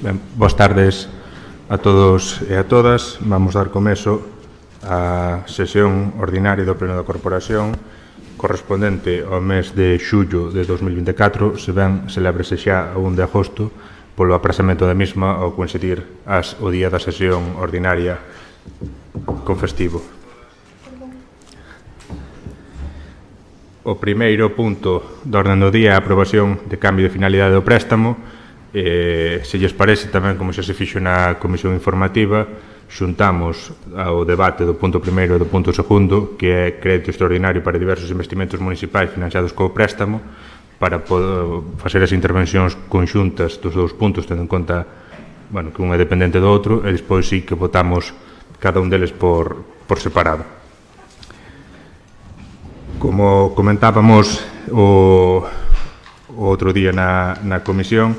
Boas tardes a todos e a todas. Vamos dar comezo á sesión ordinaria do Pleno da Corporación correspondente ao mes de xullo de 2024, se ben celébrese xa a 1 de agosto polo aprasamento da mesma ao coincidir o día da sesión ordinaria con festivo. O primeiro punto da orde do día é a aprobación de cambio de finalidade do préstamo. Se lles parece, tamén, como xa se fixo na comisión informativa, xuntamos ao debate do punto primeiro e do punto segundo, que é crédito extraordinario para diversos investimentos municipais financiados co préstamo, para poder facer as intervencións conxuntas dos dous puntos, tendo en conta que un é dependente do outro, e despois sí que votamos cada un deles por separado. Como comentábamos o outro día na comisión,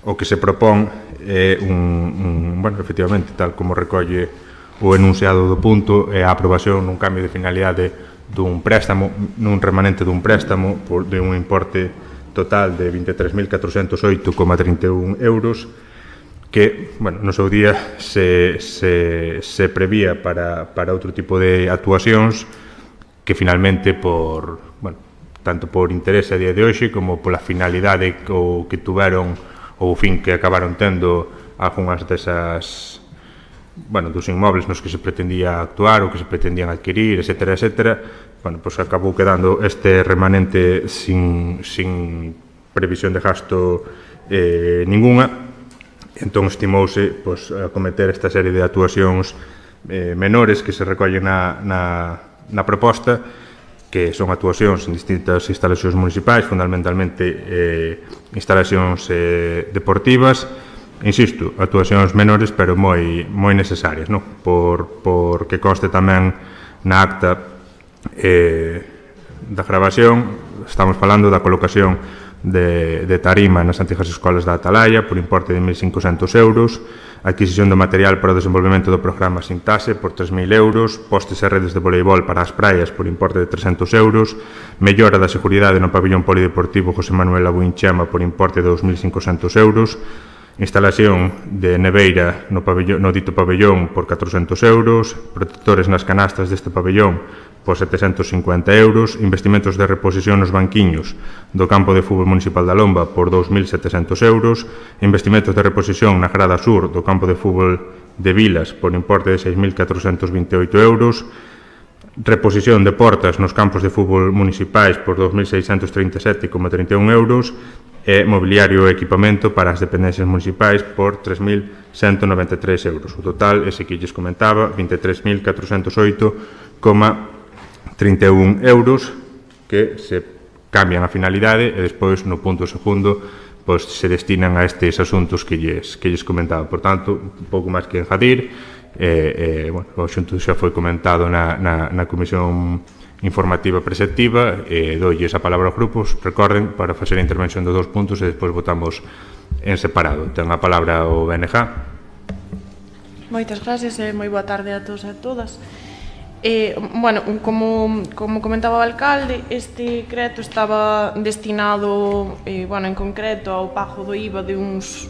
o que se propón é efectivamente, tal como recolle o enunciado do punto, é a aprobación nun cambio de finalidade dun préstamo, nun remanente dun préstamo de un importe total de 23.408,31 euros, que, no seu día se prevía para outro tipo de actuacións que finalmente tanto por interese a día de hoxe como pola finalidade que tuveron ou o fin que acabaron tendo algunhas desas dos inmobles nos que se pretendía actuar ou que se pretendían adquirir, etcétera, etcétera, acabou quedando este remanente sin previsión de gasto ninguna. Entón estimouse acometer esta serie de actuacións menores que se recollen na proposta, que son actuacións en distintas instalacións municipais, fundamentalmente instalacións deportivas, insisto, actuacións menores pero moi necesarias, por que conste tamén na acta da gravación. Estamos falando da colocación de tarima nas antigas escolas da Atalaya por importe de 1.500 euros, adquisición do material para o desenvolvemento do programa Sintase por 3.000 euros, postes e redes de voleibol para as praias por importe de 300 euros, mellora da seguridade no pabillón polideportivo José Manuel Abuinchema por importe de 2.500 euros, instalación de neveira no dito pabellón por 400 euros, protectores nas canastas deste pabellón por 750 euros, investimentos de reposición nos banquiños do campo de fútbol municipal da Lomba por 2.700 euros, investimentos de reposición na grada sur do campo de fútbol de Vilas por importe de 6.428 euros, reposición de portas nos campos de fútbol municipais por 2.637,31 euros e mobiliario e equipamento para as dependencias municipais por 3.193 euros. O total, ese que lles comentaba, 23.408,31 euros que se cambian a finalidade e despois no punto segundo se destinan a estes asuntos que lles comentaba. Por tanto, un pouco máis que engadir, o asunto xa foi comentado na comisión informativa preceptiva, doulles a palabra aos grupos, recorden, para facer a intervención dos dous puntos e despois votamos en separado. Ten a palabra o BNG. Moitas gracias e moi boa tarde a todos e a todas. Como comentaba o alcalde, este crédito estaba destinado en concreto ao pago do IVA de uns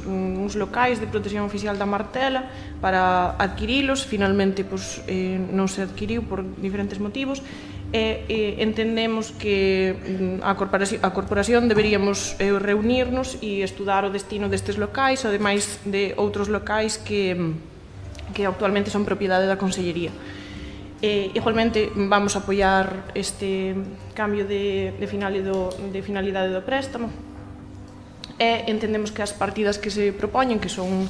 locais de protección oficial da Martela para adquirilos. Finalmente non se adquiriu por diferentes motivos e entendemos que a corporación deberíamos reunirnos e estudar o destino destes locais, ademais de outros locais que actualmente son propiedade da Consellería. Igualmente vamos a apoiar este cambio de finalidade do préstamo e entendemos que as partidas que se propoñen que son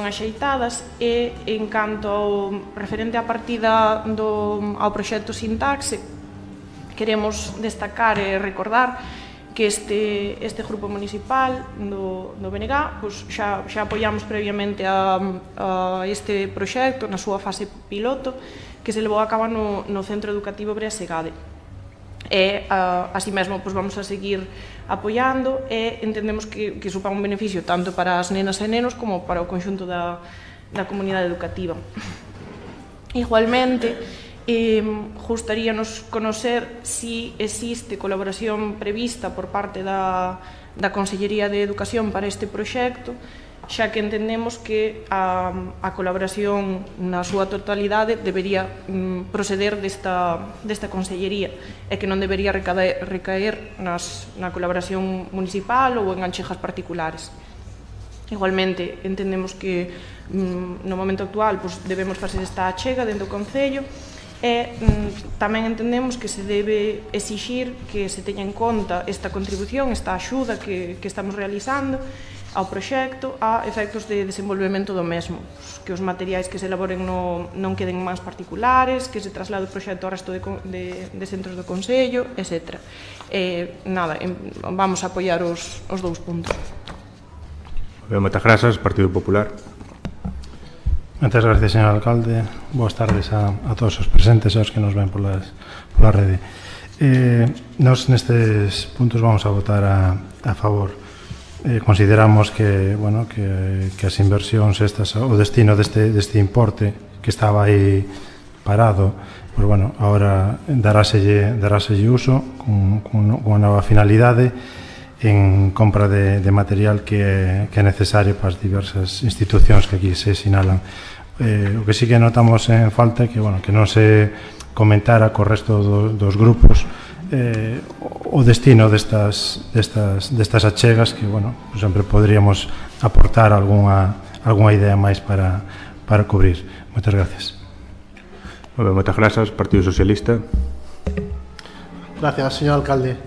axeitadas, e en canto ao referente á partida ao proxecto Sintaxe, queremos destacar e recordar que este grupo municipal do BNG xa apoiamos previamente a este proxecto na súa fase piloto que se levou a cabo no Centro Educativo Breasegade. E, así mesmo, vamos a seguir apoiando e entendemos que supón un beneficio tanto para as nenas e nenos como para o conxunto da comunidade educativa. Igualmente, gustaríanos conocer si existe colaboración prevista por parte da Consellería de Educación para este proxecto xa que entendemos que a colaboración na súa totalidade debería proceder desta consellería e que non debería recaer na colaboración municipal ou en anchegas particulares. Igualmente, entendemos que no momento actual debemos facer esta achega dentro do Concello e tamén entendemos que se debe exixir que se teña en conta esta contribución, esta axuda que estamos realizando ao proxecto a efectos de desenvolvemento do mesmo, que os materiais que se elaboren non queden máis particulares, que se traslade o proxecto ao resto de centros do Concello, etc. Vamos a apoiar os dous puntos. Moitas grazas, Partido Popular. Moitas gracias, señor alcalde. Boas tardes a todos os presentes e aos que nos ven pola rede. Nos nestes puntos vamos a votar a favor. Consideramos que as inversións estas, o destino deste importe que estaba aí parado, pues agora daráselle uso con unha nova finalidade en compra de material que é necesario para as diversas institucións que aquí se sinalan. O que sí que notamos en falta é que non se comentara co resto dos grupos o destino destas achegas que, sempre poderíamos aportar algunha idea máis para cubrir. Moitas gracias. Moitas grazas, Partido Socialista. Gracias, señor alcalde.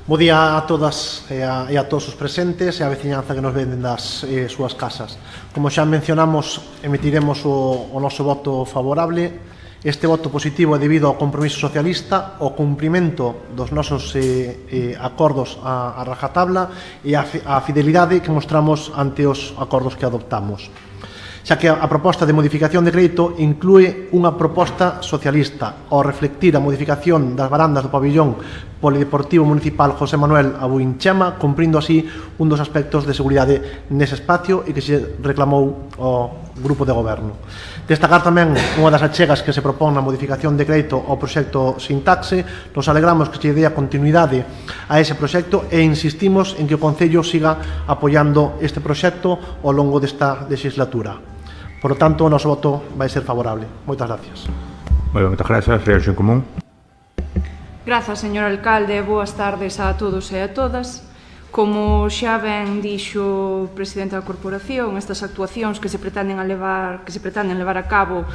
Bo día a todas e a todos os presentes e a veciñanza que nos ven das súas casas. Como xa mencionamos, emitiremos o noso voto favorable. Este voto positivo é debido ao compromiso socialista, ao cumprimento dos nosos acordos a rajatabla e a fidelidade que mostramos ante os acordos que adoptamos. Xa que a proposta de modificación de crédito inclúe unha proposta socialista ao reflectir a modificación das barandas do pabillón polideportivo municipal José Manuel Abuinchema, cumprindo así un dos aspectos de seguridade nese espacio e que se reclamou ao grupo de goberno. Destacar tamén unha das achegas que se propón na modificación de crédito ao proxecto Sintaxe. Nos alegramos que se dea continuidade a ese proxecto e insistimos en que o Concello siga apoiando este proxecto ao longo desta legislatura. Por lo tanto, o noso voto vai ser favorable. Moitas gracias. Moitas grazas, Reacción Común. Grazas, señor alcalde, boas tardes a todos e a todas. Como xa ben dixo o presidente da corporación, estas actuacións que se pretenden levar a cabo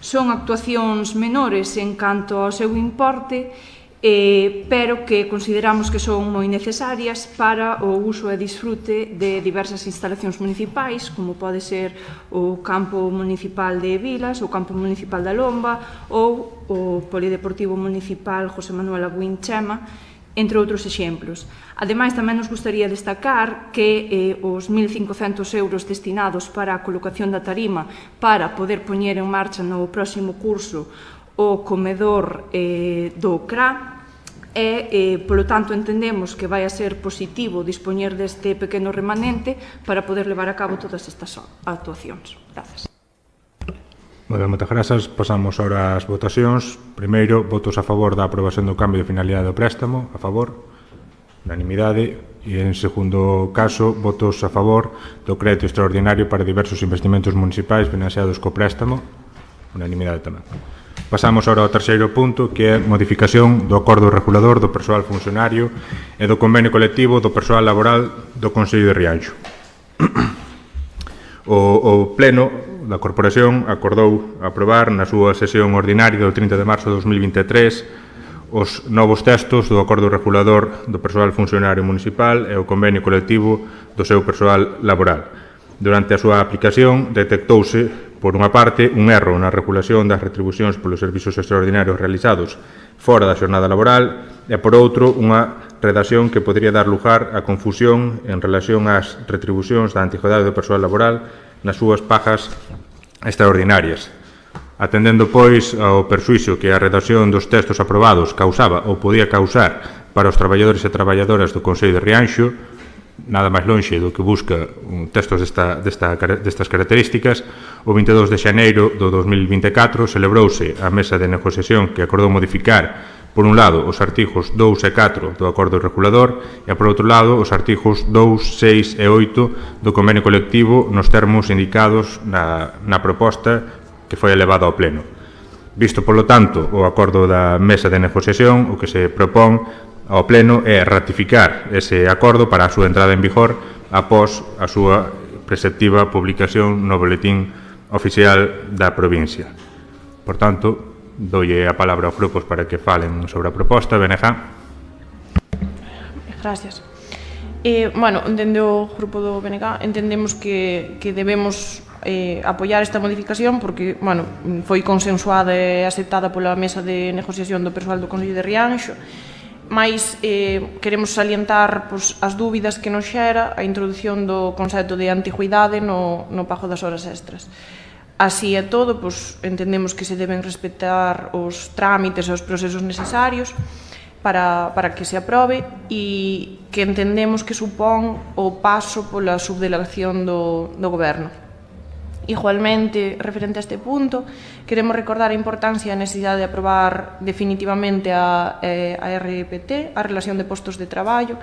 son actuacións menores en canto ao seu importe, pero que consideramos que son moi necesarias para o uso e disfrute de diversas instalacións municipais, como pode ser o campo municipal de Vilas, o campo municipal da Lomba ou o polideportivo municipal José Manuel Abuinchema, entre outros exemplos. Ademais, tamén nos gustaría destacar que os 1.500 euros destinados para a colocación da tarima para poder poñer en marcha no próximo curso o comedor do CRA e, polo tanto, entendemos que vai a ser positivo dispoñer deste pequeno remanente para poder levar a cabo todas estas actuacións. Grazas. Moitas grazas. Pasamos ahora ás votacións. Primeiro, votos a favor da aprobación do cambio de finalidade do préstamo. A favor. Unanimidade. E, en segundo caso, votos a favor do crédito extraordinario para diversos investimentos municipais financiados co préstamo. Unanimidade tamén. Pasamos agora ao terceiro punto, que é modificación do acordo regulador do persoal funcionario e do convenio colectivo do persoal laboral do Concello de Rianxo. O Pleno da Corporación acordou aprobar na súa sesión ordinaria do 30 de marzo de 2023 os novos textos do acordo regulador do persoal funcionario municipal e o convenio colectivo do seu persoal laboral. Durante a súa aplicación detectouse, por unha parte, un erro na regulación das retribucións polos servizos extraordinarios realizados fora da xornada laboral e, por outro, unha redacción que podría dar lugar a confusión en relación ás retribucións da antigüedade do persoal laboral nas súas pagas extraordinarias. Atendendo, pois, ao perxuízo que a redacción dos textos aprobados causaba ou podía causar para os traballadores e traballadoras do Concello de Rianxo, nada máis lonxe do que busca textos destas características. O 22 de xaneiro do 2024 celebrouse a mesa de negociación que acordou modificar, por un lado, os artigos 2 e 4 do Acordo Regulador e, por outro lado, os artigos 2, 6 e 8 do convenio colectivo nos termos indicados na proposta que foi elevada ao Pleno. Visto, polo tanto, o acordo da mesa de negociación, o que se propón ao Pleno é ratificar ese acordo para a súa entrada en vigor após a súa preceptiva publicación no boletín oficial da provincia. Por tanto, doulle a palabra aos grupos para que falen sobre a proposta. BNG. Gracias. Bueno, dende o grupo do BNG entendemos que debemos apoiar esta modificación porque, bueno, foi consensuada e aceptada pola mesa de negociación do persoal do Concello de Rianxo, mas queremos salientar as dúbidas que nos xera a introdución do concepto de antigüidade no pago das horas extras. Así é todo, entendemos que se deben respetar os trámites e os procesos necesarios para que se aprobe e que entendemos que supón o paso pola subdelegación do Goberno. Igualmente, referente a este punto, queremos recordar a importancia e a necesidade de aprobar definitivamente a RPT, a Relación de Postos de Traballo,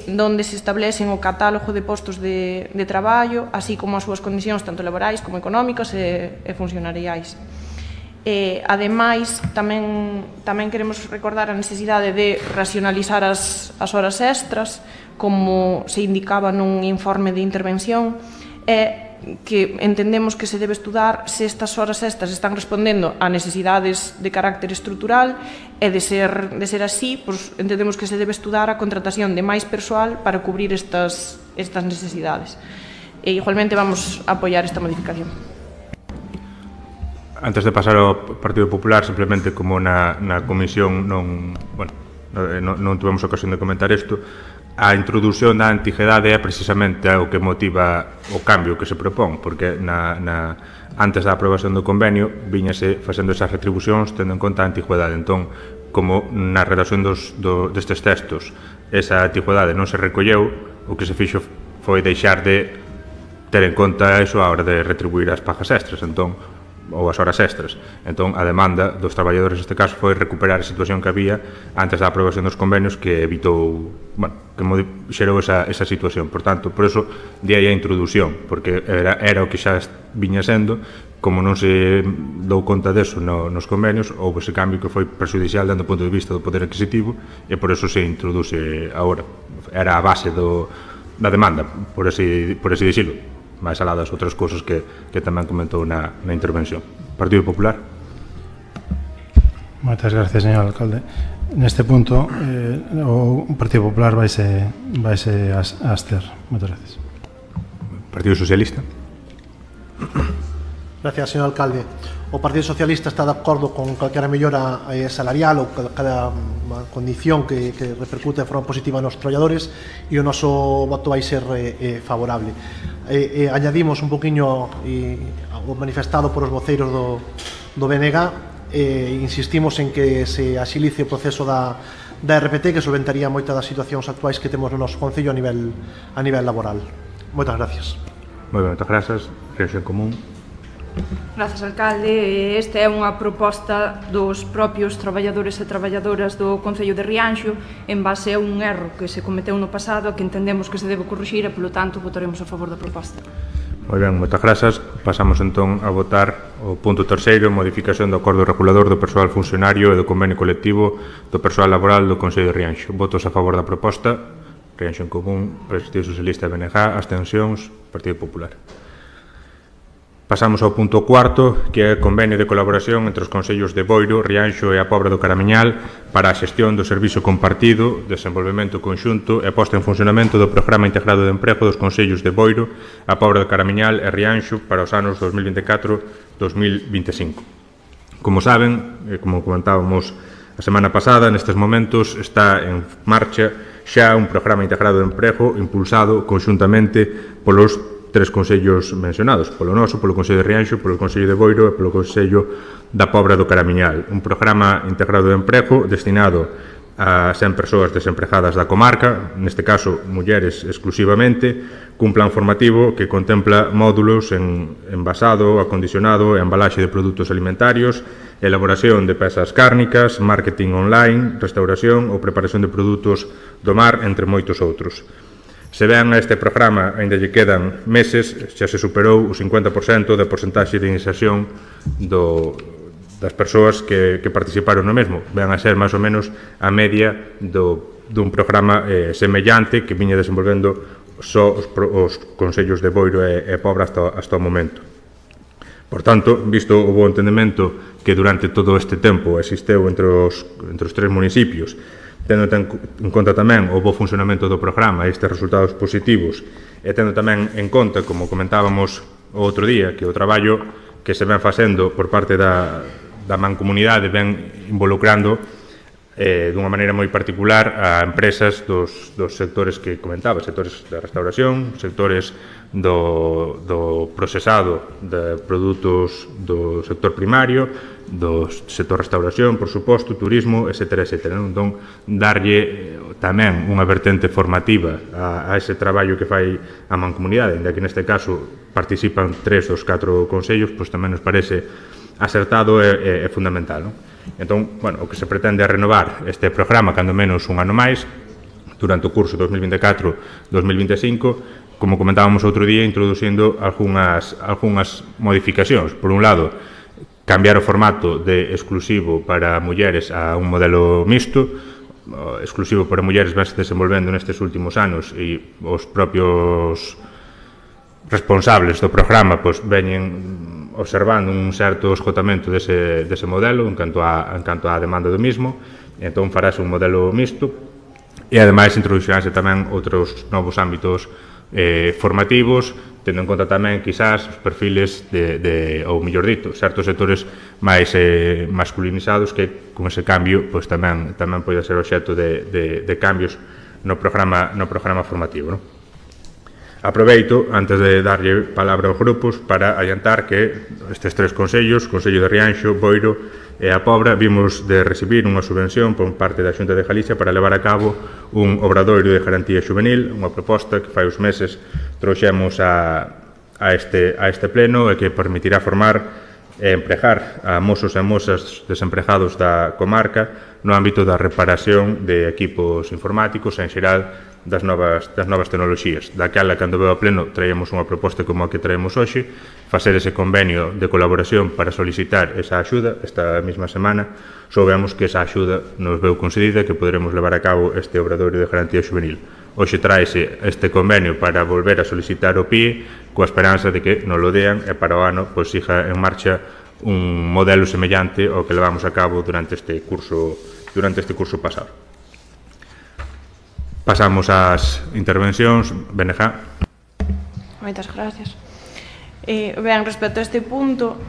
donde se establecen o catálogo de postos de traballo, así como as súas condicións tanto laborais como económicas e funcionariais. Ademais, tamén queremos recordar a necesidade de racionalizar as horas extras, como se indicaba nun informe de intervención, que entendemos que se debe estudar se estas horas extras están respondendo a necesidades de carácter estrutural e de ser así, entendemos que se debe estudar a contratación de máis persoal para cubrir estas necesidades. E igualmente vamos a apoiar esta modificación. Antes de pasar ao Partido Popular, simplemente como na comisión non tivemos ocasión de comentar isto, a introdución da antigüedade é precisamente o que motiva o cambio que se propón, porque antes da aprobación do convenio viñase facendo esas retribucións tendo en conta a antigüedade. Entón, como na redacción destes textos esa antigüedade non se recolleu, o que se fixo foi deixar de ter en conta eso a hora de retribuir as pagas extras, ou as horas extras. Entón, a demanda dos traballadores neste caso foi recuperar a situación que había antes da aprobación dos convenios que evitou, que xerou esa situación. Por tanto, por eso di aí a introdución, porque era o que xa viña sendo, como non se dou conta deso nos convenios, houve ese cambio que foi prejudicial dando o punto de vista do poder adquisitivo e por eso se introduce agora. Era a base da demanda, por así dicilo, máis alá das outras cousas que tamén comentou na intervención. Partido Popular. Moitas gracias, señor alcalde. Neste punto, o Partido Popular vaise abster. Moitas gracias. Partido Socialista. Gracias, señor alcalde. O Partido Socialista está de acordo con calquera mellora salarial ou cada condición que repercute de forma positiva nos traballadores e o noso voto vai ser favorable. Añadimos un poquinho o manifestado por os voceiros do BNG, insistimos en que se axilice o proceso da RPT, que solventaría moitas das situacións actuais que temos no noso Concello a nivel laboral. Moitas gracias. Moi ben, moitas grazas. Reacción común. Grazas, alcalde. Esta é unha proposta dos propios traballadores e traballadoras do Concello de Rianxo en base a un erro que se cometeu no pasado que entendemos que se debe corrixir e, polo tanto, votaremos a favor da proposta. Moi ben, moitas grazas. Pasamos entón a votar o punto terceiro, modificación do acordo regulador do persoal funcionario e do convenio colectivo do persoal laboral do Concello de Rianxo. Votos a favor da proposta. Rianxo en común, Partido Socialista e BNG, abstencións, Partido Popular. Pasamos ao punto cuarto, que é o convenio de colaboración entre os concellos de Boiro, Rianxo e a Pobra do Caramiñal para a xestión do servizo compartido, desenvolvemento conxunto e posta en funcionamento do Programa Integrado de Emprego dos concellos de Boiro, a Pobra do Caramiñal e Rianxo para os anos 2024-2025. Como saben, e como comentábamos a semana pasada, nestes momentos está en marcha xa un Programa Integrado de Emprego impulsado conxuntamente polos tres concellos mencionados, polo noso, polo Concello de Rianxo, polo Concello de Boiro e polo Concello da Pobra do Caramiñal. Un programa integrado de emprego destinado a 100 persoas desempregadas da comarca, neste caso mulleres exclusivamente, cun plan formativo que contempla módulos en envasado, acondicionado e embalaxe de produtos alimentarios, elaboración de pezas cárnicas, marketing online, restauración ou preparación de produtos do mar, entre moitos outros. Se ben a este programa ainda lle quedan meses, xa se superou o 50% da porcentaxe de inserción das persoas que participaron no mesmo. Ven a ser máis ou menos a media dun programa semellante que viña desenvolvendo só os concellos de Boiro e Pobra hasta o momento. Por tanto, visto o bo entendemento que durante todo este tempo existeu entre os tres municipios, tendo en conta tamén o bo funcionamento do programa e estes resultados positivos, e tendo tamén en conta, como comentábamos o outro día, que o traballo que se ven facendo por parte da mancomunidade ven involucrando dunha maneira moi particular a empresas dos sectores que comentaba, sectores da restauración, sectores do procesado de produtos do sector primario, do sector restauración, por suposto, turismo, etc. Entón, darlle tamén unha vertente formativa a ese traballo que fai a mancomunidade, ainda que neste caso participan 3 dos 4 concellos, pois tamén nos parece acertado e fundamental, non? Entón, bueno, o que se pretende é renovar este programa cando menos un ano máis durante o curso 2024-2025, como comentábamos outro día, introducindo algunhas modificacións. Por un lado, cambiar o formato de exclusivo para mulleres a un modelo mixto. Exclusivo para mulleres vense desenvolvendo nestes últimos anos e os propios responsables do programa pois veñen observando un certo esgotamento dese modelo en canto á demanda do mismo, entón farase un modelo mixto e ademais introduciránse tamén outros novos ámbitos formativos, tendo en conta tamén quizás os perfiles ou mellor dito, certos sectores máis masculinizados que con ese cambio pois tamén pode ser obxecto de cambios no programa formativo, non? Aproveito, antes de darlle palabra aos grupos, para adiantar que estes 3 concellos, Concello de Rianxo, Boiro e a Pobra, vimos de recibir unha subvención por parte da Xunta de Galicia para levar a cabo un obradoiro de garantía juvenil, unha proposta que fai uns meses trouxemos a este pleno e que permitirá formar e empregar a mozos e mozas desempregados da comarca no ámbito da reparación de equipos informáticos e en xeral das novas tecnoloxías. Daquela, cando veo a pleno, traíamos unha proposta como a que traemos hoxe, facer ese convenio de colaboración para solicitar esa axuda. Esta mesma semana soubemos que esa axuda nos veu concedida, que poderemos levar a cabo este obradoiro de garantía juvenil. Hoxe traese este convenio para volver a solicitar o PIE, coa esperanza de que nos lo dean e para o ano pois siga en marcha un modelo semellante ao que levamos a cabo durante este curso pasado. Pasamos ás intervencións. Benejá. Moitas gracias. Ben, respecto a este punto,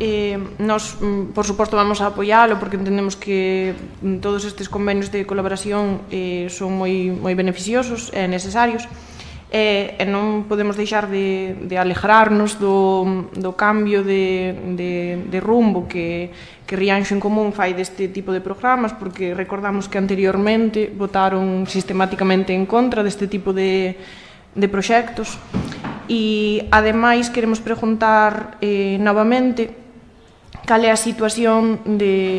nos, por suposto, vamos a apoialo porque entendemos que todos estes convenios de colaboración son moi beneficiosos e necesarios, e non podemos deixar de alegrarnos do cambio de rumbo que Rianxo en Común fai deste tipo de programas, porque recordamos que anteriormente votaron sistemáticamente en contra deste tipo de proxectos. E, ademais, queremos preguntar novamente cal é a situación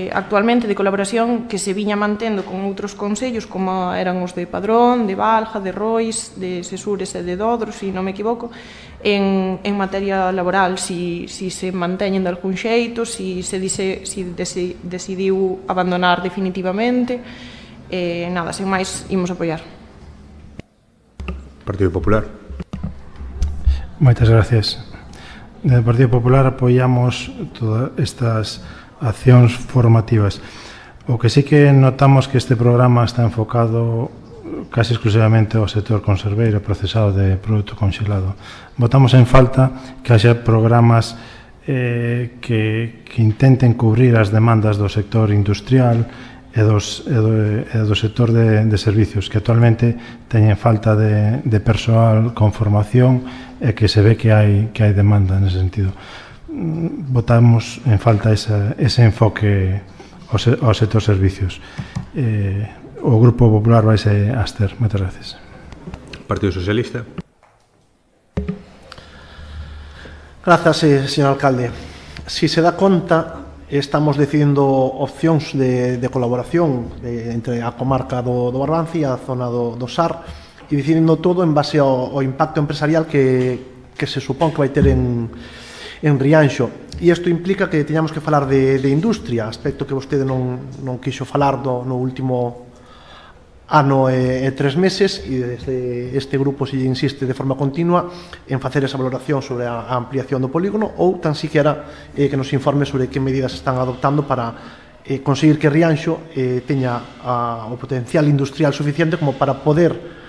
actualmente de colaboración que se viña mantendo con outros concellos, como eran os de Padrón, de Balja, de Rois, de Sesures e de Dodro, se non me equivoco, en materia laboral, si se manteñen de algún xeito, si decidiu abandonar definitivamente. Nada, sen máis, imos apoiar. Partido Popular. Moitas gracias. Desde o Partido Popular apoiamos todas estas accións formativas. O que sí que notamos que este programa está enfocado casi exclusivamente ao sector conserveiro e procesado de produto conxelado. Botamos en falta que haxa programas que intenten cubrir as demandas do sector industrial e do sector de servicios, que actualmente teñen falta de persoal con formación e que se ve que hai demanda nese sentido. Botamos en falta ese enfoque ao sector servicios. O Grupo Popular vaise abster. Moitas gracias. Partido Socialista. Grazas, señor alcalde. Si se dá conta, estamos decidindo opcións de colaboración entre a comarca do Barbanza e a zona do Sar, e decidindo todo en base ao impacto empresarial que se supón que vai ter en Rianxo. E isto implica que teñamos que falar de industria, aspecto que vostede non quixo falar no último ano e 3 meses, e desde este grupo se insiste de forma continua en facer esa valoración sobre a ampliación do polígono, ou tan siquiera que nos informe sobre que medidas están adoptando para conseguir que Rianxo teña o potencial industrial suficiente como para poder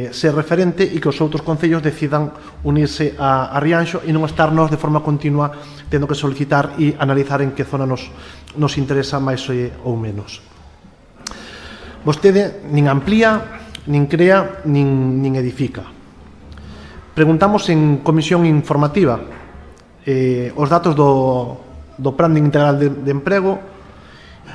ser referente e que os outros concellos decidan unirse a Rianxo e non estarnos de forma continua tendo que solicitar e analizar en que zona nos interesa máis ou menos. Vostede nin amplía, nin crea, nin edifica. Preguntamos en comisión informativa os datos do Plan Integral de Emprego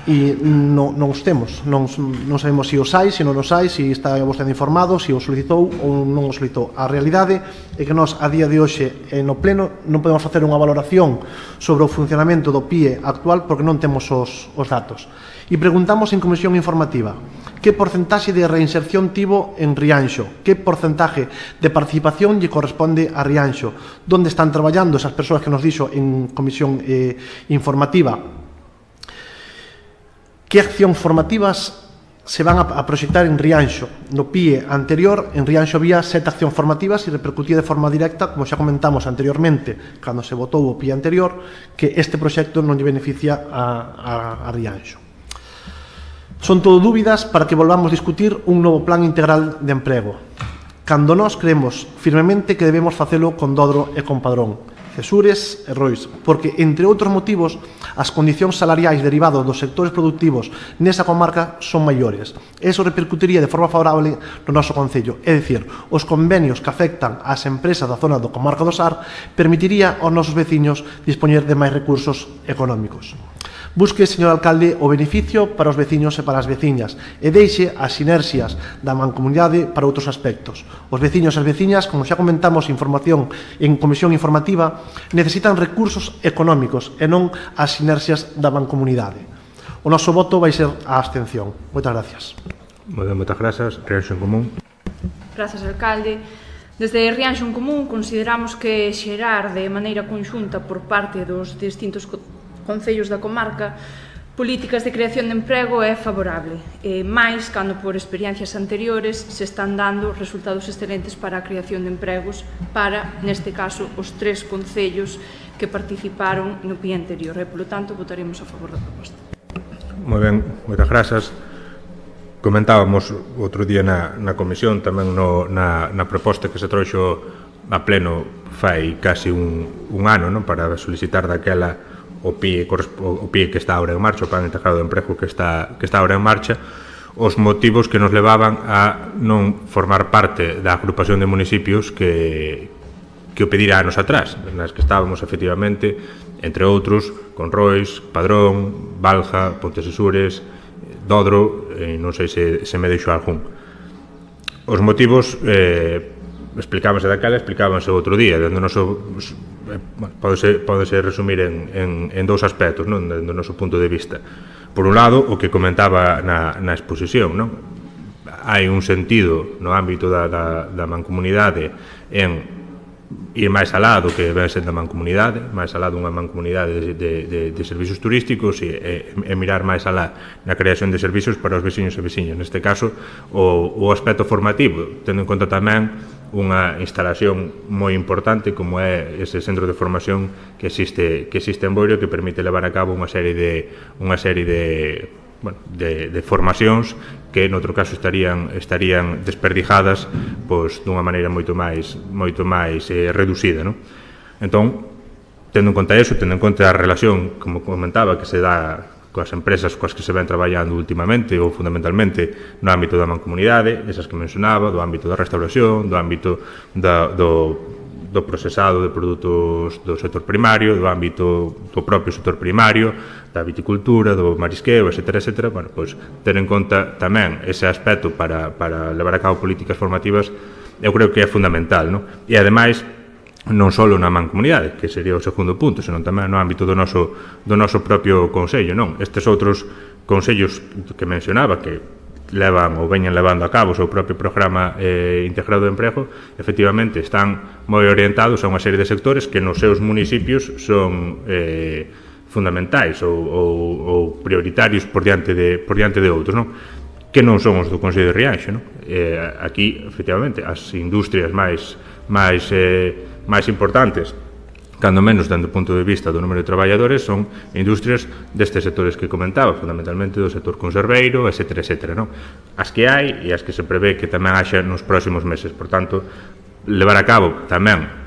e non os temos. Non sabemos se os hai, se non os hai, se está vostede informado, se o solicitou ou non o solicitou. A realidade é que nós, a día de hoxe, no pleno, non podemos facer unha valoración sobre o funcionamento do PIE actual porque non temos os datos. E preguntamos en comisión informativa que porcentaxe de reinserción tivo en Rianxo, que porcentaje de participación lle corresponde a Rianxo, onde están traballando esas persoas que nos dixo en comisión informativa, que accións formativas se van a proxectar en Rianxo. No PIE anterior, en Rianxo había 7 accións formativas e repercutía de forma directa, como xa comentamos anteriormente, cando se votou o PIE anterior, que este proxecto non lle beneficia a Rianxo. Son todo dúbidas para que volvamos a discutir un novo plan integral de emprego, cando nós creemos firmemente que debemos facelo con Dodro e con Padrón, Cesures e Rois, porque, entre outros motivos, as condicións salariais derivadas dos sectores productivos nesa comarca son maiores. Eso repercutiría de forma favorable no noso concello, é dicir, os convenios que afectan ás empresas da zona do comarca do Sar permitiría aos nosos veciños dispoñer de máis recursos económicos. Busque, señor alcalde, o beneficio para os veciños e para as veciñas e deixe as sinerxias da mancomunidade para outros aspectos. Os veciños e as veciñas, como xa comentamos en comisión informativa, necesitan recursos económicos e non as sinerxias da mancomunidade. O noso voto vai ser a abstención. Moitas gracias. Moitas grazas. Rianxo en Común. Grazas, alcalde. Desde Rianxo en Común consideramos que xerar de maneira conxunta por parte dos distintos concellos da comarca políticas de creación de emprego é favorable, máis cando por experiencias anteriores se están dando resultados excelentes para a creación de empregos para, neste caso, os 3 concellos que participaron no PIE anterior e, polo tanto, votaremos a favor da proposta. Moi ben, moitas grazas. Comentábamos outro día na comisión tamén na proposta que se trouxo a pleno fai casi un ano, non, para solicitar daquela o PIE que está ahora en marcha, o Plan Integrado de Emprego que está ahora en marcha, os motivos que nos levaban a non formar parte da agrupación de municipios que o pedira anos atrás, nas que estábamos efectivamente, entre outros, con Rois, Padrón, Balja, Pontesesures, Dodro, non sei se me deixo algún. Os motivos explicábanse daquela, explicábanse outro día, dende o noso... Pódese resumir en 2 aspectos, non, dende o noso punto de vista. Por un lado, o que comentaba na exposición, non? Hai un sentido no ámbito da mancomunidade en ir máis alá do que ven sendo a mancomunidade, máis alá dunha mancomunidade de servicios turísticos e mirar máis alá na creación de servicios para os veciños e veciñas. Neste caso, o aspecto formativo, tendo en conta tamén unha instalación moi importante como é ese centro de formación que existe en Boiro, que permite levar a cabo unha serie de formacións que noutro caso estarían desperdijadas dunha maneira moito máis reducida, non? Entón, tendo en conta eso, tendo en conta a relación, como comentaba, que se dá coas empresas coas que se ven traballando últimamente ou fundamentalmente no ámbito da mancomunidade, esas que mencionaba, do ámbito da restauración, do ámbito do procesado de produtos do sector primario, do ámbito do propio sector primario, da viticultura, do marisqueo, etc. Bueno, pois, ter en conta tamén ese aspecto para levar a cabo políticas formativas, eu creo que é fundamental, non? E, ademais, non só na mancomunidade, que sería o segundo punto, senón tamén no ámbito do noso propio Consello, non? Estes outros consellos que mencionaba, que levan ou veñen levando a cabo o seu propio programa integrado de emprego, efectivamente están moi orientados a unha serie de sectores que nos seus municipios son fundamentais ou prioritarios por diante de outros, non? Que non son os do Consello de Rianxo, non? Aquí, efectivamente, as industrias máis importantes, cando menos dando o punto de vista do número de traballadores, son industrias destes sectores que comentaba, fundamentalmente do sector conserveiro, etc. Non? As que hai e as que se prevé que tamén haxa nos próximos meses. Por tanto, levar a cabo tamén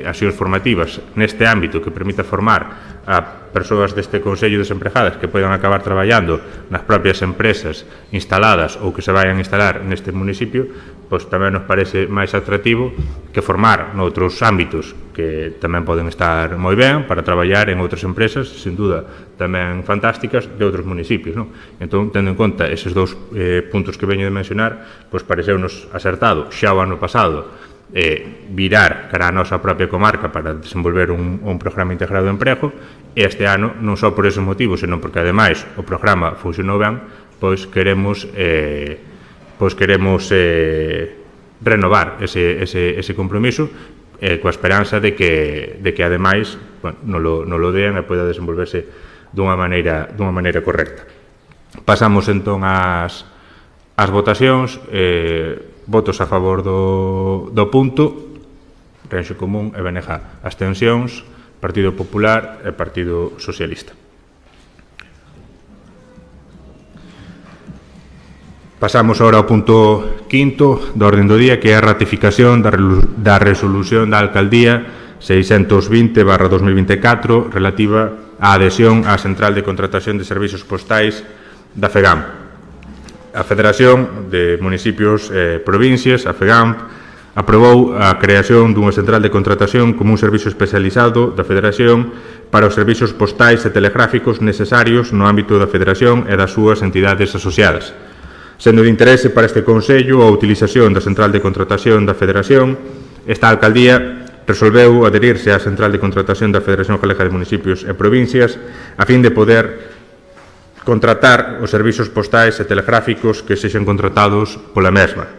accións formativas neste ámbito que permita formar a persoas deste Consello desempregadas que poidan acabar traballando nas propias empresas instaladas ou que se vayan a instalar neste municipio, pois tamén nos parece máis atractivo que formar noutros ámbitos que tamén poden estar moi ben para traballar en outras empresas, sin duda tamén fantásticas, de outros municipios, non? Entón, tendo en conta eses dous puntos que veño de mencionar, pois pareceunos acertado xa o ano pasado virar cara a nosa propia comarca para desenvolver un programa integrado de emprego, e este ano, non só por ese motivo, senón porque ademais o programa funcionou ben, pois queremos renovar ese compromiso coa esperanza de que ademais non lo dean e poida desenvolverse dunha maneira correcta. Pasamos entón ás votacións. Votos a favor do punto, Rianxo Común e BNG. Abstencións, Partido Popular e Partido Socialista. Pasamos agora ao punto quinto da orden do día, que é a ratificación da resolución da Alcaldía 620/2024 relativa á adhesión á Central de Contratación de Servizos Postais da FEGAMP. A Federación de Municipios e Provincias, a FEGAMP, aprobou a creación dunha central de contratación como un servizo especializado da Federación para os servizos postais e telegráficos necesarios no ámbito da Federación e das súas entidades asociadas. Sendo de interese para este Consello a utilización da central de contratación da Federación, esta Alcaldía resolveu adherirse á central de contratación da Federación Galega de Municipios e Provincias a fin de poder contratar os servizos postais e telegráficos que sexan contratados pola mesma.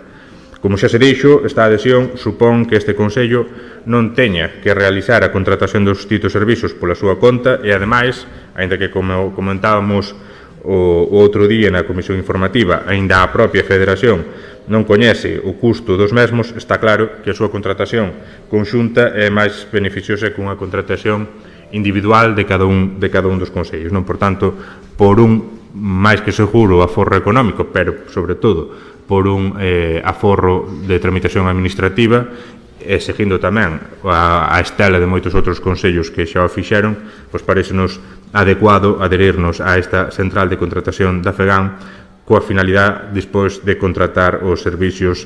Como xa se dixo, esta adhesión supón que este Consello non teña que realizar a contratación dos ditos servizos pola súa conta e, ademais, aínda que, como comentábamos o outro día na Comisión Informativa, aínda a propia Federación non coñece o custo dos mesmos, está claro que a súa contratación conxunta é máis beneficiosa que unha contratación individual de cada un dos consellos, non? Por tanto, por un máis que seguro aforro económico, pero, sobre todo, por un aforro de tramitación administrativa, e seguindo tamén a estela de moitos outros consellos que xa o fixeron, pois parecenos adecuado adherirnos a esta central de contratación da FEGAM coa finalidade despois de contratar os servizos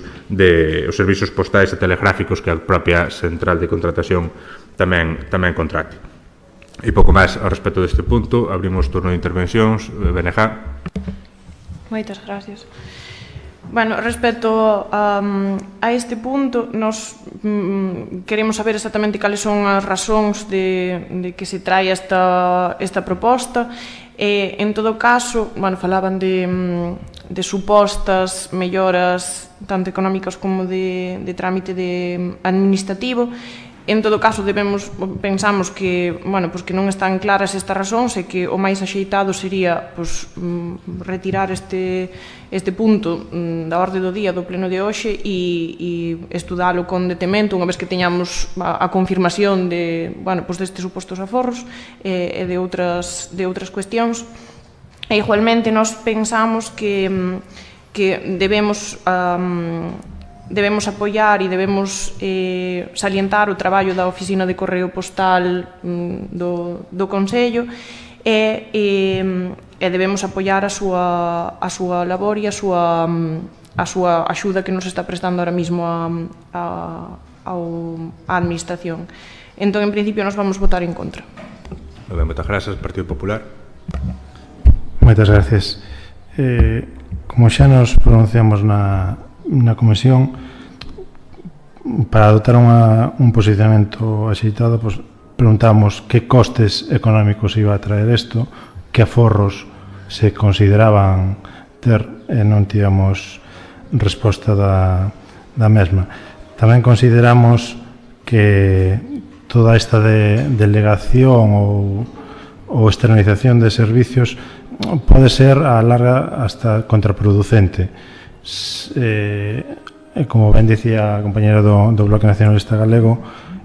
postais e telegráficos que a propia central de contratación tamén contrate. E pouco máis ao respecto deste punto. Abrimos turno de intervencións. BNG. Moitas gracias. Bueno, respecto a este punto, nos queremos saber exactamente cales son as razóns de que se trae esta proposta. En todo caso, bueno, falaban de supostas melloras tanto económicas como de trámite administrativo. En todo caso, pensamos que, bueno, pues que non están claras estas razóns e que o máis axeitado sería pues, retirar este punto da orde do día do pleno de hoxe e estudalo con detemento unha vez que teñamos a confirmación destes supostos aforros e de outras cuestións. E igualmente, nós pensamos que debemos apoiar e debemos salientar o traballo da Oficina de Correo Postal do Consello e debemos apoiar a súa labor e a súa axuda que nos está prestando ahora mismo a administración. Entón, en principio, nos vamos votar en contra. Moitas grazas, Partido Popular. Moitas gracias. Como xa nos pronunciamos na comisión, para adoptar un posicionamento axeitado, pues, preguntamos que costes económicos iba a traer isto, que aforros se consideraban ter, e non tivemos resposta da mesma. Tamén consideramos que toda esta delegación ou externalización de servicios pode ser a larga hasta contraproducente. Como ben dicía a compañera do Bloque Nacionalista Galego,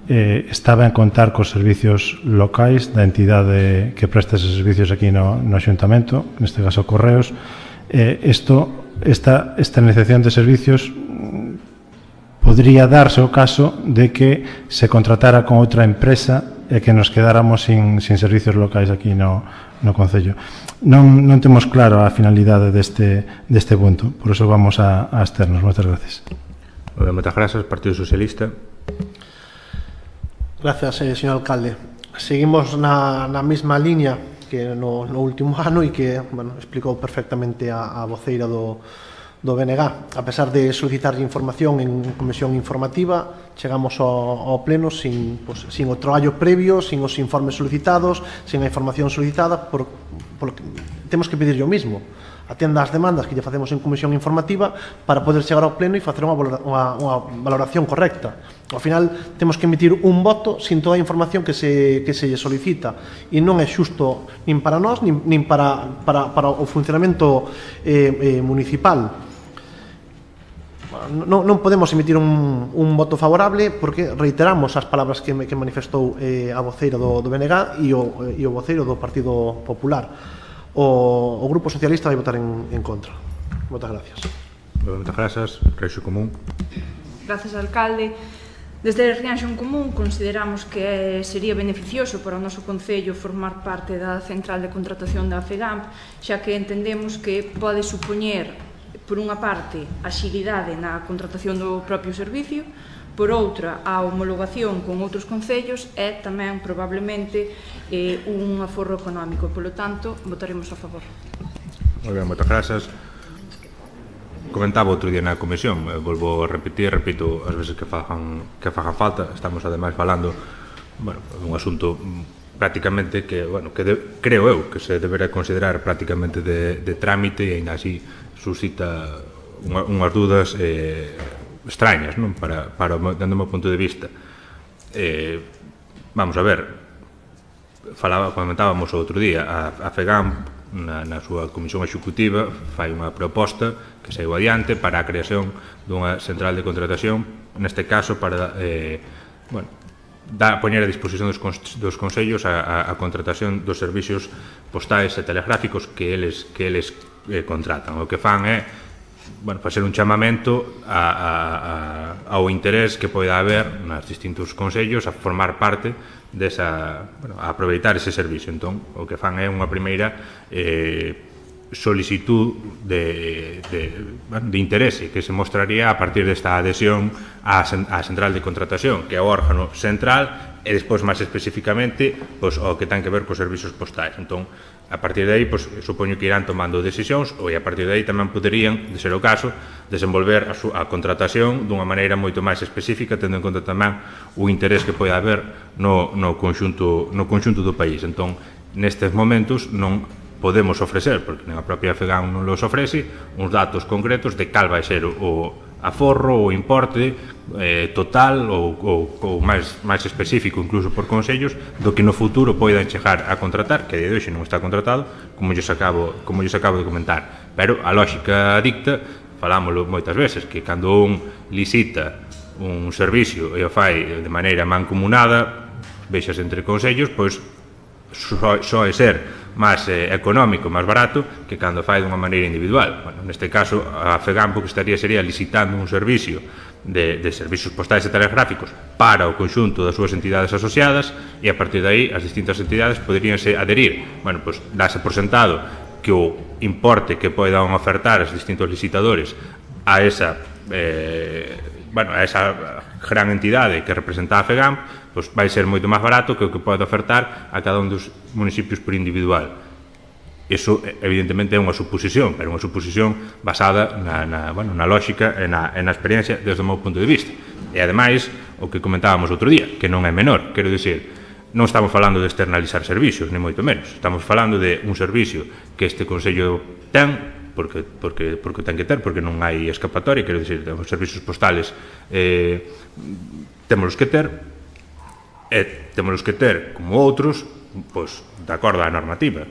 está ben contar cos servicios locais da entidade que presta esos servicios aquí no Xuntamento, neste caso Correos. Esta externalización de servicios podría darse o caso de que se contratara con outra empresa e que nos quedáramos sin servicios locais aquí no Concello. Non temos claro a finalidade deste punto, por iso vamos a absternos. Moitas gracias. Moitas grazas, Partido Socialista. Gracias, señor alcalde. Seguimos na mesma línea que no último ano e que, bueno, explicou perfectamente a voceira do BNG. A pesar de solicitar información en comisión informativa, chegamos ao pleno sin o traballo previo, sin os informes solicitados, sin a información solicitada, porque temos que pedir o mismo. Atenda as demandas que lle facemos en comisión informativa para poder chegar ao pleno e facer unha valoración correcta. Ao final, temos que emitir un voto sin toda a información que se lle solicita. E non é xusto nin para nós, nin para o funcionamento municipal. Non podemos emitir un voto favorable porque reiteramos as palabras que manifestou a voceira do BNG e o voceiro do Partido Popular. O Grupo Socialista vai votar en contra. Moitas gracias. Moitas grazas, Reixo Común. Grazas, alcalde. Desde Rianxo en Común consideramos que sería beneficioso para o noso Concello formar parte da central de contratación da FEGAMP, xa que entendemos que pode supoñer, por unha parte, axilidade na contratación do propio servicio, por outra, a homologación con outros concellos e tamén, probablemente, un aforro económico. Polo tanto, votaremos a favor. Moi ben, moitas grazas. Comentaba outro día na comisión, volvo a repito as veces que fagan falta. Estamos, ademais, falando dun asunto prácticamente que, creo eu, que se deberá considerar prácticamente de trámite e ainda así suscita unhas dúdas extrañas, non? Dando o meu punto de vista. Vamos a ver, comentábamos outro día, a FEGAMP na súa comisión executiva fai unha proposta que saiu adiante para a creación dunha central de contratación, neste caso para poñer a disposición dos concellos a contratación dos servicios postais e telegráficos que eles contratan. O que fan é facer un chamamento ao interés que poida haber nos distintos concellos a formar parte a aproveitar ese servicio. Entón, o que fan é unha primeira solicitud de interese que se mostraría a partir desta adhesión á central de contratación, que é o órgano central, e despois, máis especificamente, o que ten que ver cos servicios postais. Entón, a partir de aí, supoño que irán tomando decisións, e a partir de aí tamén poderían, de ser o caso, desenvolver a contratación dunha maneira moito máis específica, tendo en conta tamén o interés que pode haber no conxunto do país. Entón, nestes momentos non podemos ofrecer, porque a propia FEGAM non los ofrece, uns datos concretos de cal vai ser o aforro, o importe total ou máis específico, incluso por consellos, do que no futuro poidan chegar a contratar, que de hoxe non está contratado, como lles acabo de comentar. Pero a lógica dicta, falámoslo moitas veces, que cando un licita un servicio e o fai de maneira mancomunada, vexas entre consellos, pois só é ser máis económico, máis barato, que cando fai dunha maneira individual. Neste caso, a FEGAMP o que sería licitando un servicio de servicios postais e telegráficos para o conxunto das súas entidades asociadas, e a partir de aí as distintas entidades poderíanse adherir. Dáse por sentado que o importe que poidan ofertar os distintos licitadores a esa esa gran entidade que representa a FEGAMP, pois vai ser moito máis barato que o que pode ofertar a cada un dos municipios por individual. Iso, evidentemente, é unha suposición, pero unha suposición basada na lógica e na experiencia desde o meu punto de vista. E, ademais, o que comentábamos outro día, que non é menor, quero dicir, non estamos falando de externalizar servicios, nem moito menos. Estamos falando de un servicio que este Consello ten, porque ten que ter, porque non hai escapatoria, quero dicir, os servicios postales témolos que ter, e témolos que ter como outros, pois, de acordo á normativa,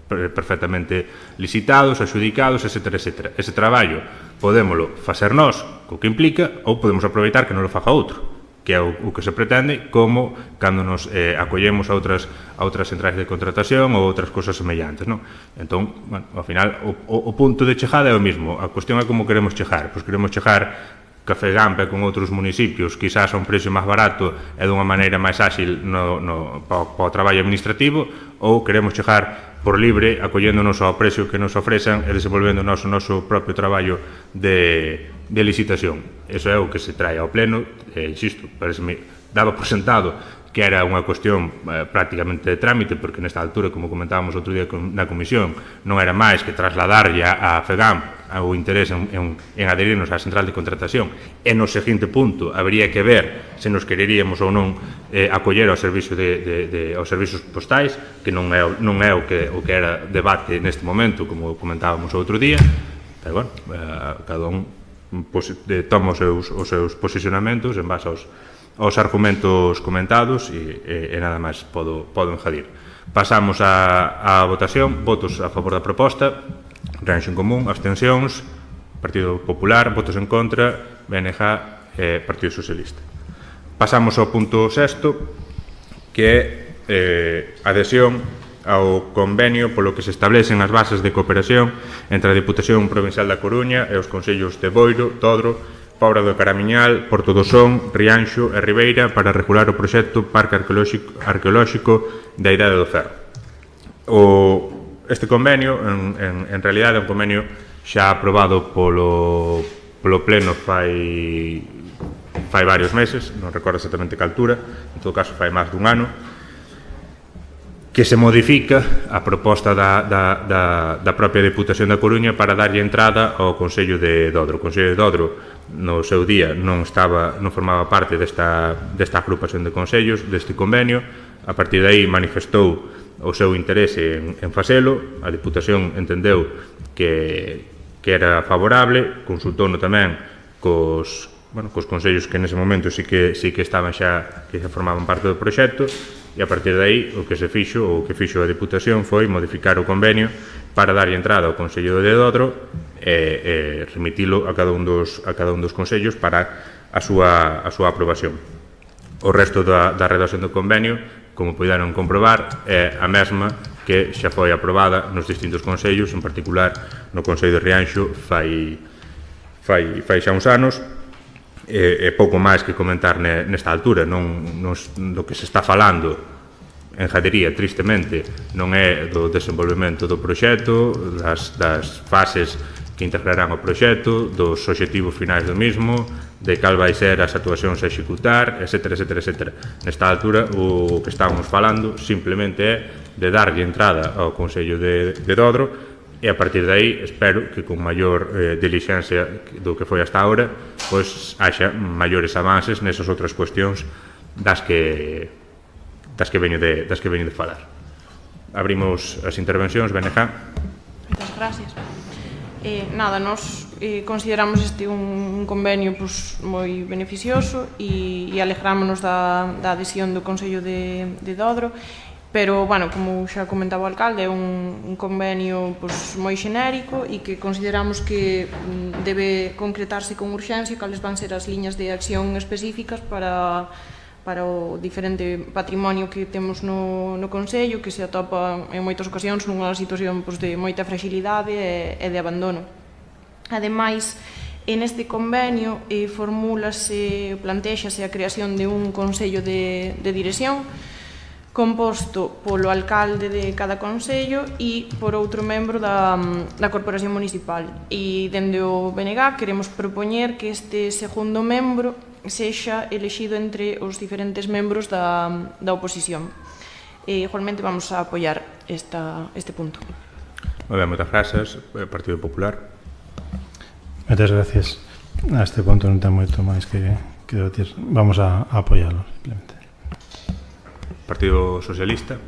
perfectamente licitados, adjudicados, etc. Ese traballo podémolo facer nós, co que implica, ou podemos aproveitar que non lo faga outro, que é o que se pretende, como cando nos acollemos a outras centrais de contratación ou outras cosas semellantes, non? Entón, ao final, o punto de chegada é o mismo. A cuestión é como queremos chegar. Pois queremos chegar ca FEGAMP con outros municipios, quizás a un precio máis barato e dunha maneira máis áxil para o traballo administrativo, ou queremos chegar por libre, acolléndonos ao precio que nos ofrezan e desenvolvendo o noso propio traballo de licitación. Eso é o que se trae ao pleno, insisto, pareceme, daba por sentado que era unha cuestión prácticamente de trámite, porque nesta altura, como comentábamos outro día na comisión, non era máis que trasladarlle a FEGAMP o interés en adherirnos á central de contratación, e no seguinte punto habería que ver se nos quereríamos ou non acoller ao servicio aos servicios postais, que non é o que era debate neste momento, como comentábamos outro día, pero, bueno, cada un toma os seus posicionamentos en base aos argumentos comentados e nada máis podo engadir. Pasamos á votación. Votos a favor da proposta, Reanxo en Común, abstencións, Partido Popular, votos en contra, BNG e Partido Socialista. Pasamos ao punto 6º, que é adhesión ao convenio polo que se establecen as bases de cooperación entre a Diputación Provincial da Coruña e os concellos de Boiro, Todro, Pobra do Caramiñal, Porto do Son, Rianxo e Ribeira para regular o proxecto Parque Arqueolóxico da Idade do Ferro. Este convenio, en realidade, é un convenio xa aprobado polo pleno fai varios meses, non recordo exactamente que altura, en todo caso fai máis dun ano, que se modifica a proposta da propia Diputación da Coruña para darlle entrada ao Concello de Dodro. O Concello de Dodro, no seu día, non formaba parte desta agrupación de concellos, deste convenio. A partir de aí manifestou o seu interese en facelo. A Diputación entendeu que era favorable, consultouno tamén cos concellos que nese momento sí que estaban xa, que xa formaban parte do proxecto, e a partir de aí o que fixo a Diputación foi modificar o convenio para darlle entrada ao Concello de Dodro e remitilo a cada un dos concellos para a súa aprobación. O resto da redacción do convenio, como poderon comprobar, é a mesma que xa foi aprobada nos distintos concellos, en particular no Concello de Rianxo fai xa uns anos. E pouco máis que comentar nesta altura. Do que se está falando, engadería, tristemente, non é do desenvolvemento do proxecto, das fases que integrarán o proxecto, dos obxectivos finais do mismo, de cal vai ser as actuacións a executar, etc. Nesta altura, o que estamos falando simplemente é de darlle entrada ao Concello de Dodro, e a partir de aí espero que con maior dilixencia do que foi hasta ahora, pois haxa maiores avances nesas outras cuestións das que veño de falar. Abrimos as intervencións, BNG. Moitas gracias. Nos consideramos este un convenio moi beneficioso e alegrámonos da adhesión do Concello de Dodro. Pero, como xa comentaba o alcalde, é un convenio moi xenérico e que consideramos que debe concretarse con urxencia cales van ser as liñas de acción específicas para o diferente patrimonio que temos no Concello, que se atopa en moitas ocasións nunha situación de moita fragilidade e de abandono. Ademais, en este convenio plantéxase a creación de un Consello de Dirección, composto polo alcalde de cada concello e por outro membro da Corporación Municipal. E dende o BNG queremos propoñer que este segundo membro sexa elexido entre os diferentes membros da oposición. E igualmente vamos a apoiar este punto. Moi ben, moitas grazas. Partido Popular. Moitas gracias. A este punto non ten moito máis que debatir. Vamos a apoiarlo, simplemente. Partido Socialista.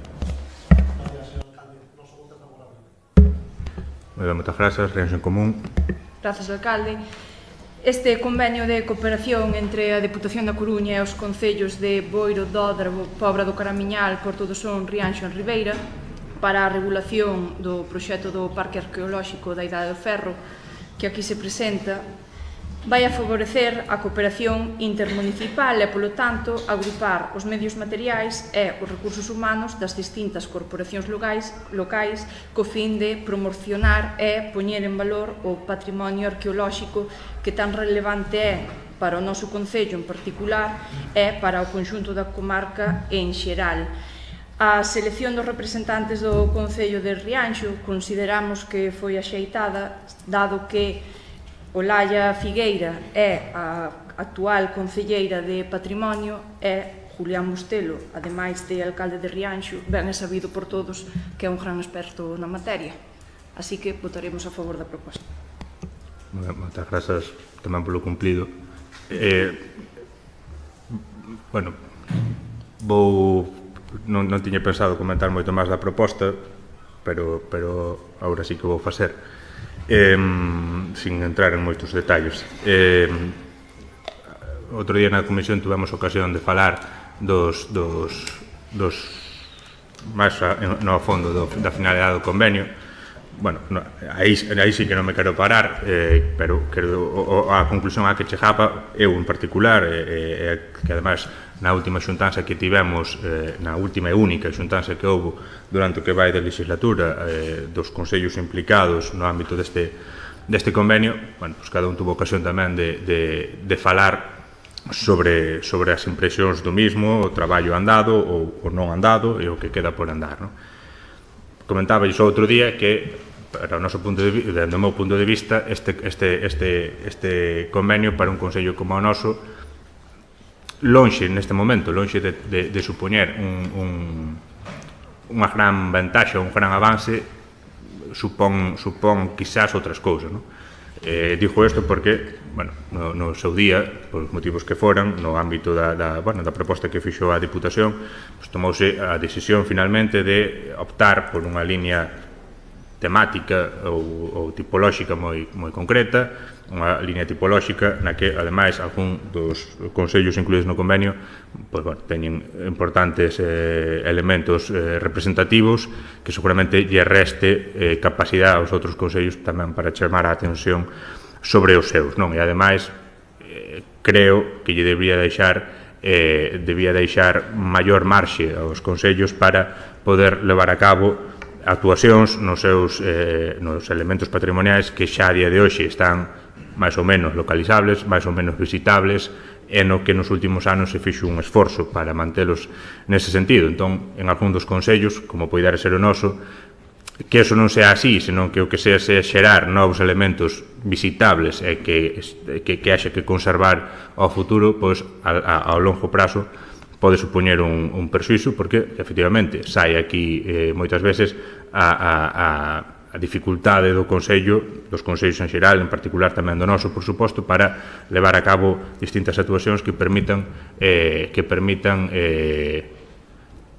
Moi ben, moitas grazas. Rianxo en Común. Grazas, alcalde. Este convenio de cooperación entre a Deputación da Coruña e os concellos de Boiro, Dódaro, Pobra do Caramiñal, Porto do Son, Rianxo en Ribeira para a regulación do proxecto do Parque Arqueolóxico da Idade do Ferro que aquí se presenta vai a favorecer a cooperación intermunicipal e, polo tanto, agrupar os medios materiais e os recursos humanos das distintas corporacións locais co fin de promocionar e poñer en valor o patrimonio arqueolóxico que tan relevante é para o noso concello en particular e para o conxunto da comarca en xeral. A selección dos representantes do Concello de Rianxo consideramos que foi axeitada, dado que Olalla Figueira é a actual concelleira de Patrimonio e Julián Mostelo, ademais de alcalde de Rianxo, ben é sabido por todos que é un gran experto na materia. Así que votaremos a favor da proposta. Moitas grazas tamén polo cumplido. Bueno, non tiña pensado comentar moito máis da proposta, pero agora sí que vou facer. Sin entrar en moitos detalles. Outro día na comisión tivemos ocasión de falar dos máis no fondo da finalidade do convenio. Bueno, aí sí que non me quero parar, pero a conclusión a que chegaba eu en particular, que ademais na última xuntanza que tivemos, na última e única xuntanza que houve durante o que vai da legislatura dos consellos implicados no ámbito deste convenio, bueno, pues cada un tuvo ocasión tamén de falar sobre as impresións do mismo, o traballo andado ou non andado e o que queda por andar, non? Comentaba iso outro día que para o noso punto de vista, do meu punto de vista, este convenio para un consello como o noso, lonxe neste momento, lonxe de supoñer unha gran vantaxe, un gran avance, supón quizás outras cousas, non? Digo isto porque, bueno, no seu día, por motivos que foran, no ámbito da proposta que fixo a Diputación, tomouse a decisión finalmente de optar por unha línea temática ou tipolóxica moi concreta, unha línea tipolóxica na que, ademais, algún dos consellos incluídos no convenio teñen importantes elementos representativos que seguramente lle reste capacidade aos outros consellos tamén para chamar a atención sobre os seus, non? E, ademais, creo que lle debía deixar maior marxe aos consellos para poder levar a cabo actuacións nos elementos patrimoniais que xa a día de hoxe están máis ou menos localizables, máis ou menos visitables, e no que nos últimos anos se fixo un esforzo para mantelos nese sentido. Entón, en algún dos consellos, como poidera ser o noso, que eso non sea así, senón que o que sea xerar novos elementos visitables e que haxa que conservar ao futuro, pois ao longo prazo pode supoñer un persuíso, porque, efectivamente, sai aquí moitas veces a dificultade dos consellos en xeral, en particular tamén do noso, por suposto, para levar a cabo distintas actuacións que permitan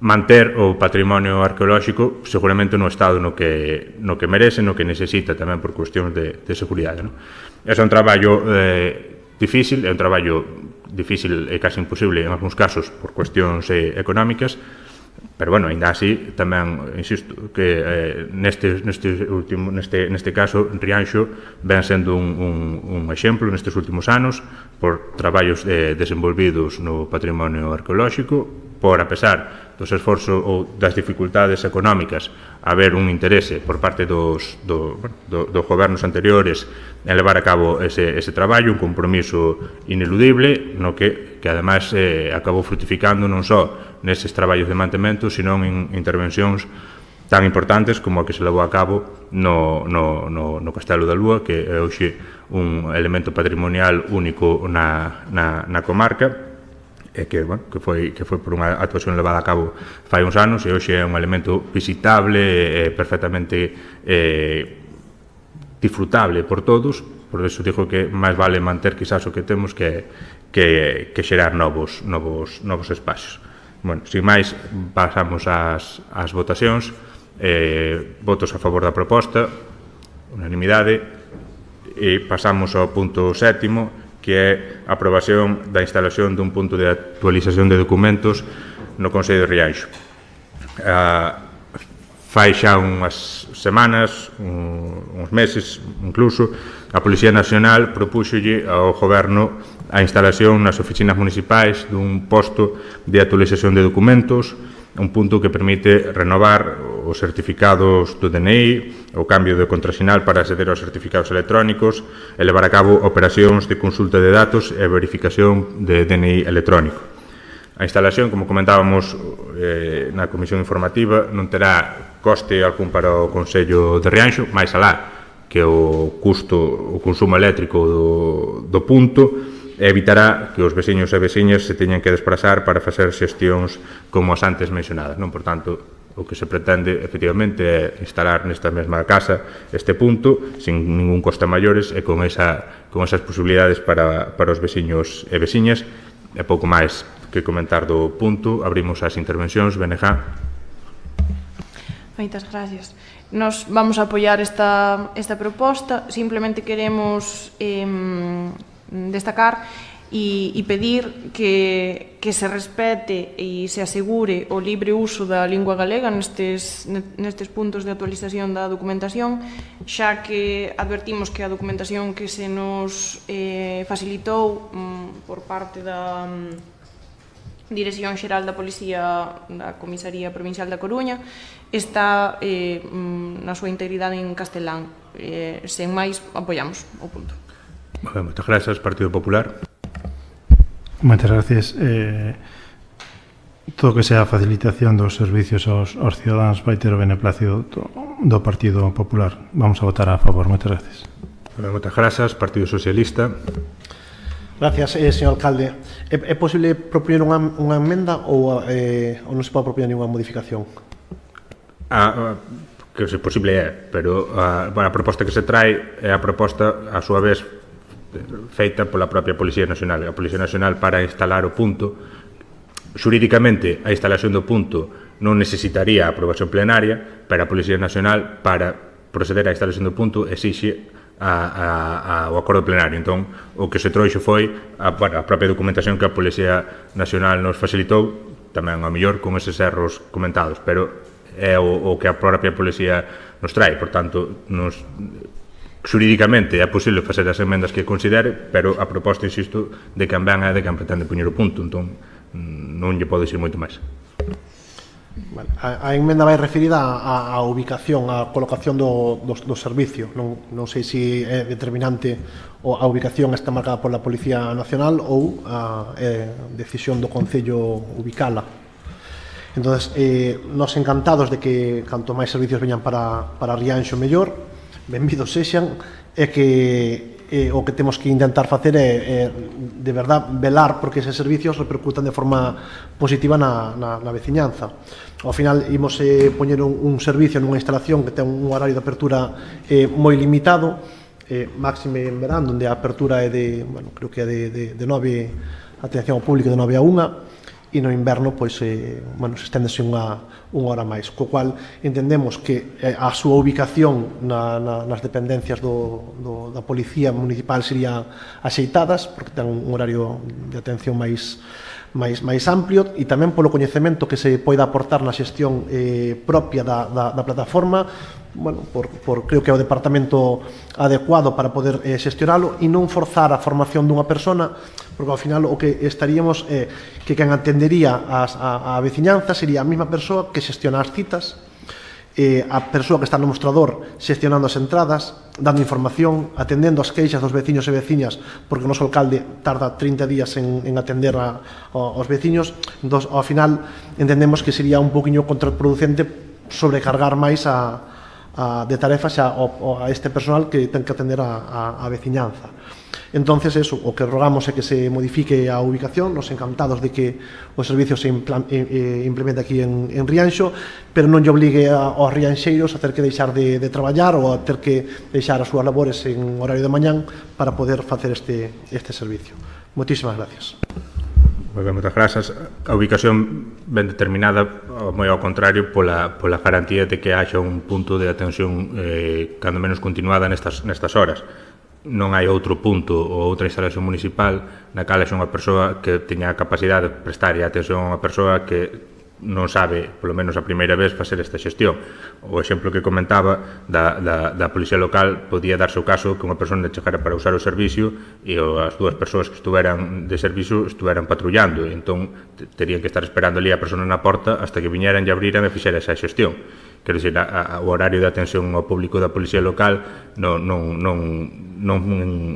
manter o patrimonio arqueolóxico seguramente no estado no que merece, no que necesita tamén por cuestións de seguridade. É un traballo difícil, é un traballo difícil e casi imposible en algúns casos por cuestións económicas, pero, bueno, ainda así, tamén, insisto, que neste caso, Rianxo ven sendo un exemplo nestes últimos anos por traballos desenvolvidos no patrimonio arqueolóxico, por, a pesar dos esforzos ou das dificultades económicas, haber un interese por parte dos gobernos anteriores en levar a cabo ese traballo, un compromiso ineludible, no que ademais acabou frutificando non só neses traballos de mantemento, sino en intervencións tan importantes como a que se levou a cabo no Castelo da Lúa, que é hoxe un elemento patrimonial único na comarca, e que foi por unha actuación levada a cabo fai uns anos, e hoxe é un elemento visitable e perfectamente disfrutable por todos. Por eso digo que máis vale manter quizás o que temos que xerar novos espacios. Bueno, sin máis, pasamos ás votacións. Votos a favor da proposta, unanimidade, e pasamos ao punto 7º, que é a aprobación da instalación dun punto de actualización de documentos no Concello de Rianxo. Fai xa unhas semanas, uns meses incluso, a Policía Nacional propúxolle ao Goberno a instalación nas oficinas municipais dun posto de actualización de documentos, un punto que permite renovar os certificados do DNI, o cambio de contrasinal para acceder aos certificados electrónicos e levar a cabo operacións de consulta de datos e verificación de DNI electrónico. A instalación, como comentábamos na comisión informativa, non terá coste algún para o Concello de Rianxo, máis alá que o consumo eléctrico do punto, e evitará que os veciños e veciñas se teñan que desplazar para facer xestións como as antes mencionadas. Por tanto, o que se pretende efectivamente é instalar nesta mesma casa este punto sin ningún coste maiores e con esas posibilidades para os veciños e veciñas. E pouco máis que comentar do punto. Abrimos as intervencións. BNG. Moitas gracias. Nos vamos a apoiar esta proposta. Simplemente queremos destacar e pedir que se respete e se asegure o libre uso da lingua galega nestes puntos de actualización da documentación, xa que advertimos que a documentación que se nos facilitou por parte da Dirección Xeral da Policía da Comisaría Provincial da Coruña está na súa integridade en castelán. Sen máis, apoiamos o punto. Moitas grazas, Partido Popular. Moitas gracias. Todo que sea a facilitación dos servicios aos cidadáns vai ter o beneplácido do Partido Popular. Vamos a votar a favor. Moitas gracias. Moitas grazas, Partido Socialista. Gracias, señor alcalde. É posible propoñer unha emenda ou non se pode propoñer ninguna modificación? Que se posible é, pero a proposta que se trae é a proposta, a súa vez, feita pola propia Policía Nacional. A Policía Nacional, para instalar o punto, xurídicamente a instalación do punto non necesitaría a aprobación plenaria, pero a Policía Nacional, para proceder á instalación do punto, exixe o acordo plenario. Entón, o que se trouxe foi a propia documentación que a Policía Nacional nos facilitou, tamén a mellor con eses erros comentados, pero é o que a propia Policía nos trae. Por tanto, xurídicamente é posible facer as emendas que considere, pero a proposta, insisto, de quen ben é de quen pretende poñer o punto, entón non lle pode dicir moito máis. A emenda vai referida á ubicación, á colocación do servicio. Non sei se é determinante a ubicación está marcada pola Policía Nacional ou a decisión do Concello ubicala. Entón, nos encantados de que canto máis servicios veñan para Rianxo mellor, benvidos sexan, é que o que temos que intentar facer é de verdad velar porque eses servicios repercutan de forma positiva na veciñanza. Ao final imos poñer un servicio nunha instalación que ten un horario de apertura moi limitado, máxime en verán, onde a apertura é creo que é de 9, atención ao público de 9 a 1, e no inverno pois se esténdese unha hora máis, co cual entendemos que a súa ubicación nas dependencias da Policía Municipal serían axeitadas, porque ten un horario de atención máis máis amplio e tamén polo coñecemento que se poida aportar na xestión propia da plataforma, bueno, creo que é o departamento adecuado para poder xestionalo e non forzar a formación dunha persona, porque ao final o que estaríamos é que quen atendería a veciñanza sería a mesma persoa que xestiona as citas, a persoa que está no mostrador xestionando as entradas, dando información, atendendo as queixas dos veciños e veciñas, porque o noso alcalde tarda 30 días en atender aos veciños. Entón, ao final, entendemos que sería un poquinho contraproducente sobrecargar máis de tarefas a este personal que ten que atender a veciñanza. Entonces, eso, o que rogamos é que se modifique a ubicación, nos encantados de que o servicio se implemente aquí en Rianxo, pero non lle obligue aos rianxeiros a ter que deixar de traballar ou a ter que deixar as súas labores en horario de mañán para poder facer este servicio. Moitísimas gracias. Moi ben, moitas grazas. A ubicación ben determinada, moi ao contrario, pola garantía de que haxa un punto de atención cando menos continuada nestas horas. Non hai outro punto ou outra instalación municipal na cal é unha persoa que teña a capacidade de prestar atención a unha persoa que non sabe, polo menos a primeira vez, facer esta xestión. O exemplo que comentaba da policía local podía darse o caso que unha persoa chegara para usar o servicio e as dúas persoas que estuveran de servicio estuveran patrullando, e entón terían que estar esperando ali a persona na porta hasta que viñeran e abriran e fixera esa xestión. Quero dizer, o horario de atención ao público da policía local non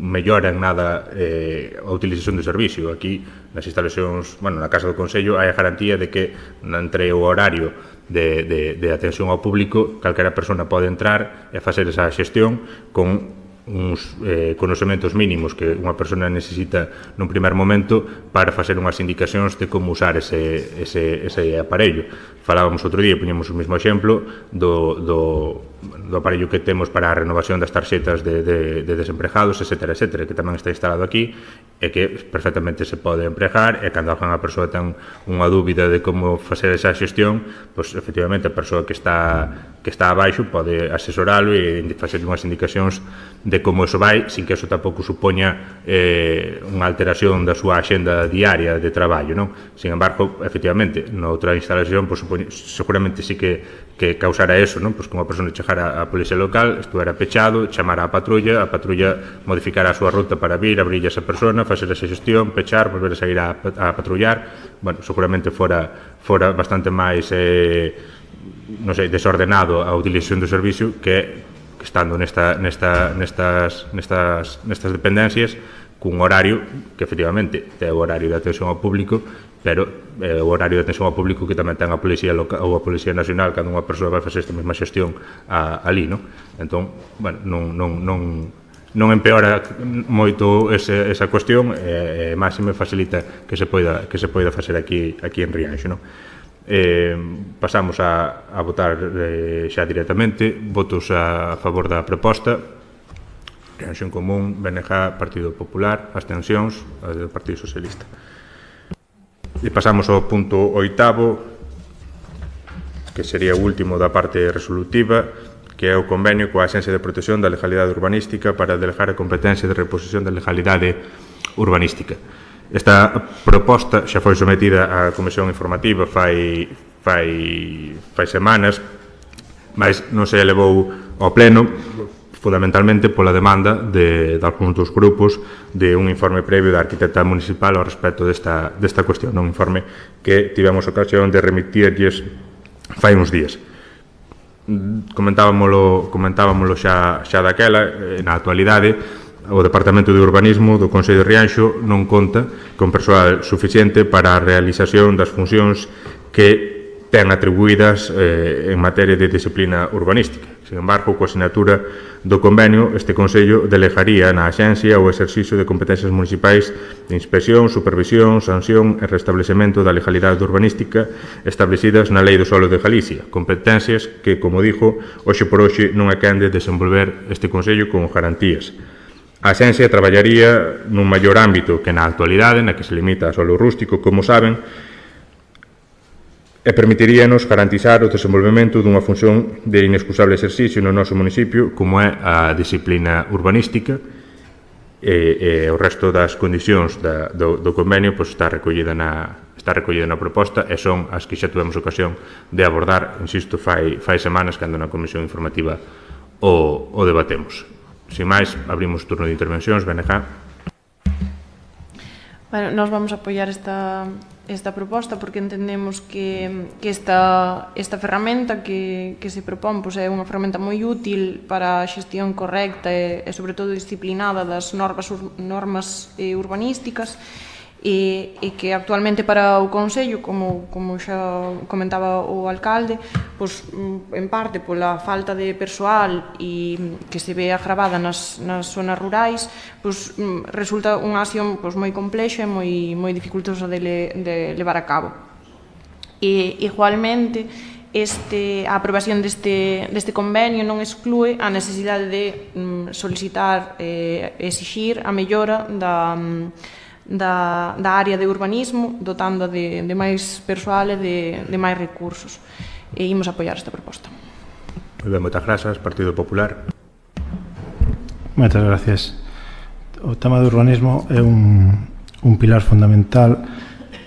mellora en nada a utilización do servicio. Aquí, nas instalacións, na Casa do Consello, hai a garantía de que entre o horario de atención ao público, calquera persona pode entrar e facer esa xestión con uns conocementos mínimos que unha persona necesita nun primer momento para facer unhas indicacións de como usar ese aparello. Falábamos outro día, poñemos o mesmo exemplo do aparello que temos para a renovación das tarxetas de desempregados, etcétera, que tamén está instalado aquí e que perfectamente se pode empregar, e cando a persoa ten unha dúbida de como facer esa xestión, pois efectivamente a persoa que está abaixo pode asesoralo e facer unhas indicacións de como eso vai, sin que eso tampouco supoña unha alteración da súa axenda diaria de traballo, non? Sin embargo, efectivamente, noutra instalación, pois, seguramente sí que causara eso, non? Pois que unha persona chegara á policía local, estuvera pechado, chamara a patrulla modificara a súa ruta para vir, abrir a esa persona, facer esa xestión, pechar, volver a sair a patrullar. Bueno, seguramente fora bastante máis non sei, desordenado a utilización do servicio que estando nestas dependencias cun horario que efectivamente é o horario de atención ao público, pero é o horario de atención ao público que tamén ten a Policía Local ou a Policía Nacional cando unha persoa vai facer esta mesma xestión ali, non? Entón, bueno, non empeora moito esa cuestión, e máxime facilita que se poida facer aquí en Rianxo, non? Pasamos a votar xa directamente. Votos a favor da proposta: Rianxo en Común, BNG, Partido Popular. Abstencións, a do Partido Socialista. E pasamos ao punto 8º, que sería o último da parte resolutiva, que é o convenio coa Axencia de Protección da Legalidade Urbanística para delegar a competencia de reposición da legalidade urbanística. Esta proposta xa foi sometida á Comisión Informativa fai semanas, mas non se elevou ao pleno, fundamentalmente pola demanda de algúns dos grupos de un informe previo da arquitecta municipal ao respecto desta cuestión, un informe que tivemos ocasión de remitirlles fai uns días. Comentábamolo xa daquela. Na actualidade, o Departamento de Urbanismo do Consello de Rianxo non conta con persoal suficiente para a realización das funcións que ten atribuídas en materia de disciplina urbanística. Sin embargo, coa sinatura do convenio, este Consello delegaría na Axencia o exercicio de competencias municipais de inspección, supervisión, sanción e restablecemento da legalidade urbanística establecidas na Lei do Solo de Galicia, competencias que, como dixo, hoxe por hoxe non é quen de desenvolver este Consello con garantías. A Axencia traballaría nun maior ámbito que na actualidade, na que se limita a solo rústico, como saben, e permitiríanos garantizar o desenvolvemento dunha función de inexcusable exercicio no noso municipio, como é a disciplina urbanística, e o resto das condicións do convenio está recollida na está recollido na proposta e son as que xa tuvemos ocasión de abordar, insisto, fai semanas cando na comisión informativa o debatemos. Sin máis, abrimos turno de intervencións. BNG. Bueno, nós vamos apoiar esta proposta porque entendemos que esta ferramenta que se propón é unha ferramenta moi útil para a xestión correcta e sobre todo disciplinada das normas urbanísticas e que actualmente para o Consello, como xa comentaba o alcalde, en parte pola falta de persoal e que se ve agravada nas zonas rurais, resulta unha acción moi complexa e moi dificultosa de levar a cabo. E igualmente a aprobación deste convenio non exclúe a necesidade de solicitar e exixir a mellora da área de urbanismo, dotando de máis persoal e de máis recursos. E imos apoiar esta proposta. Moi ben, moitas grazas. Partido Popular. Moitas gracias. O tema do urbanismo é un pilar fundamental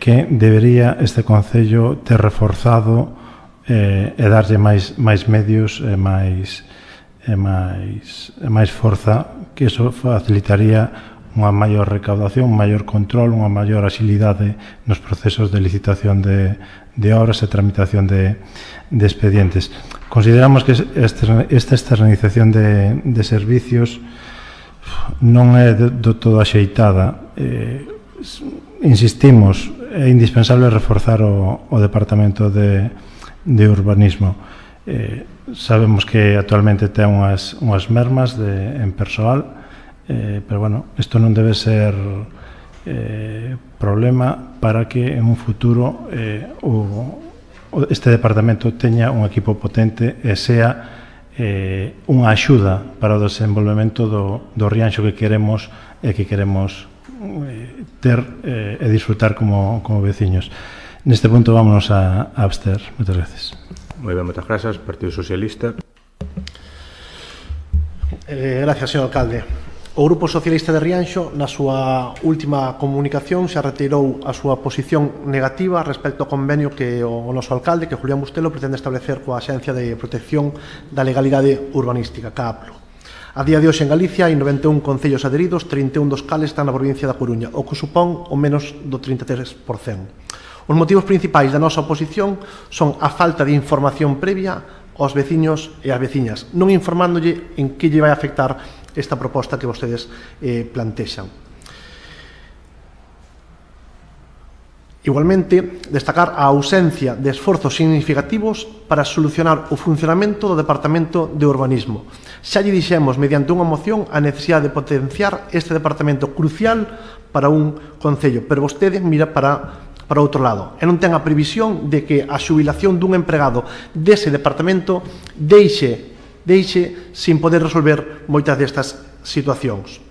que debería este Concello ter reforzado e darlle máis medios e máis forza, que iso facilitaría unha maior recaudación, un maior control, unha maior axilidade nos procesos de licitación de obras e tramitación de expedientes. Consideramos que esta externalización de servicios non é do todo axeitada. Insistimos, é indispensable reforzar o Departamento de Urbanismo. Sabemos que actualmente ten unhas mermas en persoal, pero bueno, isto non debe ser problema para que en un futuro este departamento teña un equipo potente e sea unha axuda para o desenvolvemento do Rianxo que queremos ter e disfrutar como veciños. Neste punto vámonos a abster. Moitas gracias. Moi ben, moitas grazas. Partido Socialista. Gracias, señor alcalde. O Grupo Socialista de Rianxo, na súa última comunicación, xa retirou a súa posición negativa respecto ao convenio que o noso alcalde, que Julián Bustelo, pretende establecer coa Axencia de Protección da Legalidade Urbanística, CAAPLO. A día de hoxe en Galicia hai 91 concellos adheridos, 31 dos cales están na provincia da Coruña, o que supón o menos do 33%. Os motivos principais da nosa oposición son a falta de información previa aos veciños e ás veciñas, non informándolle en que lle vai afectar esta proposta que vostedes plantexan. Igualmente, destacar a ausencia de esforzos significativos para solucionar o funcionamento do Departamento de Urbanismo. Xa lle dixemos, mediante unha moción, a necesidade de potenciar este departamento crucial para un concello, pero vostede mira para outro lado, e non ten a previsión de que a xubilación dun empregado dese departamento deixe sin poder resolver moitas destas situacións.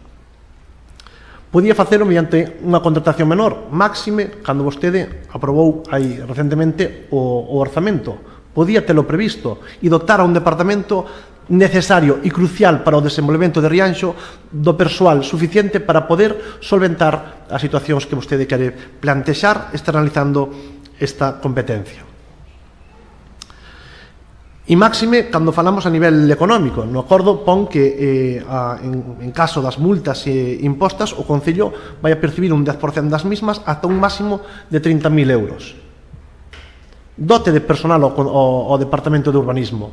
Podía facelo mediante unha contratación menor, máxime cando vostede aprobou aí recentemente o orzamento. Podía telo previsto e dotar a un departamento necesario e crucial para o desenvolvemento de Rianxo do persoal suficiente para poder solventar as situacións que vostede quere plantexar externalizando esta competencia. E máxime, cando falamos a nivel económico, no acordo pon que en caso das multas impostas o Concello vai a percibir un 10% das mismas ata un máximo de 30.000 euros. Dote de personal ao Departamento de Urbanismo.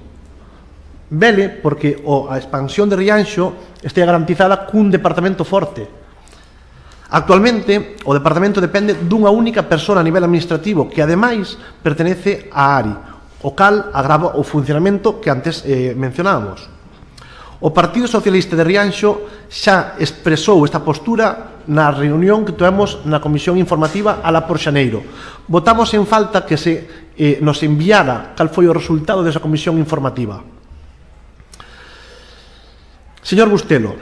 Vele porque a expansión de Rianxo este garantizada cun departamento forte. Actualmente, o departamento depende dunha única persona a nivel administrativo que, ademais, pertenece á ARI, o cal agrava o funcionamento que antes mencionábamos. O Partido Socialista de Rianxo xa expresou esta postura na reunión que tuvemos na Comisión Informativa alá por xaneiro. Votamos en falta que se nos enviara cal foi o resultado desa Comisión Informativa. Señor Bustelo,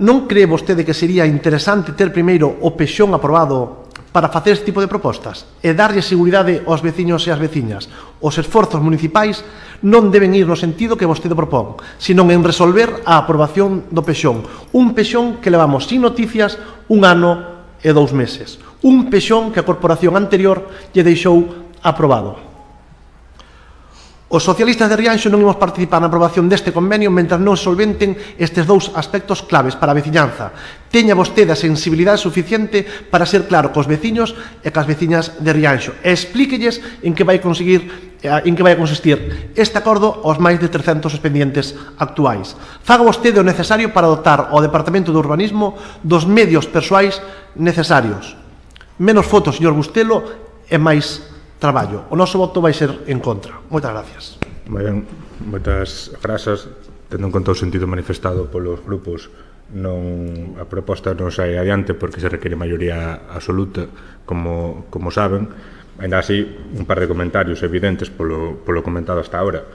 non cree vostede que sería interesante ter primeiro o PEXón aprobado para facer este tipo de propostas e darlle seguridade aos veciños e ás veciñas? Os esforzos municipais non deben ir no sentido que vostede propón, senón en resolver a aprobación do PEXón. Un PEXón que levamos sin noticias un ano e 2 meses. Un pexón que a corporación anterior lle deixou aprobado. Os socialistas de Rianxo non imos participar na aprobación deste convenio mentre non solventen estes 2 aspectos claves para a veciñanza. Teña vostede a sensibilidade suficiente para ser claro cos veciños e cas veciñas de Rianxo e explíquelles en que vai consistir este acordo aos máis de 300 expedientes actuais. Faga vostede o necesario para dotar ao Departamento de Urbanismo dos medios persoais necesarios. Menos fotos, señor Bustelo, e máis traballo. O noso voto vai ser en contra. Moitas gracias. Moi ben, moitas grazas. Tendo en conta o sentido manifestado polos grupos, a proposta non sai adiante porque se require maioría absoluta, como saben. Ainda así, un par de comentarios evidentes polo comentado hasta ahora.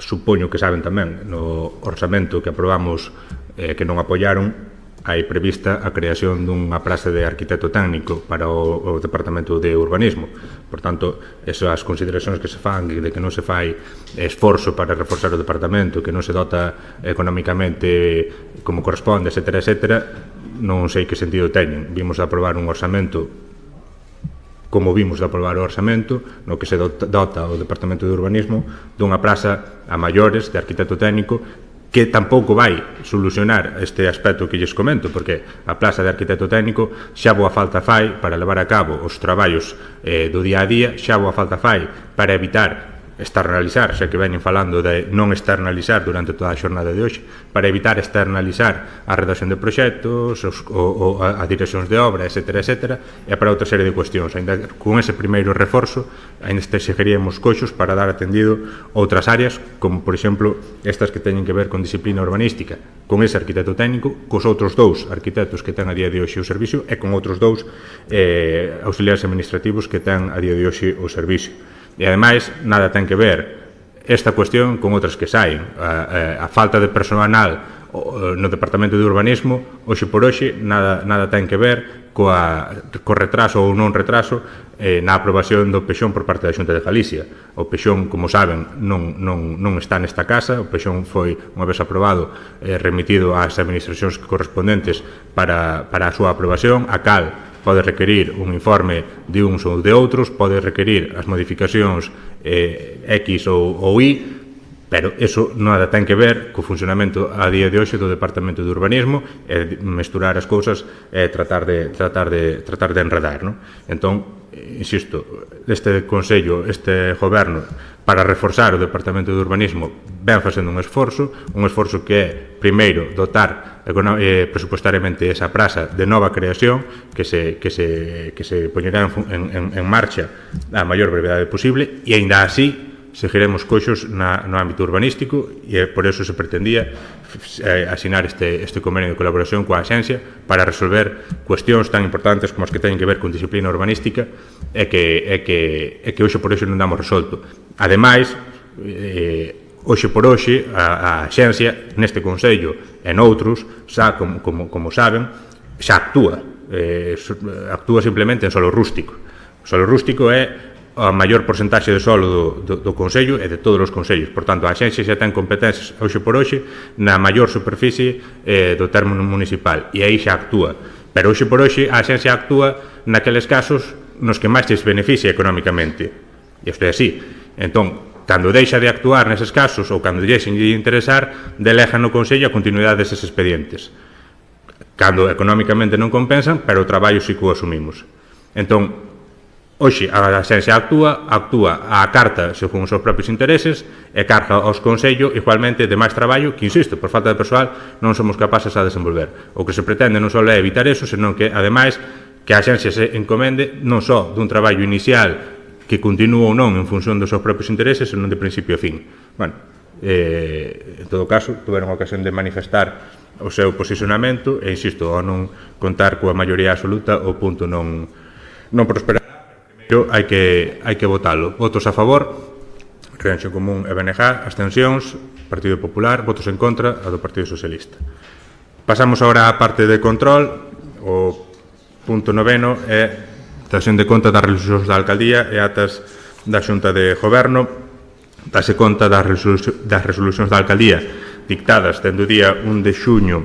Supoño que saben tamén, no orzamento que aprobamos que non apoiaron, hai prevista a creación dunha praza de arquitecto técnico para o Departamento de Urbanismo. Por tanto, esas consideracións que se fan de que non se fai esforzo para reforzar o Departamento, que non se dota económicamente como corresponde, etc., non sei que sentido teñen. Vimos de aprobar un orzamento como vimos de aprobar o orzamento, no que se dota o Departamento de Urbanismo dunha praza a maiores de arquitecto técnico que tampouco vai solucionar este aspecto que lles comento, porque a plaza de arquitecto técnico xa boa falta fai para levar a cabo os traballos do día a día, xa boa falta fai para evitar externalizar, xa que veñen falando de non externalizar durante toda a xornada de hoxe, para evitar externalizar a redacción de proxectos, a direccións de obra, etc., e para outra serie de cuestións. Ainda con ese primeiro reforzo, ainda seguiríamos coxos para dar atendido outras áreas, como, por exemplo, estas que teñen que ver con disciplina urbanística, con ese arquitecto técnico, cos outros 2 arquitectos que ten a día de hoxe o servicio, e con outros 2 auxiliares administrativos que ten a día de hoxe o servicio. E, ademais, nada ten que ver esta cuestión con outras que saen. A falta de personal no Departamento de Urbanismo, hoxe por hoxe, nada ten que ver co retraso ou non retraso na aprobación do pexón por parte da Xunta de Galicia. O pexón, como saben, non está nesta casa. O pexón foi, unha vez aprobado, remitido ás administracións correspondentes para a súa aprobación, a cal pode requerir un informe de uns ou de outros, pode requerir as modificacións X ou Y, pero eso nada ten que ver co funcionamento a día de hoxe do Departamento de Urbanismo, e mesturar as cousas e tratar de enredar, non? Entón, insisto, este Consello, este Goberno, para reforzar o Departamento de Urbanismo, ven facendo un esforzo que é, primeiro, dotar presupuestariamente esa praza de nova creación que se poñerá en marcha a maior brevedade posible, e aínda así seguiremos coxos no ámbito urbanístico, e por eso se pretendía asinar este convenio de colaboración coa Axencia para resolver cuestións tan importantes como as que teñen que ver con disciplina urbanística e que hoxe por hoxe non damos resolto. Ademais, hoxe por hoxe, a Axencia, neste Consello e noutros, xa, como saben, xa actúa simplemente en solo rústico. O solo rústico é a maior porcentaxe de solo do Consello e de todos os Consellos. Por tanto, a Axencia xa ten competencias hoxe por hoxe na maior superficie do término municipal, e aí xa actúa. Pero hoxe por hoxe a Axencia actúa naqueles casos nos que máis se beneficia económicamente. E isto é así. Entón, cando deixa de actuar neses casos ou cando deixen de interesar, delega no Consello a continuidade deses expedientes. Cando económicamente non compensan, pero o traballo sí que o asumimos. Entón, hoxe a Axencia actúa a carta según os seus propios intereses e carga aos Consello igualmente de máis traballo que, insisto, por falta de persoal non somos capaces a desenvolver. O que se pretende non só é evitar eso, senón que, ademais, que a Axencia se encomende non só dun traballo inicial que continúa ou non en función dos seus propios intereses, senón de principio a fin. Bueno, en todo caso, tuveron a ocasión de manifestar o seu posicionamento e, insisto, ao non contar coa maioría absoluta, o punto non prosperará. Primeiro hai que votalo. Votos a favor, Rianxo Común e BNG, abstencións, Partido Popular, votos en contra, a do Partido Socialista. Pasamos agora á parte de control. O punto 9 é dación de conta das resolucións da Alcaldía e atas da Xunta de Goberno. Dase conta das resolucións da Alcaldía dictadas dende o día 1 de xuño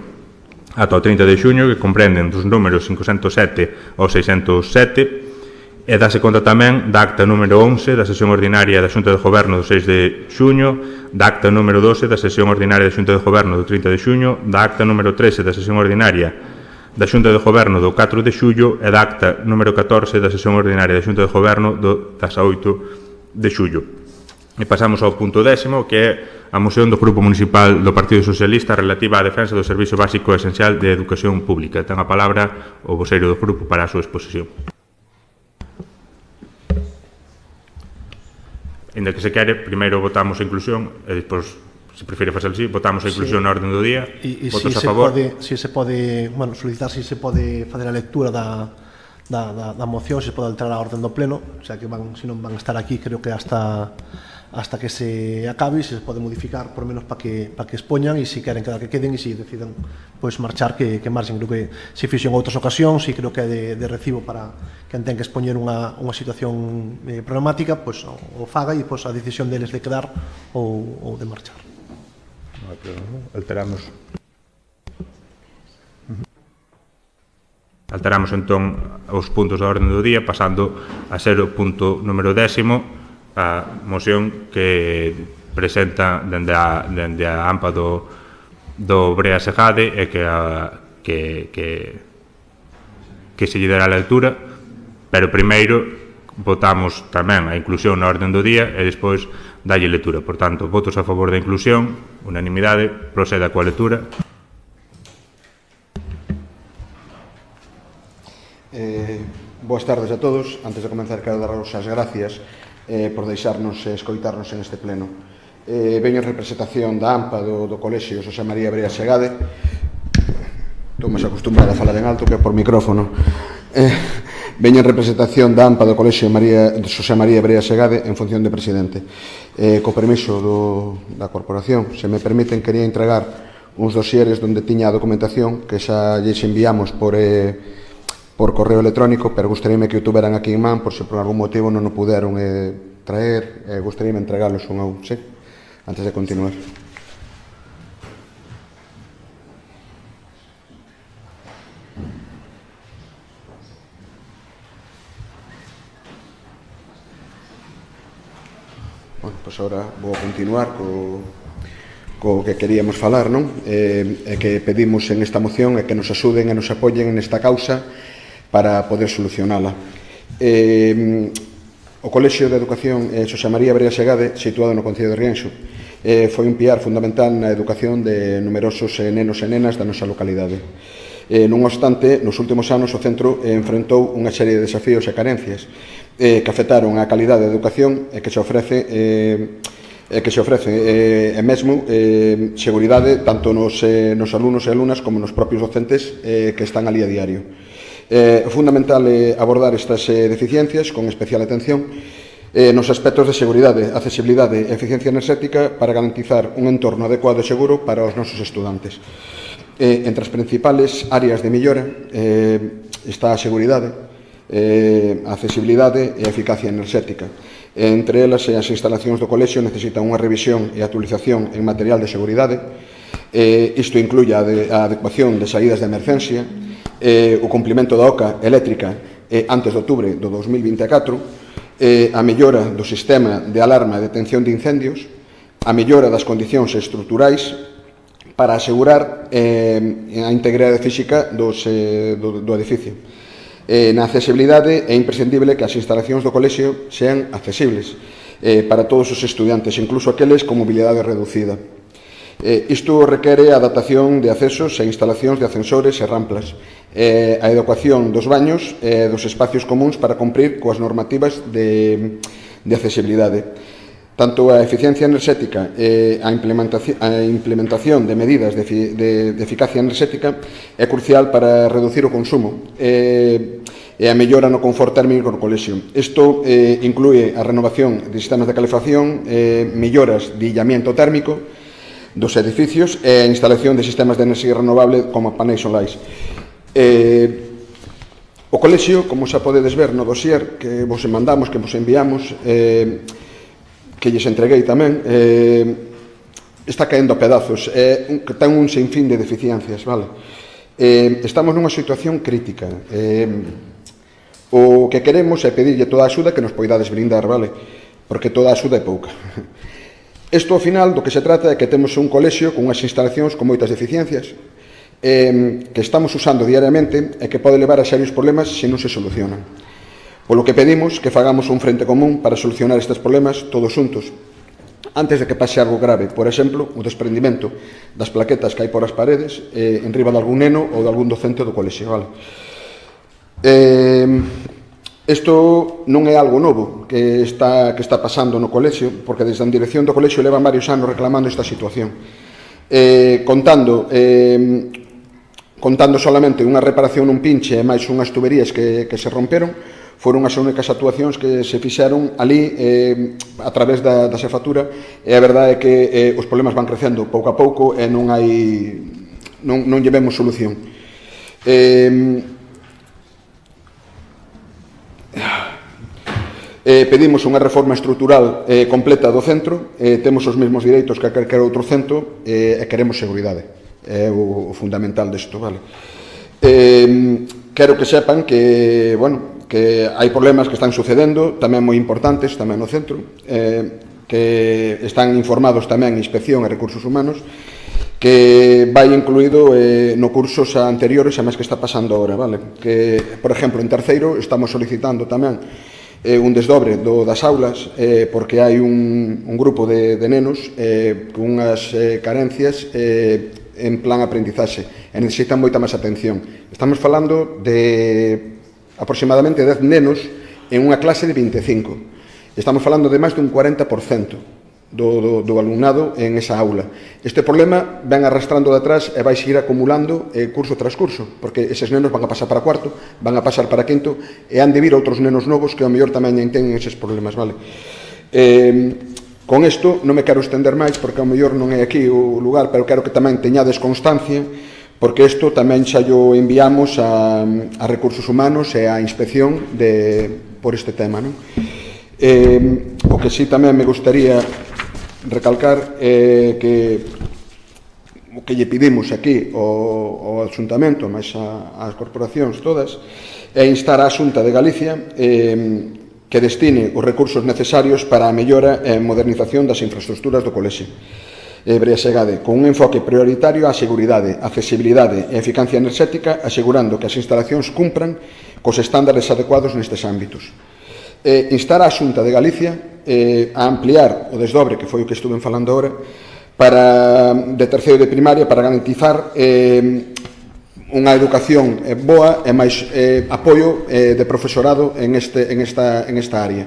ata o 30 de xuño, que comprenden dos números 507 ao 607, e dáse conta tamén da acta número 11 da sesión ordinaria da Xunta de Goberno do 6 de xuño, da acta número 12 da sesión ordinaria da Xunta de Goberno do 30 de xuño, da acta número 13 da sesión ordinaria da Xunta de Goberno do 4 de xullo e da acta número 14 da sesión ordinaria da Xunta de Goberno do 18 de xullo. E pasamos ao punto 10º, que é a moción do Grupo Municipal do Partido Socialista relativa á defensa do Servizo Básico Esencial de Educación Pública. Ten a palabra o voceiro do grupo para a súa exposición. Ainda que se quere, primeiro votamos a inclusión e despois, se prefere facer así, votamos a inclusión na orden do día. Votos a favor? Si se pode, bueno, solicitar si se pode facer a lectura da moción, se pode alterar a orden do pleno, o sea que se non van a estar aquí, creo que hasta que se acabe, se pode modificar por menos para que expoñan, e se queren quedar que queden, e se decidan pois marchar, que marchen. Creo que se fixo en outras ocasións, e creo que é de recibo para quen ten que expoñer unha situación problemática, pois o faga, e pois a decisión deles de quedar ou de marchar. Non hai problema, alteramos. Alteramos entón os puntos da orden do día, pasando a ser o punto número 10º, a moción que presenta dende a AMPA do Brea Segade e que se lle dará a lectura, pero primeiro votamos tamén a inclusión na orden do día e despois dalle lectura. Por tanto, votos a favor da inclusión, unanimidade, proceda coa lectura. Boas tardes a todos. Antes de comenzar, quero daros as gracias por deixarnos escoitarnos en este pleno. Veño en representación da AMPA do Colexio Xosé María Brea Segade. Estou máis acostumbrado a falar en alto que por micrófono. Veño en representación da AMPA do Colexio Xosé María Brea Segade en función de presidente. Co permiso da corporación, se me permiten, quería entregar uns dosieres onde tiña a documentación que xa lles enviamos por correo electrónico, pero gustaríame que o tuveran aquí en man, por se por algún motivo non o puderon traer, gustaríame entregalos un a un, sí? Antes de continuar. Bueno, pois agora vou continuar co que queríamos falar, non? E que pedimos en esta moción é que nos axuden e nos apoyen nesta causa para poder solucionala. O Colexio de Educación Xosé María Brea Segade, situado no Concello de Rianxo, foi un piar fundamental na educación de numerosos nenos e nenas da nosa localidade. Non obstante, nos últimos anos o centro enfrentou unha serie de desafíos e carencias que afectaron a calidade da educación e que se ofrece e mesmo seguridade tanto nos alumnos e alumnas como nos propios docentes que están ali a diario. É fundamental abordar estas deficiencias con especial atención nos aspectos de seguridade, accesibilidade e eficiencia enerxética para garantizar un entorno adecuado e seguro para os nosos estudantes. Entre as principales áreas de mellora está a seguridade, a accesibilidade e a eficacia enerxética. Entre elas, as instalacións do colexio necesitan unha revisión e actualización en material de seguridade. Isto incluye a adecuación de saídas de emergencia, o cumplimento da oca eléctrica antes de outubro do 2024, a mellora do sistema de alarma e detención de incendios, a mellora das condicións estruturais para asegurar a integridade física do edificio. Na accesibilidade é imprescindible que as instalacións do colexio sean accesibles para todos os estudiantes, incluso aqueles con mobilidade reducida. Isto requere a adaptación de accesos e instalacións de ascensores e ramplas, a adecuación dos baños e dos espacios comuns para cumprir coas normativas de accesibilidade. Tanto a eficiencia enerxética e a implementación de medidas de eficacia enerxética é crucial para reducir o consumo e a mellora no confort térmico no colexio. Isto inclúe a renovación de sistemas de calefacción, melloras de illamiento térmico dos edificios e a instalación de sistemas de enerxía renovable como paneis solares. O colexio, como xa podedes ver no dossier que vos mandamos, que vos enviamos, que lles entreguei tamén, está caendo a pedazos, ten un sinfín de deficiencias, vale? Estamos nunha situación crítica. O que queremos é pedirlle toda a axuda que nos poidades brindar, vale? Porque toda a axuda é pouca. Isto, ao final, do que se trata é que temos un colexio con unhas instalacións con moitas deficiencias que estamos usando diariamente e que pode levar a serios problemas se non se solucionan. Polo que pedimos que fagamos un frente común para solucionar estes problemas todos xuntos, antes de que pase algo grave, por exemplo, o desprendimento das plaquetas que hai por as paredes en riba de algún neno ou de algún docente do colexio. Vale? Isto non é algo novo que está pasando no colexio, porque desde a dirección do colexio levan varios anos reclamando esta situación. Contando solamente unha reparación nun pinche e máis unhas tuberías que se romperon, foron as únicas actuacións que se fixeron ali a través da xefatura, e a verdade é que os problemas van crecendo pouco a pouco e non lle vemos solución. Pedimos unha reforma estrutural completa do centro, temos os mesmos direitos que calquera outro centro e queremos seguridade. É o fundamental desto, vale? Quero que sepan que, bueno, que hai problemas que están sucedendo, tamén moi importantes, tamén no centro, que están informados tamén Inspección e Recursos Humanos, que vai incluído no cursos anteriores a máis que está pasando agora, vale? Que, por exemplo, en terceiro estamos solicitando tamén un desdobre das aulas porque hai un grupo de nenos con unhas carencias en plan aprendizaxe e necesitan moita máis atención. Estamos falando de aproximadamente 10 nenos en unha clase de 25. Estamos falando de máis dun 40% do alumnado en esa aula. Este problema ven arrastrando de atrás e vai seguir acumulando curso tras curso, porque eses nenos van a pasar para cuarto, van a pasar para quinto e han de vir outros nenos novos que ao mellor tamén teñen eses problemas, vale? Con isto non me quero estender máis porque ao mellor non é aquí o lugar, pero quero que tamén teñades constancia, porque isto tamén xa lo enviamos a Recursos Humanos e a Inspección por este tema, non? O que sí tamén me gustaría recalcar que o que lle pedimos aquí ao Ayuntamento, máis ás corporacións todas, é instar a Xunta de Galicia que destine os recursos necesarios para a mellora e modernización das infraestructuras do colexio. Briasegade, con un enfoque prioritario á seguridade, accesibilidade e eficacia enerxética, asegurando que as instalacións cumpran cos estándares adecuados nestes ámbitos. Instar a Xunta de Galicia a ampliar o desdobre, que foi o que estuve falando agora, de terceiro de primaria, para garantizar unha educación boa e máis apoio de profesorado en esta área.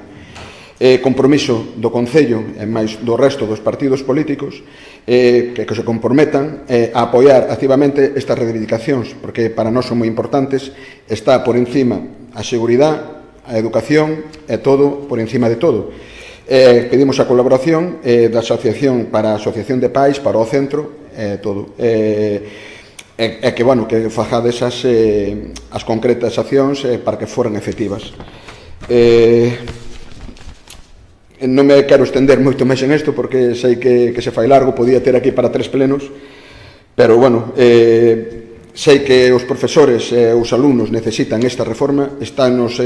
Compromiso do Concello e máis do resto dos partidos políticos que se comprometan a apoiar activamente estas reivindicacións, porque para nós son moi importantes, está por encima a seguridade, a educación e todo por encima de todo. Pedimos a colaboración da Asociación para a Asociación de Pais, para o centro, todo. E que, bueno, que fajades as concretas accións para que foran efectivas. Non me quero estender moito máis en isto porque sei que se fai largo, podía ter aquí para 3 plenos, pero, bueno, sei que os profesores e os alumnos necesitan esta reforma, estamos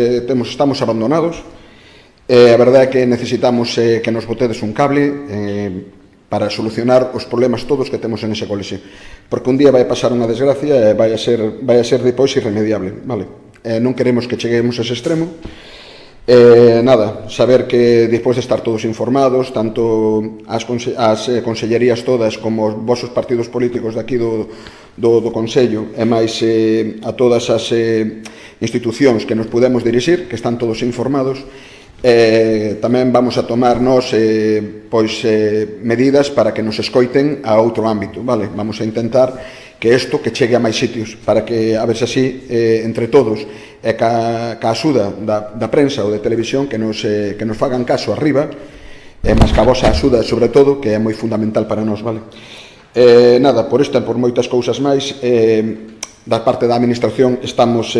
abandonados, e a verdade é que necesitamos que nos botedes un cable para solucionar os problemas todos que temos en ese colexio, porque un día vai pasar unha desgracia e vai a ser depois irremediable, vale? Non queremos que cheguemos a ese extremo. Nada, saber que despois de estar todos informados, tanto as consellerías todas como os vosos partidos políticos daqui do Consello e máis a todas as institucións que nos podemos dirixir, que están todos informados, tamén vamos a tomar nos medidas para que nos escoiten a outro ámbito, vale? Vamos a intentar que isto que chegue a máis sitios, para que, a ver se así, entre todos, e ca axuda da prensa ou de televisión, que nos fagan caso arriba, e máis ca vosa axuda, sobre todo, que é moi fundamental para nós, vale? Nada, por esta e por moitas cousas máis, da parte da administración estamos,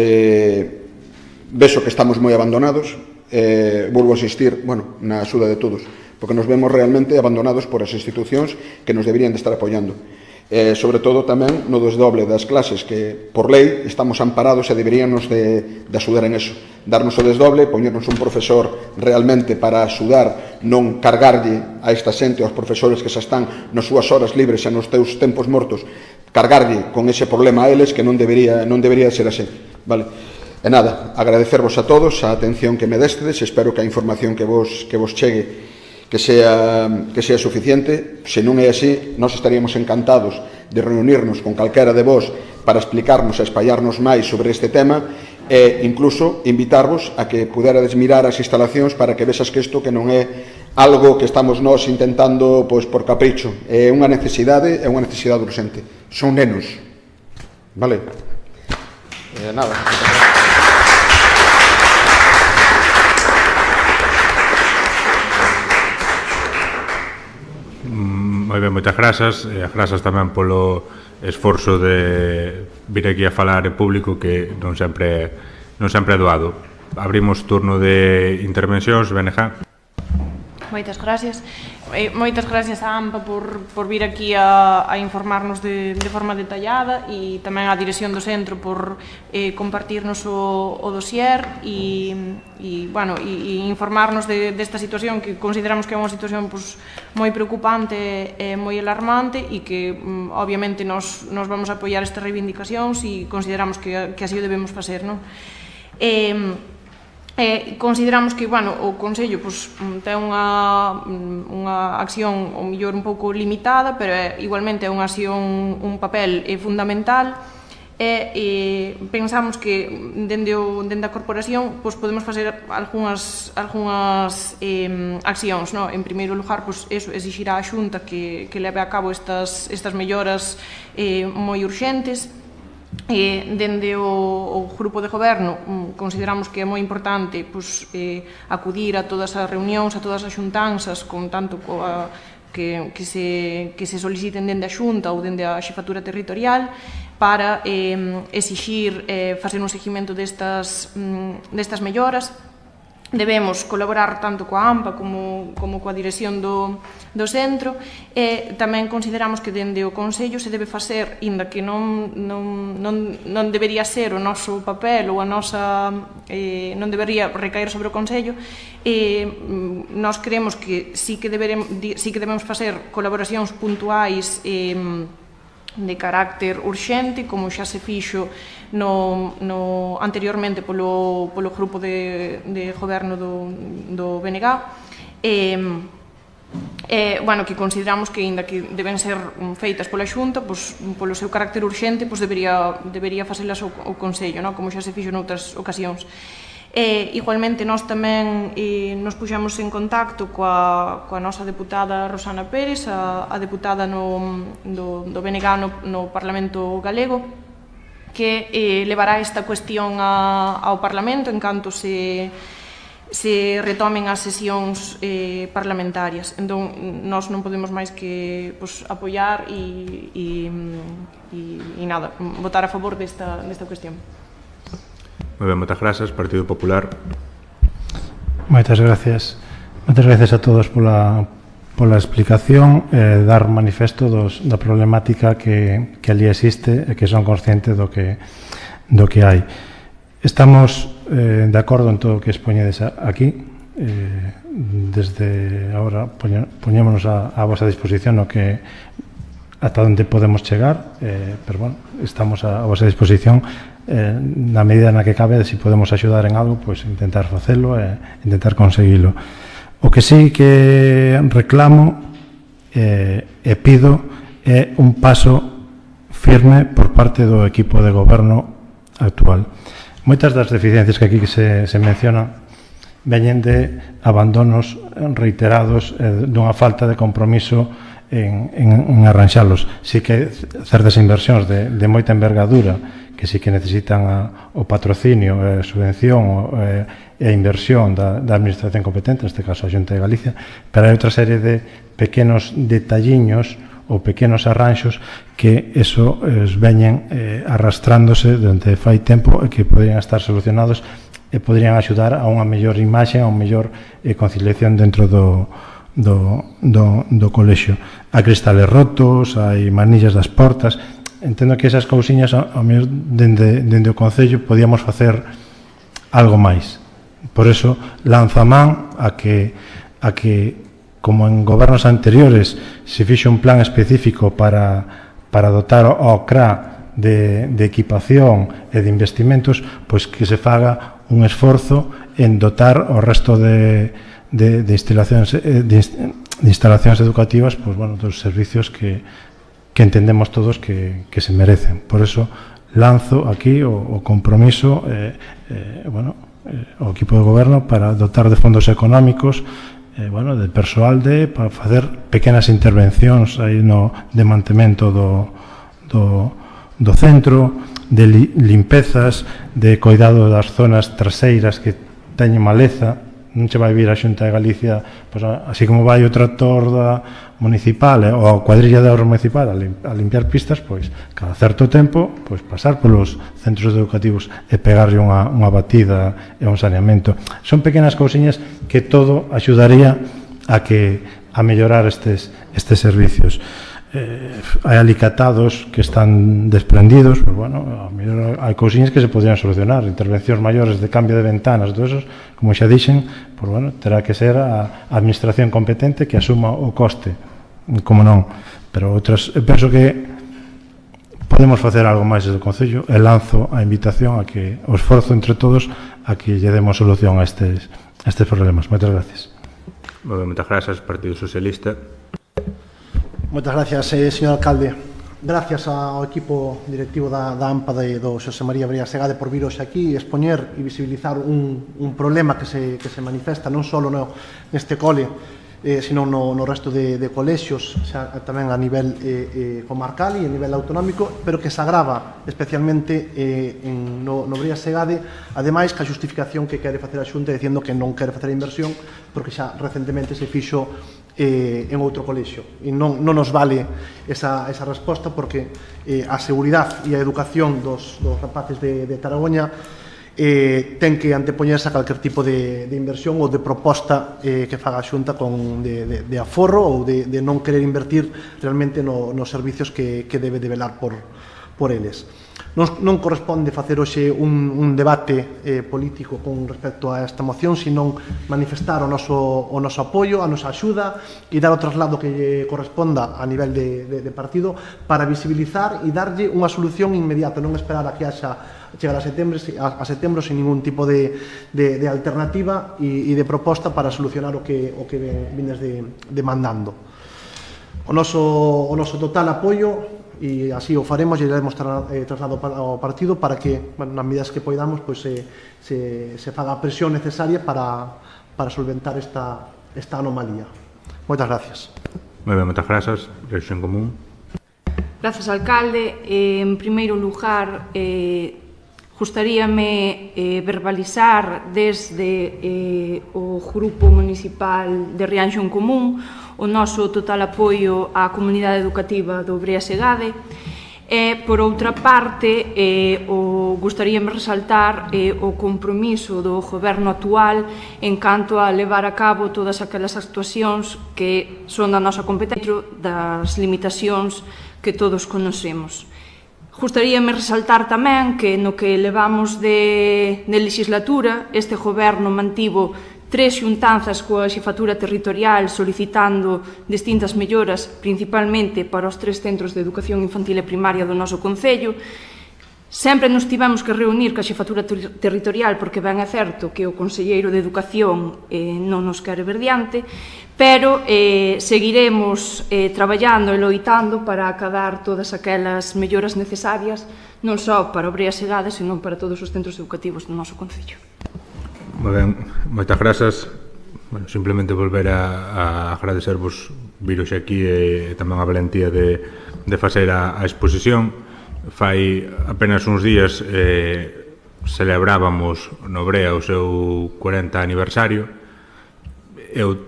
vexo que estamos moi abandonados, volvo a insistir, bueno, na axuda de todos, porque nos vemos realmente abandonados por as institucións que nos deberían de estar apoiando. sobre todo tamén no desdoble das clases que por lei estamos amparados e deberíamos de axudar en eso, darnos o desdoble, poñernos un profesor realmente para axudar, non cargarlle a esta xente, aos profesores que xa están nas súas horas libres e nos teus tempos mortos, cargarlle con ese problema a eles que non debería ser así, vale? E nada, agradecervos a todos a atención que me destedes, espero que a información que vos chegue que sea suficiente. Se non é así, nós estaríamos encantados de reunirnos con calquera de vos para explicarnos e espallarnos máis sobre este tema e incluso invitarvos a que puderades mirar as instalacións para que vexas que isto que non é algo que estamos nós intentando pois por capricho, é unha necesidade urxente. Son nenos, vale? Nada. Moi ben, moitas grazas, e as grazas tamén polo esforzo de vir aquí a falar en público que non sempre é doado. Abrimos turno de intervencións, BNG. Moitas gracias. Moitas gracias a AMPA por vir aquí a informarnos de forma detallada e tamén a dirección do centro por compartirnos o dossier e informarnos desta situación que consideramos que é unha situación moi preocupante e moi alarmante e que obviamente nos vamos a apoiar estas reivindicacións e consideramos que así o debemos facer, non? Consideramos que o Consello ten unha acción ao mellor un pouco limitada, pero igualmente é unha acción, un papel fundamental e pensamos que dende a corporación podemos facer algunhas accións. En primeiro lugar, exixir á Xunta que leve a cabo estas melloras moi urxentes. Dende o grupo de goberno consideramos que é moi importante acudir a todas as reunións, a todas as xuntanzas con tanto que se soliciten dende a Xunta ou dende a xefatura territorial para exixir facer un seguimento destas melloras. Debemos colaborar tanto coa AMPA como coa dirección do centro e tamén consideramos que dende o Consello se debe facer, inda que non debería ser o noso papel ou a nosa non debería recaer sobre o Consello, nós creemos que sí que debemos facer colaboracións puntuais de carácter urxente, como xa se fixo anteriormente polo grupo de goberno do BNG, que consideramos que, ainda que deben ser feitas pola Xunta, polo seu carácter urxente, debería facelas o Consello, como xa se fixo noutras ocasións. Igualmente, nós tamén nos puxamos en contacto coa nosa deputada Rosana Pérez, a deputada do BNG no Parlamento Galego, que levará esta cuestión ao Parlamento en canto se retomen as sesións parlamentarias. Entón, nós non podemos máis que apoiar e votar a favor desta cuestión. Moi ben, moitas grazas, Partido Popular. Moitas gracias. Moitas gracias a todos pola explicación e dar manifesto da problemática que ali existe e que son conscientes do que hai. Estamos de acordo en todo o que expoñedes aquí. Desde agora poñémonos a vosa disposición ata onde podemos chegar, pero estamos a vosa disposición na medida na que cabe, se podemos axudar en algo, intentar facelo e intentar conseguilo. O que sí que reclamo e pido é un paso firme por parte do equipo de goberno actual. Moitas das deficiencias que aquí se mencionan veñen de abandonos reiterados dunha falta de compromiso en arranxalos. Si que certas inversións de moita envergadura que sí que necesitan o patrocinio, a subvención e a inversión da administración competente, neste caso a Xunta de Galicia, pero hai outra serie de pequenos detalliños ou pequenos arranxos que eso veñen arrastrándose durante fai tempo e que poderían estar solucionados e poderían axudar a unha mellor imaxe, a unha mellor conciliación dentro do do colexio. Hai cristales rotos, hai manillas das portas. Entendo que esas cousiñas, ao mellor, dende o Concello, podíamos facer algo máis. Por eso, lanzo a man a que como en gobernos anteriores se fixo un plan específico para dotar ao CRA de equipación e de investimentos, pois que se faga un esforzo en dotar o resto de instalacións educativas, pois, bueno, dos servicios que entendemos todos que se merecen. Por eso lanzo aquí o compromiso o equipo de goberno para dotar de fondos económicos, de persoal para facer pequenas intervencións aí no de mantemento do centro, de limpezas, de cuidado das zonas traseiras que teñen maleza. Non se vai vir a Xunta de Galicia, pois, así como vai o tractor municipal ou a cuadrilla de obra municipal a limpiar pistas, pois cada certo tempo pois pasar polos centros educativos e pegarlle unha batida e un saneamento. Son pequenas cousiñas que todo axudaría a mellorar estes servicios. Hai alicatados que están desprendidos, pois, bueno, hai cousiñas que se podrían solucionar, intervencións maiores de cambio de ventanas, todo eso, como xa dixen, pois, bueno, terá que ser a administración competente que asuma o coste, como non, pero outras, penso que podemos facer algo máis desde o Concello e lanzo a invitación a que o esforzo entre todos a que lle demos solución a estes problemas. Moitas gracias. Moitas grazas, Partido Socialista. Moitas gracias, señor alcalde. Gracias ao equipo directivo da AMPA do Xosé María Brea Segade por vir hoxe aquí e expoñer e visibilizar un problema que se manifesta non só neste cole, sino no resto de colexios, tamén a nivel comarcal e a nivel autonómico, pero que se agrava especialmente no Brea Segade, ademais que a xustificación que quere facer a Xunta dicindo que non quere facer a inversión porque xa recentemente se fixo en outro colexio. E non nos vale esa resposta porque a seguridade e a educación dos rapaces de Taragoña ten que antepoñerse a calquer tipo de inversión ou de proposta que faga a Xunta de aforro ou de non querer invertir realmente nos servicios que debe de velar por eles. Non corresponde facer hoxe un debate político con respecto a esta moción, senón manifestar o noso apoio, a nosa axuda e dar o traslado que corresponda a nivel de partido para visibilizar e darlle unha solución inmediata, non esperar a que chegar a setembro sin ningún tipo de alternativa e de proposta para solucionar o que vines demandando. O noso total apoio, e así o faremos e iremos traslado ao partido para que, nas medidas que poidamos, se faga a presión necesaria para solventar esta anomalía. Moitas gracias. Moi ben, moitas grazas. Reacción común. Grazas, alcalde. En primeiro lugar, gustaríame verbalizar desde o Grupo Municipal de Rianxo en Común o noso total apoio á comunidade educativa do Brea Segade. E, por outra parte, gustaríame resaltar o compromiso do Goberno actual en canto a levar a cabo todas aquelas actuacións que son da nosa competencia, das limitacións que todos conocemos. Gustaríame resaltar tamén que no que levamos de legislatura, este Goberno mantivo 3 xuntanzas coa xefatura territorial solicitando distintas melloras, principalmente para os 3 centros de educación infantil e primaria do noso concello. Sempre nos tivemos que reunir ca xefatura territorial porque ben é certo que o conselleiro de Educación non nos quere ver diante, pero seguiremos traballando e loitando para acadar todas aquelas melloras necesarias non só para o Brea Segade, senón para todos os centros educativos do noso concello. Moi ben, moitas grazas. Simplemente volver a agradecervos vir hoxe aquí e tamén a valentía de facer a exposición. Fai apenas uns días celebrábamos no Brea o seu 40 aniversario. Eu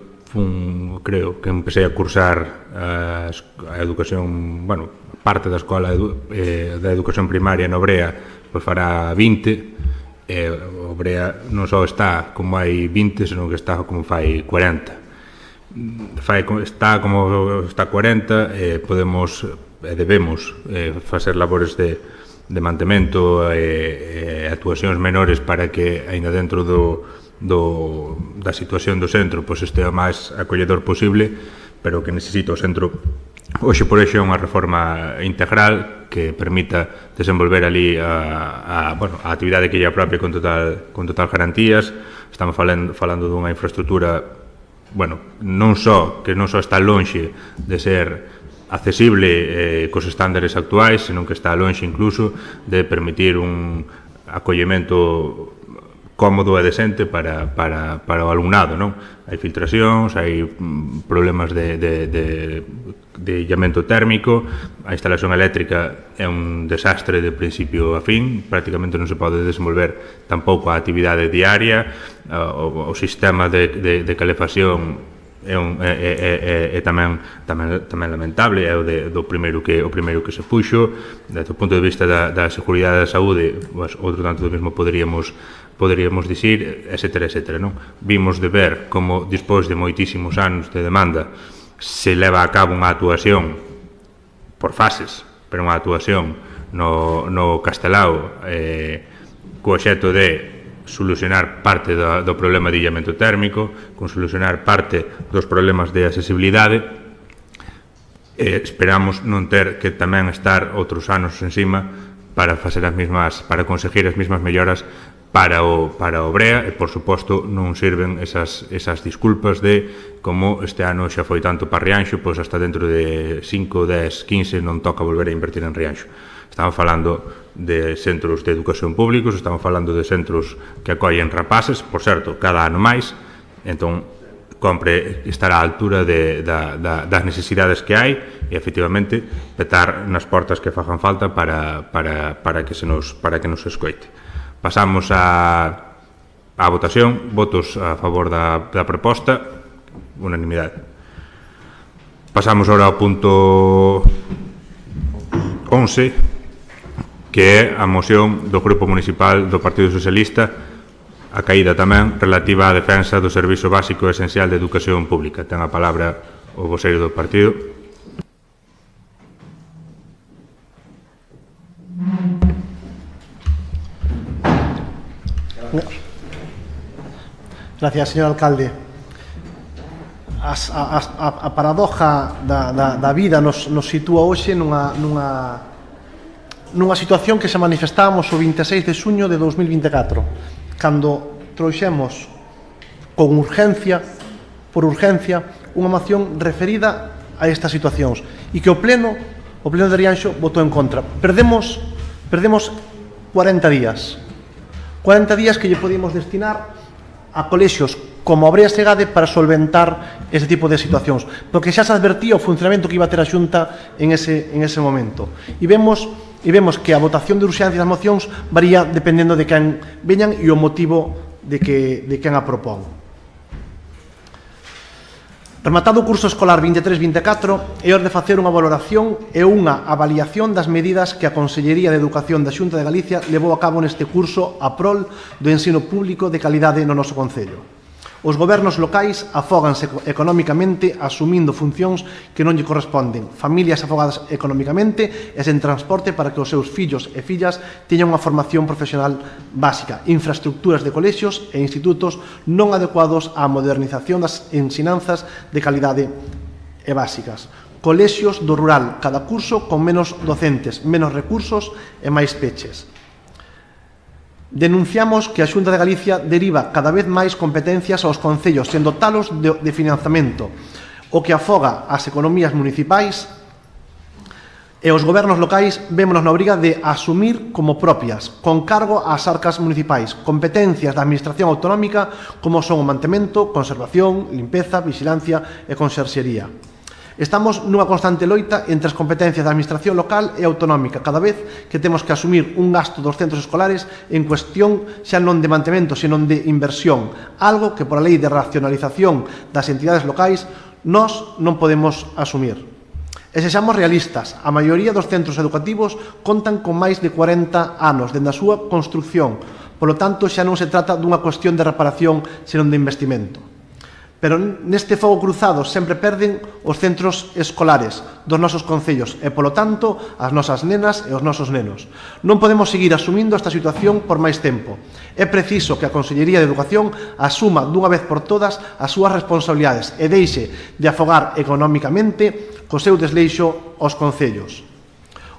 creo que empecé a cursar a educación, parte da escola da educación primaria no Brea, pois fará 20. O Brea non só está como hai 20, senón que está como fai 40. está como está 40, podemos e debemos facer labores de mantemento e actuacións menores para que, aínda dentro da situación do centro, pois este o máis acolledor posible, pero que necesita o centro hoxe por hoxe unha reforma integral que permita desenvolver ali a actividade que lle propia con total garantías. Estamos falando dunha infraestructura non só está lonxe de ser accesible cos estándares actuais, senón que está lonxe incluso de permitir un acollemento cómodo e decente para o alumnado, non? Hai filtracións, hai problemas de illamento térmico, a instalación eléctrica é un desastre de principio a fin, prácticamente non se pode desenvolver tampouco a actividade diaria, o sistema de calefacción é tamén lamentable, é o primeiro que se puxo. Desde o punto de vista da seguridade da saúde, outro tanto do mesmo poderíamos dicir, etcétera, non? Vimos de ver como, despois de moitísimos anos de demanda, se leva a cabo unha actuación por fases, pero unha actuación no Castelao co obxecto de solucionar parte do problema de illamento térmico, con solucionar parte dos problemas de accesibilidade. Esperamos non ter que tamén estar outros anos encima para conseguir as mesmas melloras para o Brea, e por suposto non sirven esas disculpas de como este ano xa foi tanto para Rianxo, pois hasta dentro de 5, 10, 15 non toca volver a invertir en Rianxo. Estamos falando de centros de educación públicos, estamos falando de centros que acollen rapaces, por certo, cada ano máis, entón compre estar á altura das necesidades que hai e, efectivamente, petar nas portas que fagan falta para que nos escoite. Pasamos á votación. Votos a favor da proposta, unanimidade. Pasamos agora ao punto 11, que é a moción do Grupo Municipal do Partido Socialista, a caída tamén, relativa á defensa do Servizo Básico Esencial de Educación Pública. Ten a palabra o voceiro do partido. Gracias, señor alcalde. A paradoja da vida nos sitúa hoxe nunha situación que se manifestábamos o 26 de xuño de 2024, cando trouxemos por urgencia unha moción referida a estas situacións e que o Pleno de Rianxo votou en contra. Perdemos 40 días que lle podíamos destinar a colexios como a Brea Segade para solventar ese tipo de situacións, porque xa se advertía o funcionamento que iba a ter a Xunta en ese momento. E vemos que a votación de urxencia das mocións varía dependendo de quen veñan e o motivo de quen a propón. Rematado o curso escolar 23-24, é hora de facer unha valoración e unha avaliación das medidas que a Consellería de Educación da Xunta de Galicia levou a cabo neste curso a prol do ensino público de calidade no noso concello. Os gobernos locais afóganse economicamente asumindo funcións que non lle corresponden, familias afogadas economicamente e sen transporte para que os seus fillos e fillas teñan unha formación profesional básica, infraestructuras de colexios e institutos non adecuados á modernización das ensinanzas de calidade e básicas, colexios do rural, cada curso con menos docentes, menos recursos e máis peches. Denunciamos que a Xunta de Galicia deriva cada vez máis competencias aos concellos sen dotalos de financiamento, o que afoga as economías municipais e os gobernos locais vémonos na obriga de asumir como propias, con cargo ás arcas municipais, competencias da Administración Autonómica como son o mantemento, conservación, limpeza, vigilancia e conserxería. Estamos nunha constante loita entre as competencias da Administración local e autonómica, cada vez que temos que asumir un gasto dos centros escolares en cuestión xa non de mantemento, senón de inversión, algo que por a lei de racionalización das entidades locais nós non podemos asumir. E sexamos realistas, a maioría dos centros educativos contan con máis de 40 anos dende a súa construción, polo tanto xa non se trata dunha cuestión de reparación, senón de investimento. Pero neste fogo cruzado sempre perden os centros escolares dos nosos concellos e, polo tanto, as nosas nenas e os nosos nenos. Non podemos seguir asumindo esta situación por máis tempo. É preciso que a Consellería de Educación asuma dunha vez por todas as súas responsabilidades e deixe de afogar económicamente co seu desleixo aos concellos.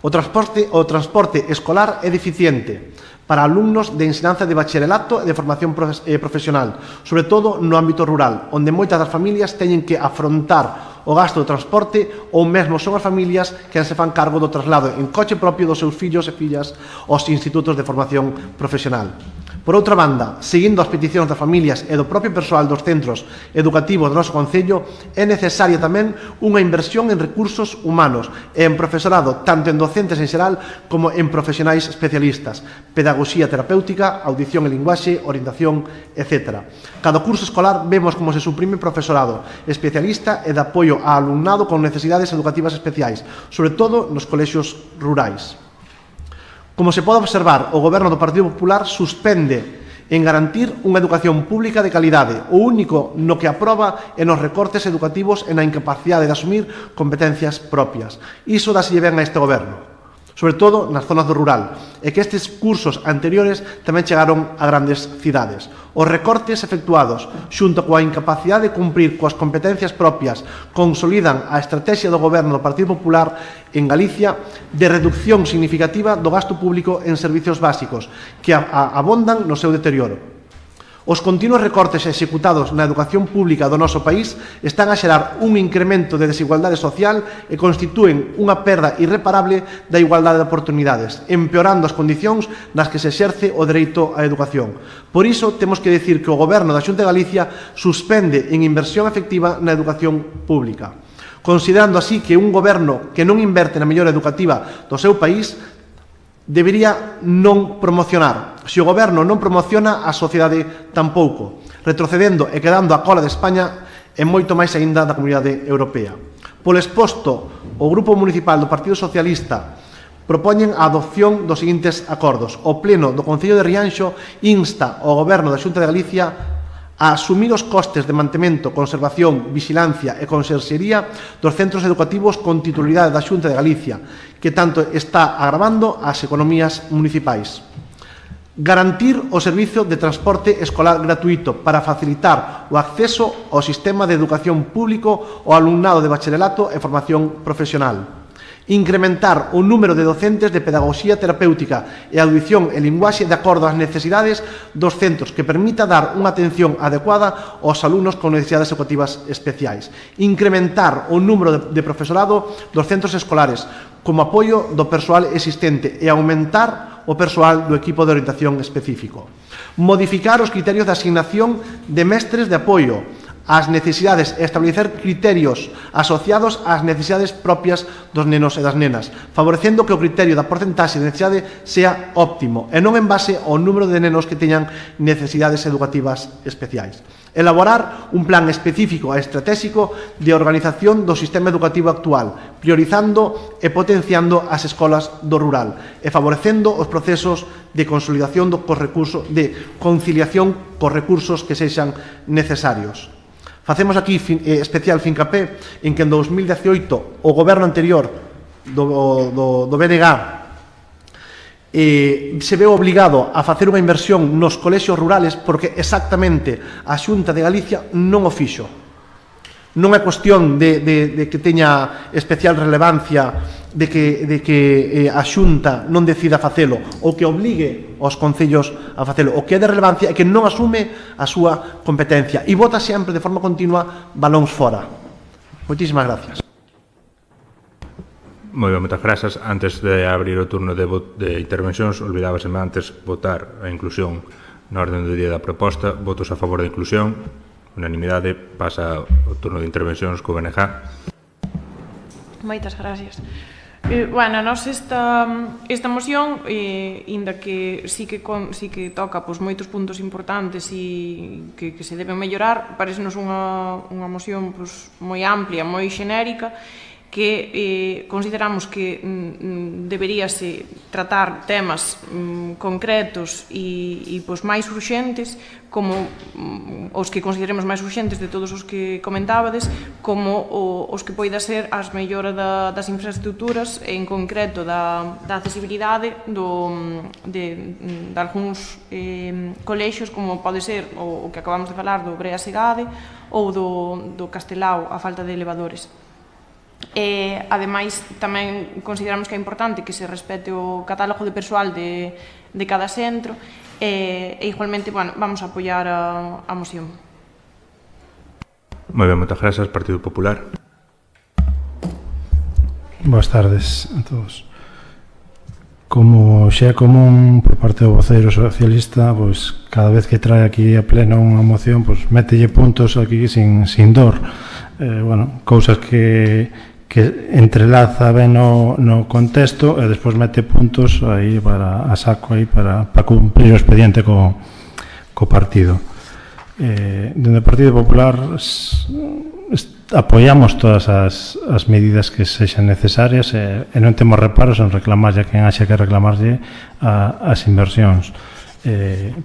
O transporte escolar é deficiente para alumnos de ensinanza de bacharelato e de formación profesional, sobre todo no ámbito rural, onde moitas das familias teñen que afrontar o gasto do transporte ou mesmo son as familias que se fan cargo do traslado en coche propio dos seus fillos e fillas aos institutos de formación profesional. Por outra banda, seguindo as peticións das familias e do propio persoal dos centros educativos do noso concello, é necesaria tamén unha inversión en recursos humanos e en profesorado, tanto en docentes en xeral como en profesionais especialistas, pedagogía terapéutica, audición e linguaxe, orientación, etc. Cada curso escolar vemos como se suprime profesorado especialista e de apoio a alumnado con necesidades educativas especiais, sobre todo nos colexios rurais. Como se pode observar, o Goberno do Partido Popular suspende en garantir unha educación pública de calidade. O único no que aproba é nos recortes educativos e na incapacidade de asumir competencias propias. Iso dáselle ben a este Goberno, sobre todo nas zonas do rural, e que estes cursos anteriores tamén chegaron a grandes cidades. Os recortes efectuados, xunto coa incapacidade de cumprir coas competencias propias, consolidan a estrategia do Goberno do Partido Popular en Galicia de reducción significativa do gasto público en servicios básicos, que abondan no seu deterioro. Os continuos recortes executados na educación pública do noso país están a xerar un incremento de desigualdade social e constitúen unha perda irreparable da igualdade de oportunidades, empeorando as condicións nas que se exerce o dereito á educación. Por iso, temos que decir que o Goberno da Xunta de Galicia suspende en inversión efectiva na educación pública, considerando así que un Goberno que non inverte na mellora educativa do seu país debería non promocionar. Se o Goberno non promociona, a sociedade tampouco, retrocedendo e quedando a cola de España e moito máis aínda da Comunidade Europea. Polo exposto, o Grupo Municipal do Partido Socialista propoñen a adopción dos seguintes acordos. O Pleno do Concello de Rianxo insta ao Goberno da Xunta de Galicia a asumir os costes de mantemento, conservación, vigilancia e conserxería dos centros educativos con titularidade da Xunta de Galicia, que tanto está agravando as economías municipais. Garantir o servizo de transporte escolar gratuito para facilitar o acceso ao sistema de educación público ao alumnado de bacharelato e formación profesional. Incrementar o número de docentes de pedagogía terapéutica e audición e linguaxe de acordo ás necesidades dos centros, que permita dar unha atención adecuada aos alumnos con necesidades educativas especiais. Incrementar o número de profesorado dos centros escolares como apoio do persoal existente e aumentar o persoal do equipo de orientación específico. Modificar os criterios de asignación de mestres de apoio ás necesidades e establecer criterios asociados ás necesidades propias dos nenos e das nenas, favorecendo que o criterio da porcentaxe de necesidade sea óptimo e non en base ao número de nenos que teñan necesidades educativas especiais. Elaborar un plan específico e estratégico de organización do sistema educativo actual, priorizando e potenciando as escolas do rural e favorecendo os procesos de consolidación cos recursos, de conciliación cos recursos que sexan necesarios. Facemos aquí especial fincapé en que en 2018 o goberno anterior do BNG se veu obligado a facer unha inversión nos colexios rurales porque exactamente a Xunta de Galicia non o fixo. Non é cuestión de que teña especial relevancia de que a Xunta non decida facelo ou que obligue aos concellos a facelo. O que é de relevancia é que non asume a súa competencia e vota sempre de forma continua balóns fora. Moitísimas gracias. Moi ben, moitas grazas. Antes de abrir o turno de intervencións, olvidábaseme antes votar a inclusión na orden do día da proposta. Votos a favor da inclusión. Unanimidade. Pasa o turno de intervencións co BNG. Moitas gracias. Bueno, nos esta moción, inda que sí que toca moitos puntos importantes e que se deben mellorar, parecenos unha moción moi amplia, moi xenérica, que consideramos que deberíase tratar temas concretos e pois, máis urxentes, como os que consideremos máis urxentes de todos os que comentábades, como os que poida ser as melloras das infraestructuras, en concreto da accesibilidade de algúns colexios, como pode ser o que acabamos de falar do Brea Segade ou do Castelao, a falta de elevadores. Ademais, tamén consideramos que é importante que se respete o catálogo de persoal de cada centro e igualmente, bueno, vamos a apoiar a moción. Moi ben, moitas grazas, Partido Popular. Boas tardes a todos. Como xa é común por parte do voceiro socialista, pois cada vez que trae aquí a pleno unha moción, pois mételle puntos aquí sin dor. Bueno, cousas que entrelaza ben no contexto e despois mete puntos aí a saco aí para cumprir o expediente co partido. Dende o Partido Popular apoiamos todas as medidas que sexan necesarias e non temos reparos en reclamarlle a quen haxa que reclamarlle as inversións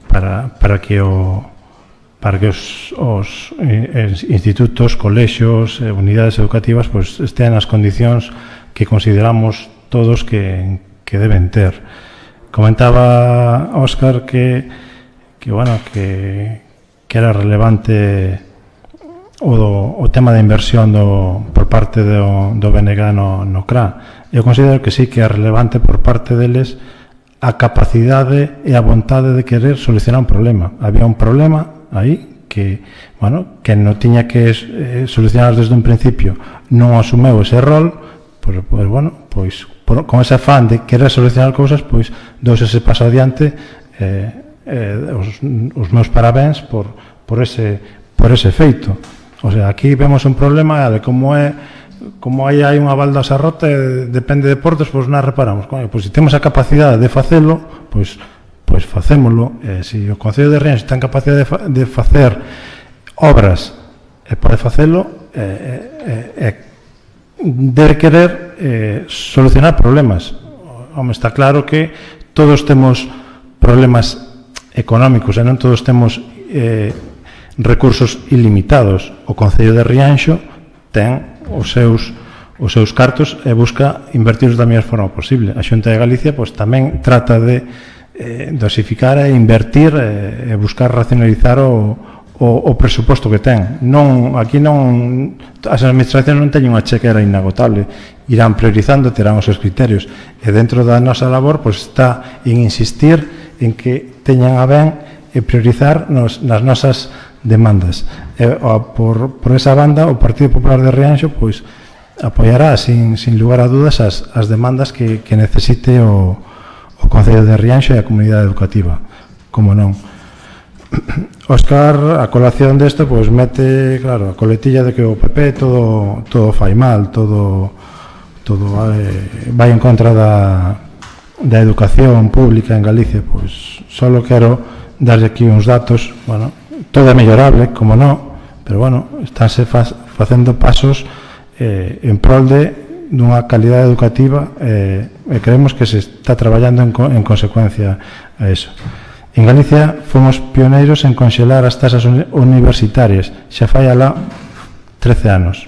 para que os institutos, colexios, unidades educativas pues, estean nas condicións que consideramos todos que deben ter. Comentaba Óscar que era relevante o tema da inversión por parte do BNG no CRA. Eu considero que sí que é relevante por parte deles a capacidade e a vontade de querer solucionar un problema. Había un problema aí que non tiña que solucionar desde un principio, non asumeu ese rol, pois con ese afán de querer solucionar cousas, pois dous ese paso adiante, os meus parabéns por ese feito. O sea, aquí vemos un problema de como aí hai unha baldosa rota e depende de portos, pois non reparamos. Pois se temos a capacidade de facelo, pois facémolo. Se o Concello de Rianxo ten capacidade de facer obras e pode facelo, debe querer solucionar problemas. Home, está claro que todos temos problemas económicos e non todos temos recursos ilimitados. O Concello de Rianxo ten os seus cartos e busca invertirlos da mellor forma posible. A Xunta de Galicia tamén trata de dosificar e invertir e buscar racionalizar o presuposto que ten. Aquí non, as administracións non teñen unha chequera inagotable, irán priorizando, terán os seus criterios, e dentro da nosa labor está en insistir en que teñan a ben e priorizar nas nosas demandas. Por esa banda, o Partido Popular de Rianxo apoiará sin lugar a dudas as demandas que necesite o Concello de Rianxo e a comunidade educativa, como non. Óscar, a colación desto, mete, claro, a coletilla de que o PP todo fai mal, todo vai en contra da educación pública en Galicia. Solo quero darlle aquí uns datos. Todo é mellorable, como non, pero estánse facendo pasos en prol dunha calidade educativa e creemos que se está traballando en consecuencia a eso. En Galicia fomos pioneiros en conxelar as tasas universitarias, xa fai alá 13 anos.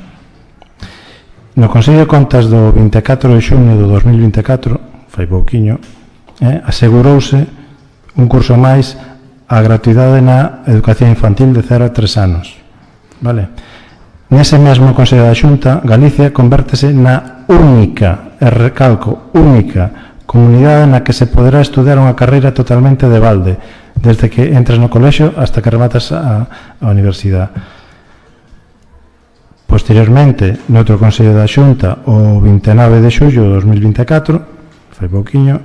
No Consello de Contas do 24 de xunio do 2024, fai pouquiño, asegurouse un curso máis a gratuidade na educación infantil de 0 a 3 anos. Nese mesmo Consello da Xunta, Galicia convértese na única, e recalco, única comunidade na que se poderá estudar unha carreira totalmente de balde, desde que entres no colexio hasta que rematas a universidade. Posteriormente, noutro Consello da Xunta, o 29 de xullo de 2024, fai pouquiño,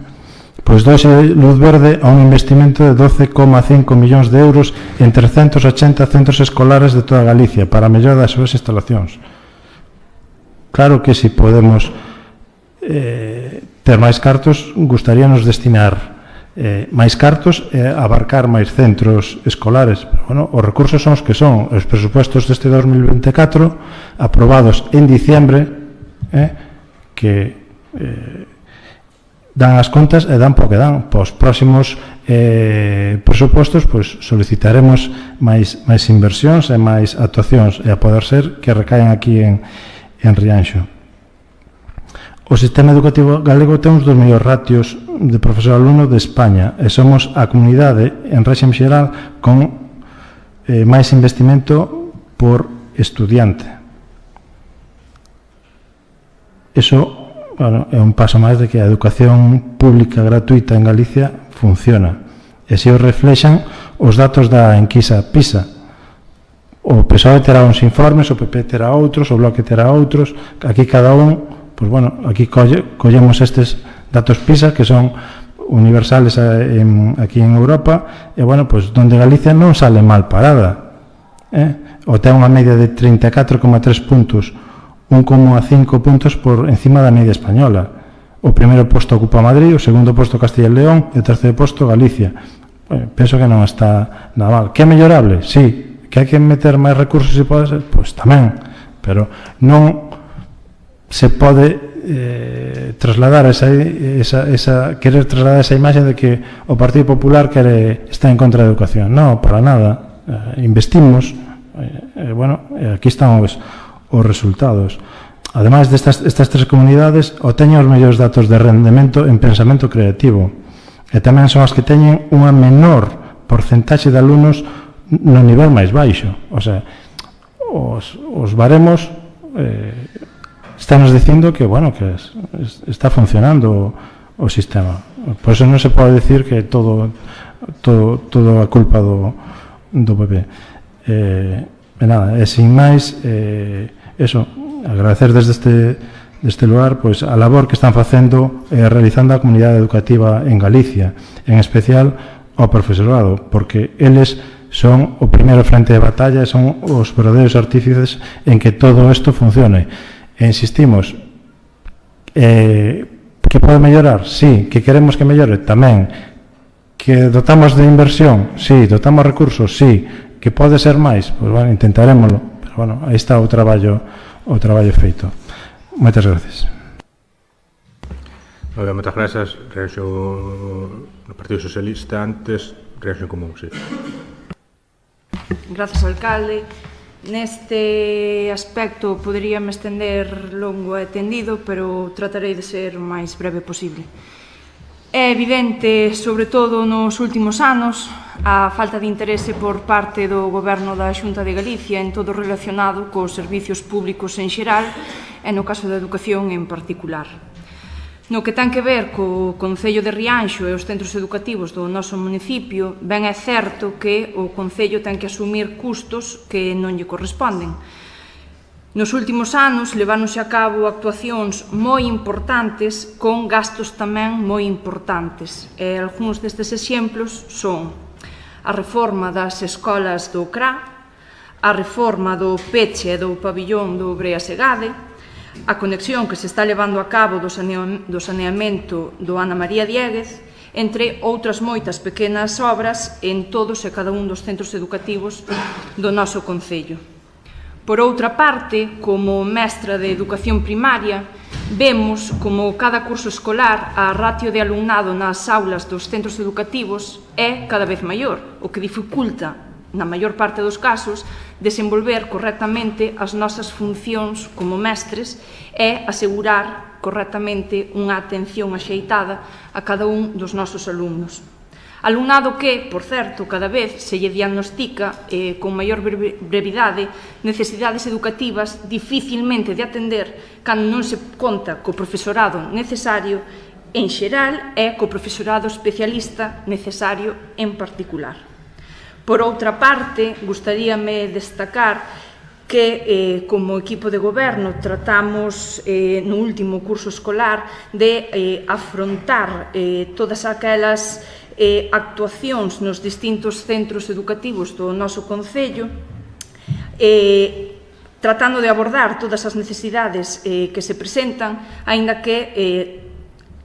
douse luz verde a un investimento de 12,5 millóns de euros en 380 centros escolares de toda Galicia para a mellora das súas instalacións. Claro que se podemos ter máis cartos, gustaríanos destinar máis cartos e abarcar máis centros escolares. Pero, os recursos son os que son. Os presupostos deste 2024, aprobados en diciembre, que dan as contas e dan porque dan. Para os próximos presupostos, pois solicitaremos máis inversións e máis actuacións, e a poder ser que recaen aquí en Rianxo. O sistema educativo galego ten uns dos mellores ratios de profesor-alumno de España, e somos a comunidade en réxime xeral con máis investimento por estudiante. Iso, bueno, é un paso máis de que a educación pública gratuita en Galicia funciona, e se o reflexan os datos da enquisa PISA. O PSOE terá uns informes, o PP terá outros, o Bloque terá outros, aquí cada un, pois bueno, aquí collemos estes datos PISA que son universales aquí en Europa, e bueno, pois donde Galicia non sale mal parada, o ten unha media de 34,3 puntos, 1,5 puntos por encima da media española. O primeiro posto ocupa Madrid, o segundo posto Castilla e León e o terceiro posto Galicia. Penso que non está nada mal. Que é mellorable? Sí. Que hai que meter máis recursos se pode ser? Pois tamén, pero non se pode trasladar querer trasladar esa imaxe de que o Partido Popular está en contra da educación. Non, para nada. Investimos, bueno, aquí están os resultados. Ademais destas tres comunidades obteñen os mellores datos de rendemento en pensamento creativo, e tamén son as que teñen unha menor porcentaxe de alumnos no nivel máis baixo. O sea, os baremos estamos dicindo que, bueno, que está funcionando o sistema. Por eso non se pode decir que todo a culpa do PP. E nada, e sin máis, eso, agradecer desde este lugar pois a labor que están facendo e realizando a comunidade educativa en Galicia, en especial ao profesorado, porque eles son o primeiro frente de batalla e son os verdadeiros artífices en que todo isto funcione. E insistimos, que pode mellorar? Sí. Que queremos que mellore? Tamén. Que dotamos de inversión? Sí. Dotamos recursos? Sí. Que pode ser máis? Pois, bueno, intentarémoslo. Pero, bueno, aí está o traballo feito. Moitas gracias. Moitas grazas. Reaxo no Partido Socialista antes, reaxo en común, sí. Grazas, alcalde. Neste aspecto poderíame estender longo e tendido, pero tratarei de ser o máis breve posible. É evidente, sobre todo nos últimos anos, a falta de interese por parte do Goberno da Xunta de Galicia en todo relacionado cos servicios públicos en xeral e no caso da educación en particular. No que ten que ver co Concello de Rianxo e os centros educativos do noso municipio, ben é certo que o Concello ten que asumir custos que non lle corresponden. Nos últimos anos leváronse a cabo actuacións moi importantes con gastos tamén moi importantes, e algúns destes exemplos son a reforma das escolas do CRA, a reforma do peche e do pabillón do Brea Segade, a conexión que se está levando a cabo do saneamento do Ana María Dieguez, entre outras moitas pequenas obras en todos e cada un dos centros educativos do noso concello. Por outra parte, como mestra de educación primaria, vemos como cada curso escolar a ratio de alumnado nas aulas dos centros educativos é cada vez maior, o que dificulta, na maior parte dos casos, desenvolver correctamente as nosas funcións como mestres e asegurar correctamente unha atención axeitada a cada un dos nosos alumnos. Alumnado que, por certo, cada vez se lle diagnostica con maior brevidade necesidades educativas dificilmente de atender cando non se conta co profesorado necesario en xeral e co profesorado especialista necesario en particular. Por outra parte, gustaríame destacar que, como equipo de goberno, tratamos no último curso escolar de afrontar todas aquelas actuacións nos distintos centros educativos do noso concello, tratando de abordar todas as necesidades que se presentan, aínda que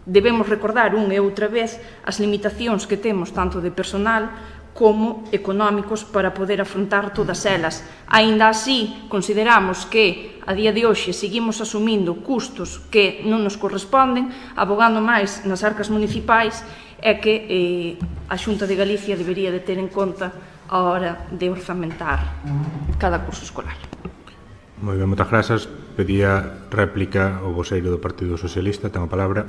debemos recordar unha e outra vez as limitacións que temos tanto de personal como económicos para poder afrontar todas elas. Aínda así, consideramos que a día de hoxe seguimos asumindo custos que non nos corresponden, abogando máis nas arcas municipais e que a Xunta de Galicia debería de ter en conta a hora de orzamentar cada curso escolar. Moi ben, moitas grazas. Pedía réplica o voceiro do Partido Socialista. Ten a palabra.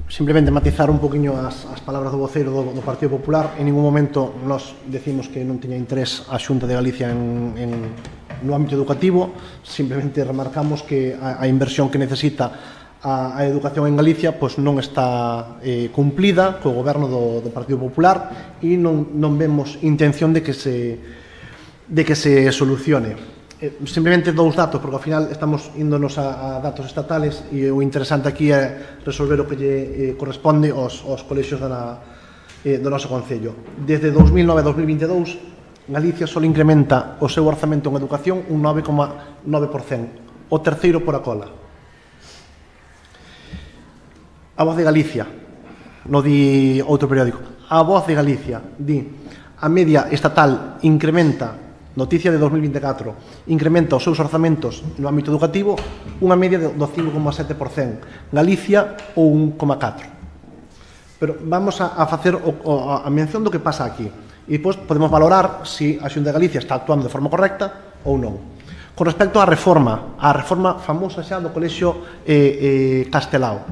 Simplemente matizar un poquinho as palabras do voceiro do Partido Popular. En ningún momento nos decimos que non teña interés a Xunta de Galicia no ámbito educativo. Simplemente remarcamos que a inversión que necesita a educación en Galicia pois non está cumplida co goberno do Partido Popular e non vemos intención de que se solucione. Simplemente dous datos, porque ao final estamos índonos a datos estatales e o interesante aquí é resolver o que lle corresponde aos colexios do noso Concello. Desde 2009 a 2022, Galicia só incrementa o seu orzamento en educación un 9,9%, o terceiro por a cola. A Voz de Galicia, non di outro periódico, a Voz de Galicia di a media estatal incrementa, noticia de 2024, incrementa os seus orzamentos no ámbito educativo unha media do 5,7%, Galicia o 1,4%. Pero vamos a facer a mención do que pasa aquí e depois podemos valorar se a Xunta de Galicia está actuando de forma correcta ou non. Con respecto á reforma famosa xa do Colexio Castelao,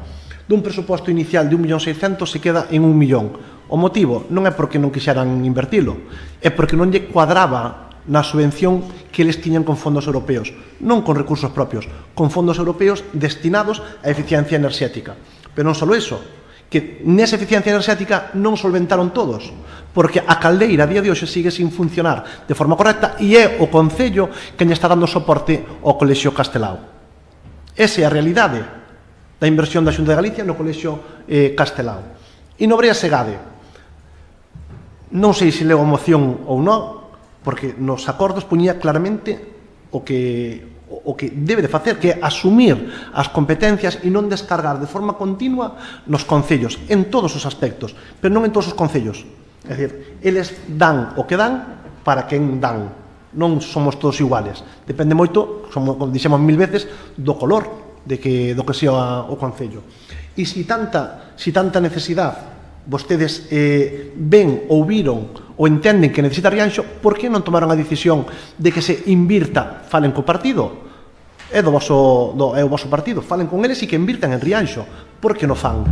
dun presuposto inicial de 1.600.000 se queda en 1 millón. O motivo non é porque non quixeran invertilo, é porque non lle cuadraba na subvención que eles tiñan con fondos europeos, non con recursos propios, con fondos europeos destinados á eficiencia enerxética. Pero non só iso, que nesa eficiencia enerxética non solventaron todos, porque a caldeira a día de hoxe sigue sin funcionar de forma correcta e é o Concello que lle está dando soporte ao Colexio Castelao. Esa é a realidade da inversión da Xunta de Galicia no Colexio Castelao. E no Brea Segade, non sei se leo a moción ou non, porque nos acordos poñía claramente o que debe de facer, que é asumir as competencias e non descargar de forma continua nos concellos, en todos os aspectos, pero non en todos os concellos. É dicir, eles dan o que dan para quen dan. Non somos todos iguales. Depende moito, como dixemos 1000 veces, do color do que sea o concello. E se tanta necesidade vostedes ven ou viron ou entenden que necesita Rianxo, por que non tomaron a decisión de que se invirta? Falen co partido, é o voso partido, falen con eles e que invirtan en Rianxo. Por que non fan?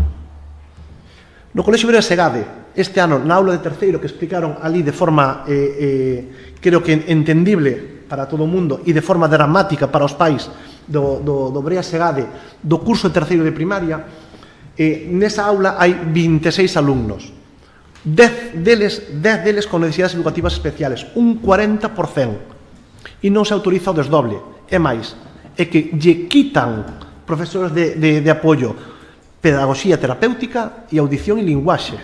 No Colexio Brea Segade, este ano, na aula de terceiro que explicaron ali de forma creo que entendible para todo o mundo e de forma dramática para os pais do Brea Segade, do curso de terceiro de primaria, nesa aula hai 26 alumnos, 10 deles con necesidades educativas especiales, un 40%, e non se autoriza o desdoble. É máis, é que lle quitan profesores de apoio, pedagogía terapéutica e audición e linguaxe.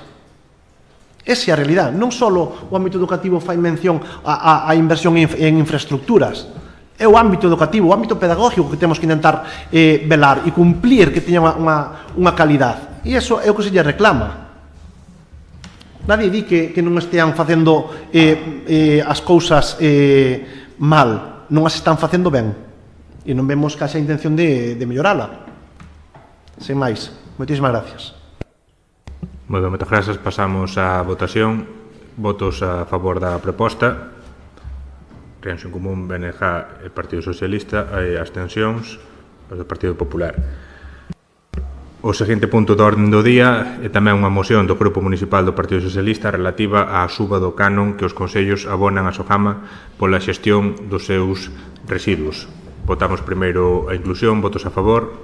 Esa é a realidade. Non só o ámbito educativo fai mención a inversión en infraestructuras, é o ámbito educativo, o ámbito pedagógico que temos que intentar velar e cumplir que teña unha calidade. E iso é o que se lle reclama. Nadie di que non estean facendo as cousas mal, non as están facendo ben. E non vemos que haxa intención de mellorala. Sen máis, moitísimas gracias. Moi ben, moitas grazas. Pasamos á votación. Votos a favor da proposta. Rianxo en Común, BNG e Partido Socialista, e abstencións do Partido Popular. O seguinte punto da orden do día é tamén unha moción do Grupo Municipal do Partido Socialista relativa á suba do canon que os concellos abonan a Sogama pola xestión dos seus residuos. Votamos primeiro a inclusión, votos a favor,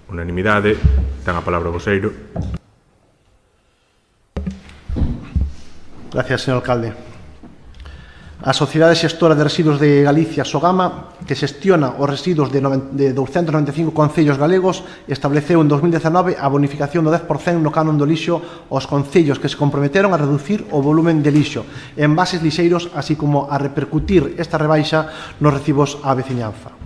unanimidade. Ten a palabra o voceiro. Gracias, señor alcalde. A Sociedade Xestora de Residuos de Galicia, Sogama, que xestiona os residuos de 295 concellos galegos, estableceu en 2019 a bonificación do 10% no canon do lixo aos concellos que se comprometeron a reducir o volumen de lixo en envases lixeiros, así como a repercutir esta rebaixa nos recibos á veciñanza.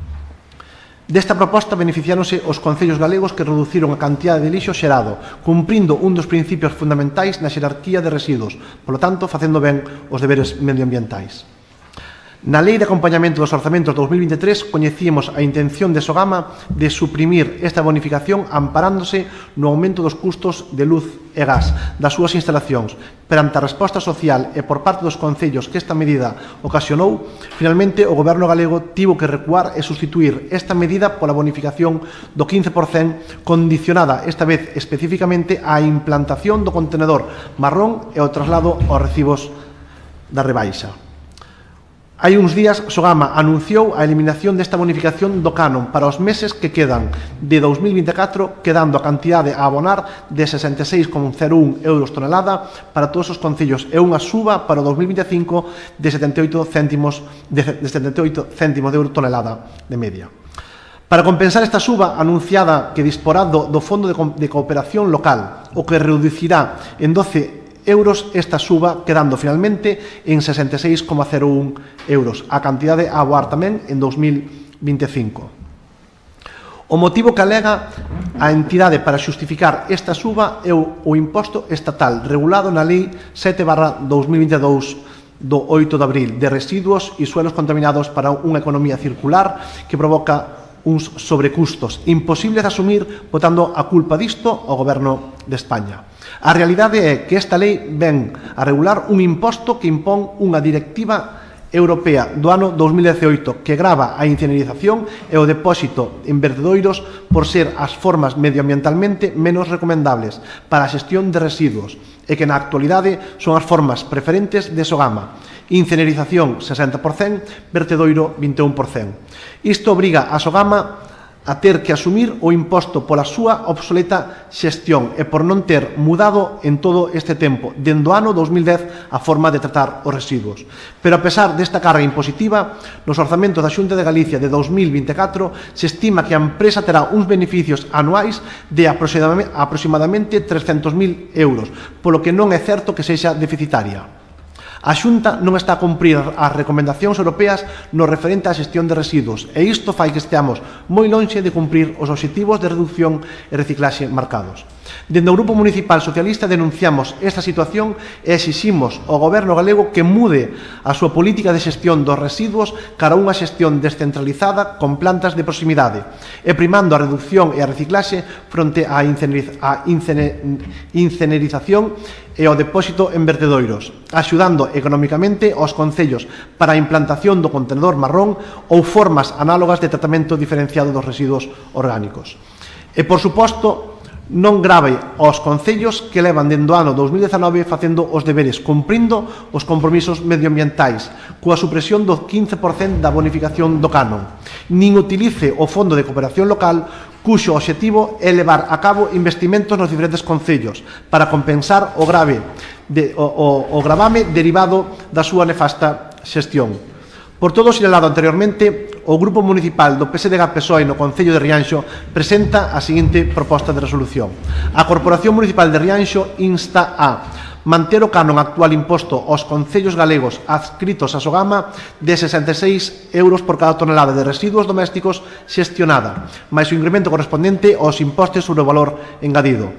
Desta proposta beneficiáronse os concellos galegos que reduciron a cantidade de lixo xerado, cumprindo un dos principios fundamentais na xerarquía de residuos, polo tanto, facendo ben os deberes medioambientais. Na Lei de Acompañamento dos Orzamentos 2023 coñecíamos a intención de Sogama de suprimir esta bonificación amparándose no aumento dos custos de luz e gas das súas instalacións. Perante a resposta social e por parte dos concellos que esta medida ocasionou, finalmente o Goberno galego tivo que recuar e sustituir esta medida pola bonificación do 15% condicionada esta vez especificamente á implantación do contenedor marrón e o traslado aos recibos da rebaixa. Hai uns días, Sogama anunciou a eliminación desta bonificación do canon para os meses que quedan de 2024, quedando a cantidade a abonar de 66,01 euros tonelada para todos os concellos e unha suba para o 2025 de 78 céntimos de euro tonelada de media. Para compensar esta suba anunciada que disporá do Fondo de Cooperación Local, o que reducirá en 12 euros esta suba, quedando finalmente en 66,01 euros, a cantidade a aboar tamén en 2025. O motivo que alega a entidade para xustificar esta suba é o imposto estatal regulado na Lei 7/2022 do 8 de abril de residuos e suelos contaminados para unha economía circular que provoca uns sobrecustos imposibles de asumir, botando a culpa disto ao Goberno de España. A realidade é que esta lei ven a regular un imposto que impón unha directiva europea do ano 2018 que grava a incinerización e o depósito en vertedoiros por ser as formas medioambientalmente menos recomendables para a xestión de residuos e que na actualidade son as formas preferentes de Sogama. Incinerización 60%, vertedoiro 21%. Isto obriga a Sogama a ter que asumir o imposto pola súa obsoleta xestión e por non ter mudado en todo este tempo, dende o ano 2010, a forma de tratar os residuos. Pero a pesar desta carga impositiva, nos orzamentos da Xunta de Galicia de 2024 se estima que a empresa terá uns beneficios anuais de aproximadamente 300.000 euros, polo que non é certo que sexa deficitaria. A Xunta non está a cumprir as recomendacións europeas no referente á xestión de residuos e isto fai que esteamos moi lonxe de cumprir os obxectivos de reducción e reciclaxe marcados. Dende o Grupo Municipal Socialista denunciamos esta situación e exiximos ao Goberno galego que mude a súa política de xestión dos residuos cara a unha xestión descentralizada con plantas de proximidade e primando a reducción e a reciclaxe fronte á incinerización e ao depósito en vertedoiros, axudando económicamente aos concellos para a implantación do contenedor marrón ou formas análogas de tratamento diferenciado dos residuos orgánicos. E, por suposto, non grave aos concellos que levan dende o ano 2019 facendo os deberes, cumprindo os compromisos medioambientais, coa supresión do 15% da bonificación do canon. Nin utilice o Fondo de Cooperación Local, cuxo obxectivo é levar a cabo investimentos nos diferentes concellos para compensar o gravame derivado da súa nefasta xestión. Por todo o sinalado anteriormente, o Grupo Municipal do PSDG-PSOE no Concello de Rianxo presenta a seguinte proposta de resolución. A Corporación Municipal de Rianxo insta a manter o canon actual imposto aos concellos galegos adscritos a Sogama de 66 euros por cada tonelada de residuos domésticos xestionada, máis o incremento correspondente aos impostos sobre o valor engadido.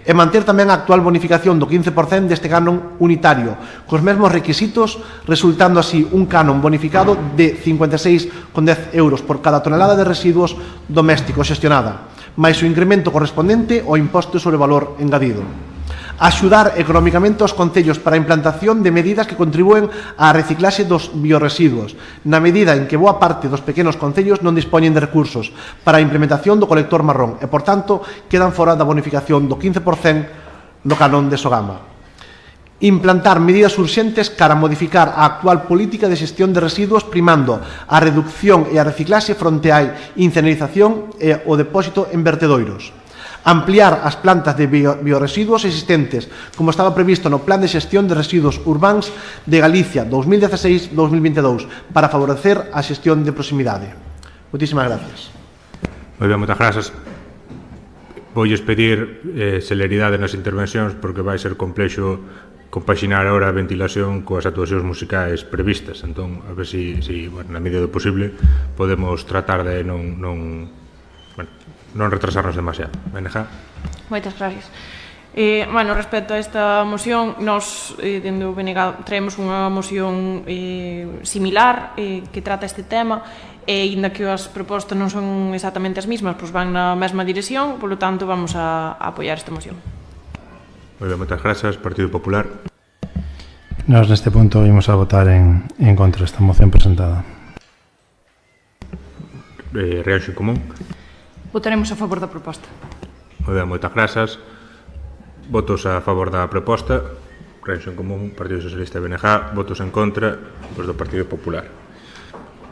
E manter tamén a actual bonificación do 15% deste canon unitario, cos mesmos requisitos, resultando así un canon bonificado de 56,10 euros por cada tonelada de residuos domésticos xestionada, máis o incremento correspondente ao imposto sobre o valor engadido. Axudar económicamente aos concellos para a implantación de medidas que contribúen á reciclaxe dos bioresiduos, na medida en que boa parte dos pequenos concellos non dispoñen de recursos para a implementación do colector marrón e, por tanto, quedan fora da bonificación do 15% do canon de Sogama. Implantar medidas urxentes cara a modificar a actual política de xestión de residuos primando a reducción e a reciclaxe fronte á incinerización e o depósito en vertedoiros. Ampliar as plantas de bioresiduos existentes, como estaba previsto no Plan de Xestión de Residuos Urbáns de Galicia 2016-2022, para favorecer a xestión de proximidade. Moitísimas gracias. Moi ben, moitas grazas. Voulles pedir celeridade nas intervencións porque vai ser complexo compaxinar ahora a ventilación coas actuacións musicais previstas. Entón, a ver se na medida do posible, podemos tratar de non bueno, non retrasarnos demasiado. BNG. Moitas gracias. Bueno, respecto a esta moción, nós, dende o BNG, traemos unha moción similar que trata este tema, e ainda que as propostas non son exactamente as mesmas, pois van na mesma dirección, polo tanto, vamos a apoiar esta moción. Moi ben, moitas grazas. Partido Popular. Nós neste punto vimos a votar en contra desta moción presentada. Rianxo en Común. Votaremos a favor da proposta. Moi ben, moitas grazas. Votos a favor da proposta. Rianxo en Común, Partido Socialista e BNG. Votos en contra, pois do Partido Popular.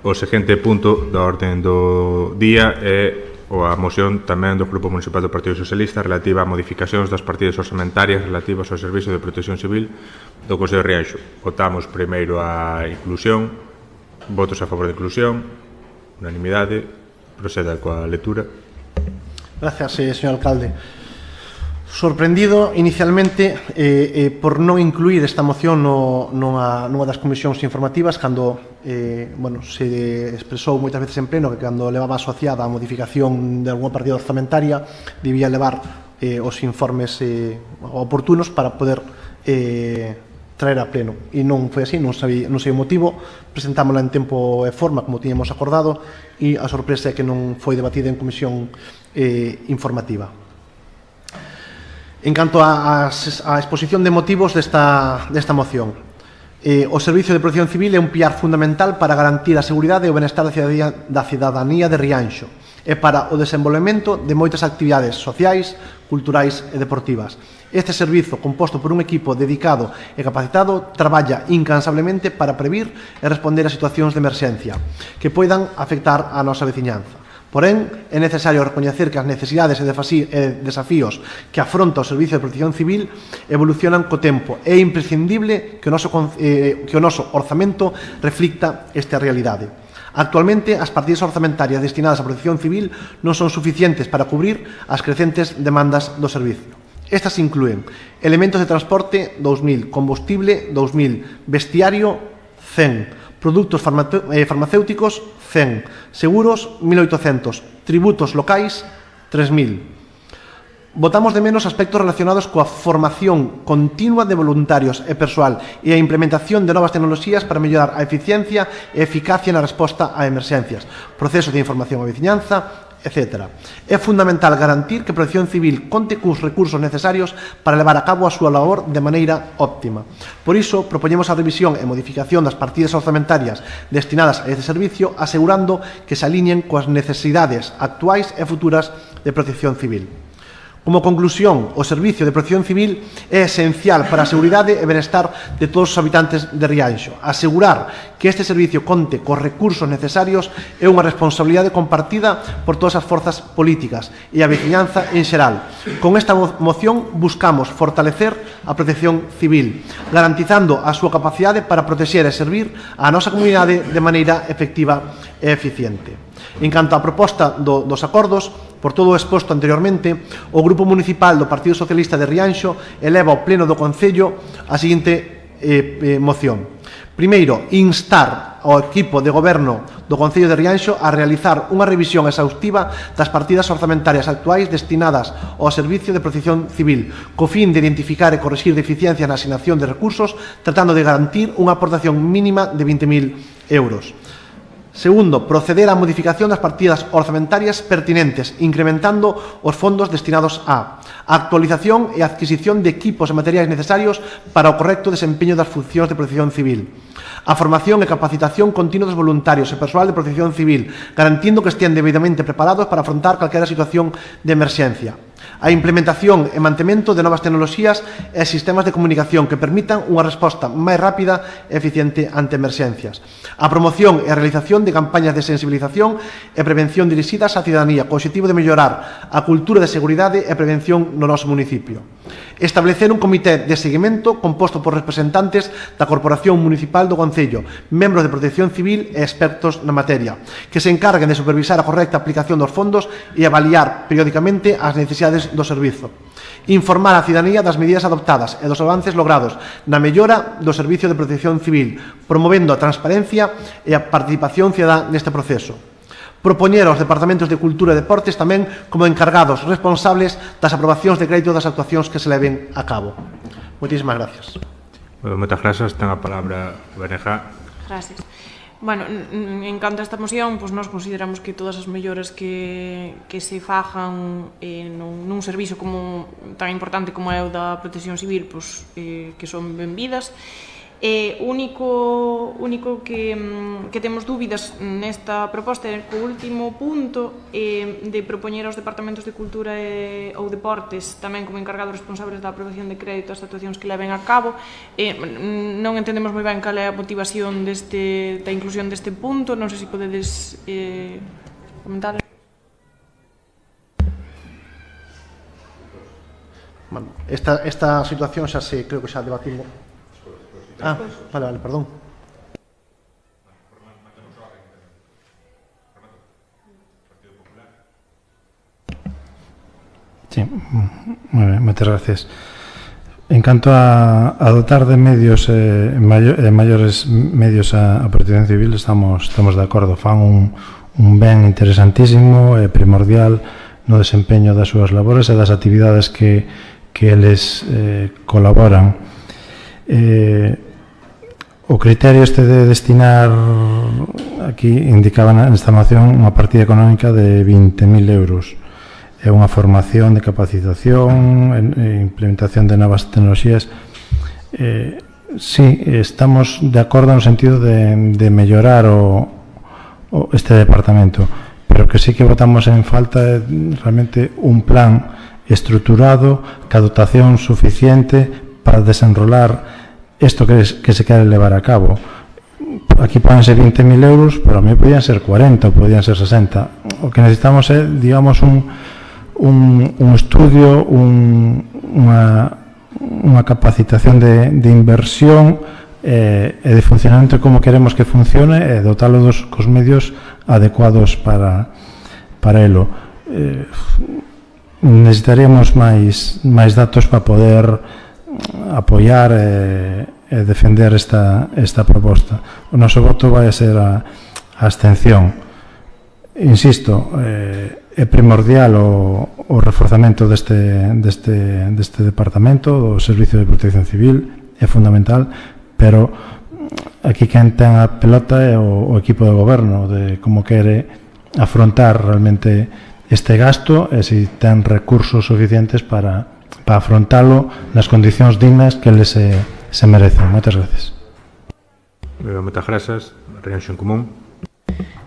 O seguinte punto da orden do día é a moción tamén do Grupo Municipal do Partido Socialista relativa a modificacións das partidas orçamentarias relativas ao Servicio de Protección Civil do Concello de Rianxo. Votamos primeiro a inclusión. Votos a favor da inclusión. Unanimidade. Proceda coa lectura. Gracias, señor alcalde. Sorprendido inicialmente por non incluir esta moción nunha das comisións informativas cando se expresou moitas veces en pleno que cando levaba asociada a modificación de alguna partida orzamentaria debía levar os informes oportunos para poder traer a pleno. E non foi así, non sei o motivo, presentámola en tempo e forma como tiñamos acordado e a sorpresa é que non foi debatida en comisión informativa. En canto á exposición de motivos desta moción, o Servicio de Protección Civil é un piar fundamental para garantir a seguridade e o benestar da cidadanía de Rianxo e para o desenvolvemento de moitas actividades sociais, culturais e deportivas. Este servizo, composto por un equipo dedicado e capacitado, traballa incansablemente para previr e responder a situacións de emerxencia que poidan afectar a nosa veciñanza. Porén, é necesario recoñecer que as necesidades e desafíos que afronta o Servicio de Protección Civil evolucionan co tempo. É imprescindible que o noso orzamento reflicta esta realidade. Actualmente, as partidas orzamentarias destinadas á protección civil non son suficientes para cubrir as crecentes demandas do servicio. Estas inclúen elementos de transporte 2.000, combustible 2.000, vestiario 100, produtos farmacéuticos 100, seguros 1.800, tributos locais 3.000. Votamos de menos aspectos relacionados coa formación continua de voluntarios e persoal e a implementación de novas tecnoloxías para mellorar a eficiencia e eficacia na resposta a emerxencias, procesos de información á veciñanza, etc. É fundamental garantir que a Protección Civil conte cos recursos necesarios para levar a cabo a súa labor de maneira óptima. Por iso, propoñemos a revisión e modificación das partidas orzamentarias destinadas a este servicio, asegurando que se alineen coas necesidades actuais e futuras de protección civil. Como conclusión, o Servicio de Protección Civil é esencial para a seguridade e benestar de todos os habitantes de Rianxo. Asegurar que este servicio conte cos recursos necesarios é unha responsabilidade compartida por todas as forzas políticas e a veciñanza en xeral. Con esta moción buscamos fortalecer a protección civil, garantizando a súa capacidade para protexer e servir a nosa comunidade de maneira efectiva e eficiente. En canto á proposta dos acordos, por todo o exposto anteriormente, o Grupo Municipal do Partido Socialista de Rianxo eleva ao Pleno do Concello a seguinte moción. Primeiro, instar ao equipo de goberno do Concello de Rianxo a realizar unha revisión exhaustiva das partidas orzamentarias actuais destinadas ao Servicio de Protección Civil, co fin de identificar e corrixir deficiencias na asignación de recursos, tratando de garantir unha aportación mínima de 20.000 euros. Segundo, proceder á modificación das partidas orzamentarias pertinentes, incrementando os fondos destinados a actualización e adquisición de equipos e materiais necesarios para o correcto desempeño das funcións de protección civil, a formación e capacitación continua dos voluntarios e persoal de protección civil, garantindo que estean debidamente preparados para afrontar calquera situación de emerxencia, a implementación e mantemento de novas tecnoloxías e sistemas de comunicación que permitan unha resposta máis rápida e eficiente ante emerxencias, a promoción e a realización de campañas de sensibilización e prevención dirixidas á cidadanía co obxectivo de mellorar a cultura de seguridade e prevención no noso municipio. Establecer un comité de seguimento composto por representantes da Corporación Municipal do Concello, membros de Protección Civil e expertos na materia, que se encarguen de supervisar a correcta aplicación dos fondos e avaliar periódicamente as necesidades do servizo. Informar a cidadanía das medidas adoptadas e dos avances logrados na mellora do Servicio de Protección Civil, promovendo a transparencia e a participación cidadá neste proceso. propoñer aos departamentos de Cultura e Deportes tamén como encargados responsables das aprobacións de crédito das actuacións que se leven a cabo. Moitísimas gracias. Moitas grazas. Ten a palabra Beneja. Gracias. Bueno, en canto a esta moción, pues nós consideramos que todas as melloras que se fajan nun servizo como tan importante como é o da protección civil, pues, que son benvidas. Único que temos dúbidas nesta proposta é co último punto de propoñer aos departamentos de Cultura ou Deportes tamén como encargados responsables da aprobación de crédito as actuacións que leven a cabo. Non entendemos moi ben cal é a motivación da inclusión deste punto. Non sei se podedes comentar. Bueno, esta situación xa creo que xa debatimos. Vale, perdón. Sí, moi ben, moitas gracias. En canto a dotar de medios maiores medios a protección civil, estamos de acordo. Fan un ben interesantísimo e primordial no desempeño das súas labores e das actividades que eles colaboran. O criterio este de destinar, aquí indicaba nesta moción, unha partida económica de 20.000 euros. É unha formación de capacitación, implementación de novas tecnoloxías. Sí, estamos de acordo no sentido de mellorar este departamento, pero que sí que votamos en falta realmente un plan estruturado, ca dotación suficiente para desenrolar isto que se quere levar a cabo. Aquí poden ser 20.000 euros, pero a mí podían ser 40 ou podían ser 60. O que necesitamos é, digamos, un estudio, unha capacitación de inversión e de funcionamento como queremos que funcione e dotalo cos medios adecuados para elo. Necesitaríamos máis datos para poder apoiar e defender esta proposta. O noso voto vai a ser a abstención. Insisto, é primordial o reforzamento deste departamento, do Servicio de Protección Civil, é fundamental, pero aquí quen ten a pelota é o equipo de goberno, de como quere afrontar realmente este gasto e se ten recursos suficientes para afrontalo nas condicións dignas que eles se merecen. Moitas gracias. Moitas grazas. Reunión común.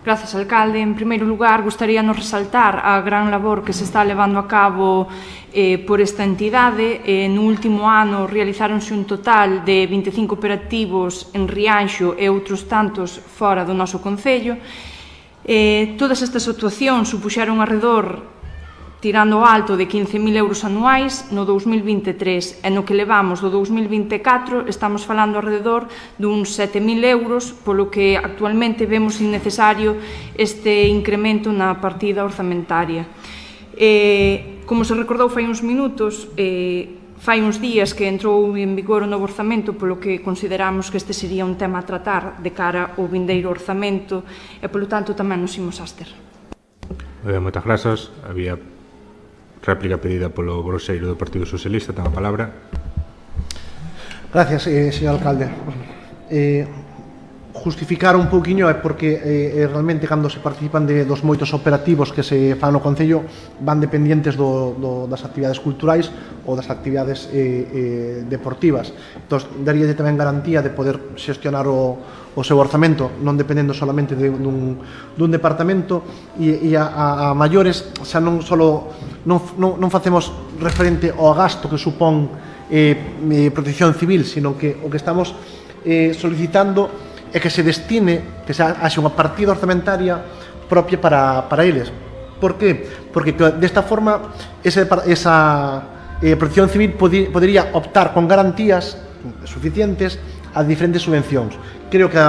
Grazas, alcalde. En primeiro lugar, gustaríanos resaltar a gran labor que se está levando a cabo por esta entidade. No último ano realizáronse un total de 25 operativos en Rianxo e outros tantos fora do noso concello. Todas estas actuacións supuxeron arredor, tirando alto, de 15.000 euros anuais no 2023, e no que levamos do 2024 estamos falando alrededor duns 7.000 euros, polo que actualmente vemos innecesario este incremento na partida orzamentaria. Como se recordou fai uns minutos, fai uns días que entrou en vigor o novo orzamento, polo que consideramos que este sería un tema a tratar de cara ao vindeiro orzamento e, polo tanto, tamén nos imos abster. Moitas grazas. Había réplica pedida polo groseiro do Partido Socialista. Ten a palabra. Gracias, señor alcalde. Justificar un pouquiño é porque realmente cando se participan dos moitos operativos que se fan no Concello van dependientes das actividades culturais ou das actividades deportivas. Entón, daríalle tamén garantía de poder xestionar o seu orzamento, non dependendo solamente dun departamento, e a maiores xa non facemos referente ao gasto que supón protección civil, sino que o que estamos solicitando é que se destine, que se haxe unha partida orzamentaria propia para eles. Por qué? Porque desta forma esa protección civil podería optar con garantías suficientes a diferentes subvencións. Creo que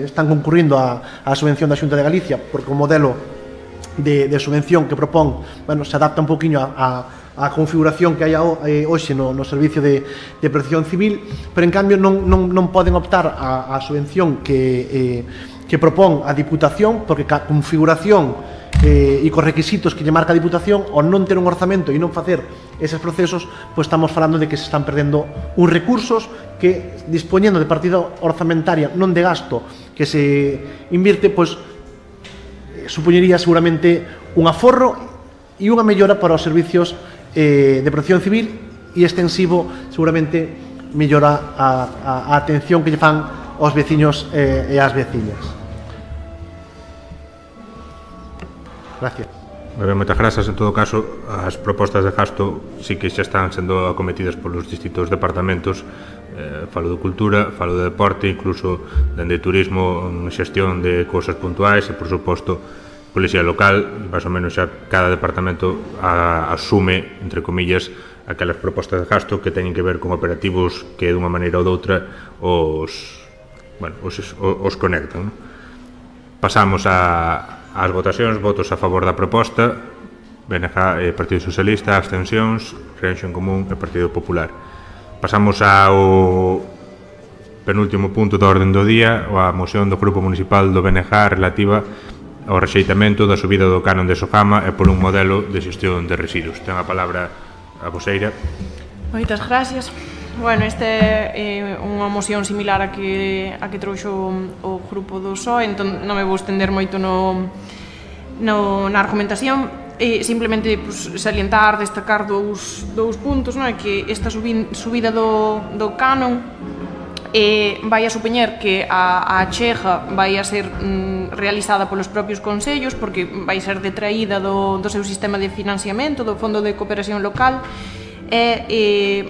están concurrindo a subvención da Xunta de Galicia, porque o modelo de subvención que propón, se adapta un poquinho a configuración que hai hoxe no Servicio de Protección Civil, pero en cambio non poden optar a subvención que que propón a Diputación, porque ca configuración e cos requisitos que lle marca a Diputación, ao non ter un orzamento e non facer eses procesos, pois estamos falando de que se están perdendo uns recursos que, dispoñendo de partida orzamentaria non de gasto que se invirte, pois supoñería seguramente un aforro e unha mellora para os servicios de protección civil e extensivo, seguramente mellora a atención que lle fan aos veciños e ás veciñas. Gracias. Moitas grazas. En todo caso, as propostas de gasto sí que xa están sendo acometidas polos distintos departamentos. Falo de cultura, falo de deporte, incluso dende turismo, xestión de cousas puntuais e, por suposto, policía local. Más ou menos xa cada departamento asume, entre comillas, aquelas propostas de gasto que teñen que ver con operativos que dunha maneira ou doutra os conectan. Pasamos ás votacións. Votos a favor da proposta: BNG, Partido Socialista; abstencións, Reacción Común e Partido Popular. Pasamos ao penúltimo punto da orden do día, a moción do Grupo Municipal do BNG relativa ao rexeitamento da subida do canon de Sogama e por un modelo de xestión de residuos. Ten a palabra a voseira. Moitas gracias. Bueno, esta é unha moción similar a que trouxo o grupo do PSOE, entón non me vou estender moito na argumentación. Simplemente salientar, destacar dous puntos, non? É que esta subida do canon vai a supoñer que a achega vai a ser realizada polos propios concellos, porque vai ser detraída do seu sistema de financiamento, do Fondo de Cooperación Local. E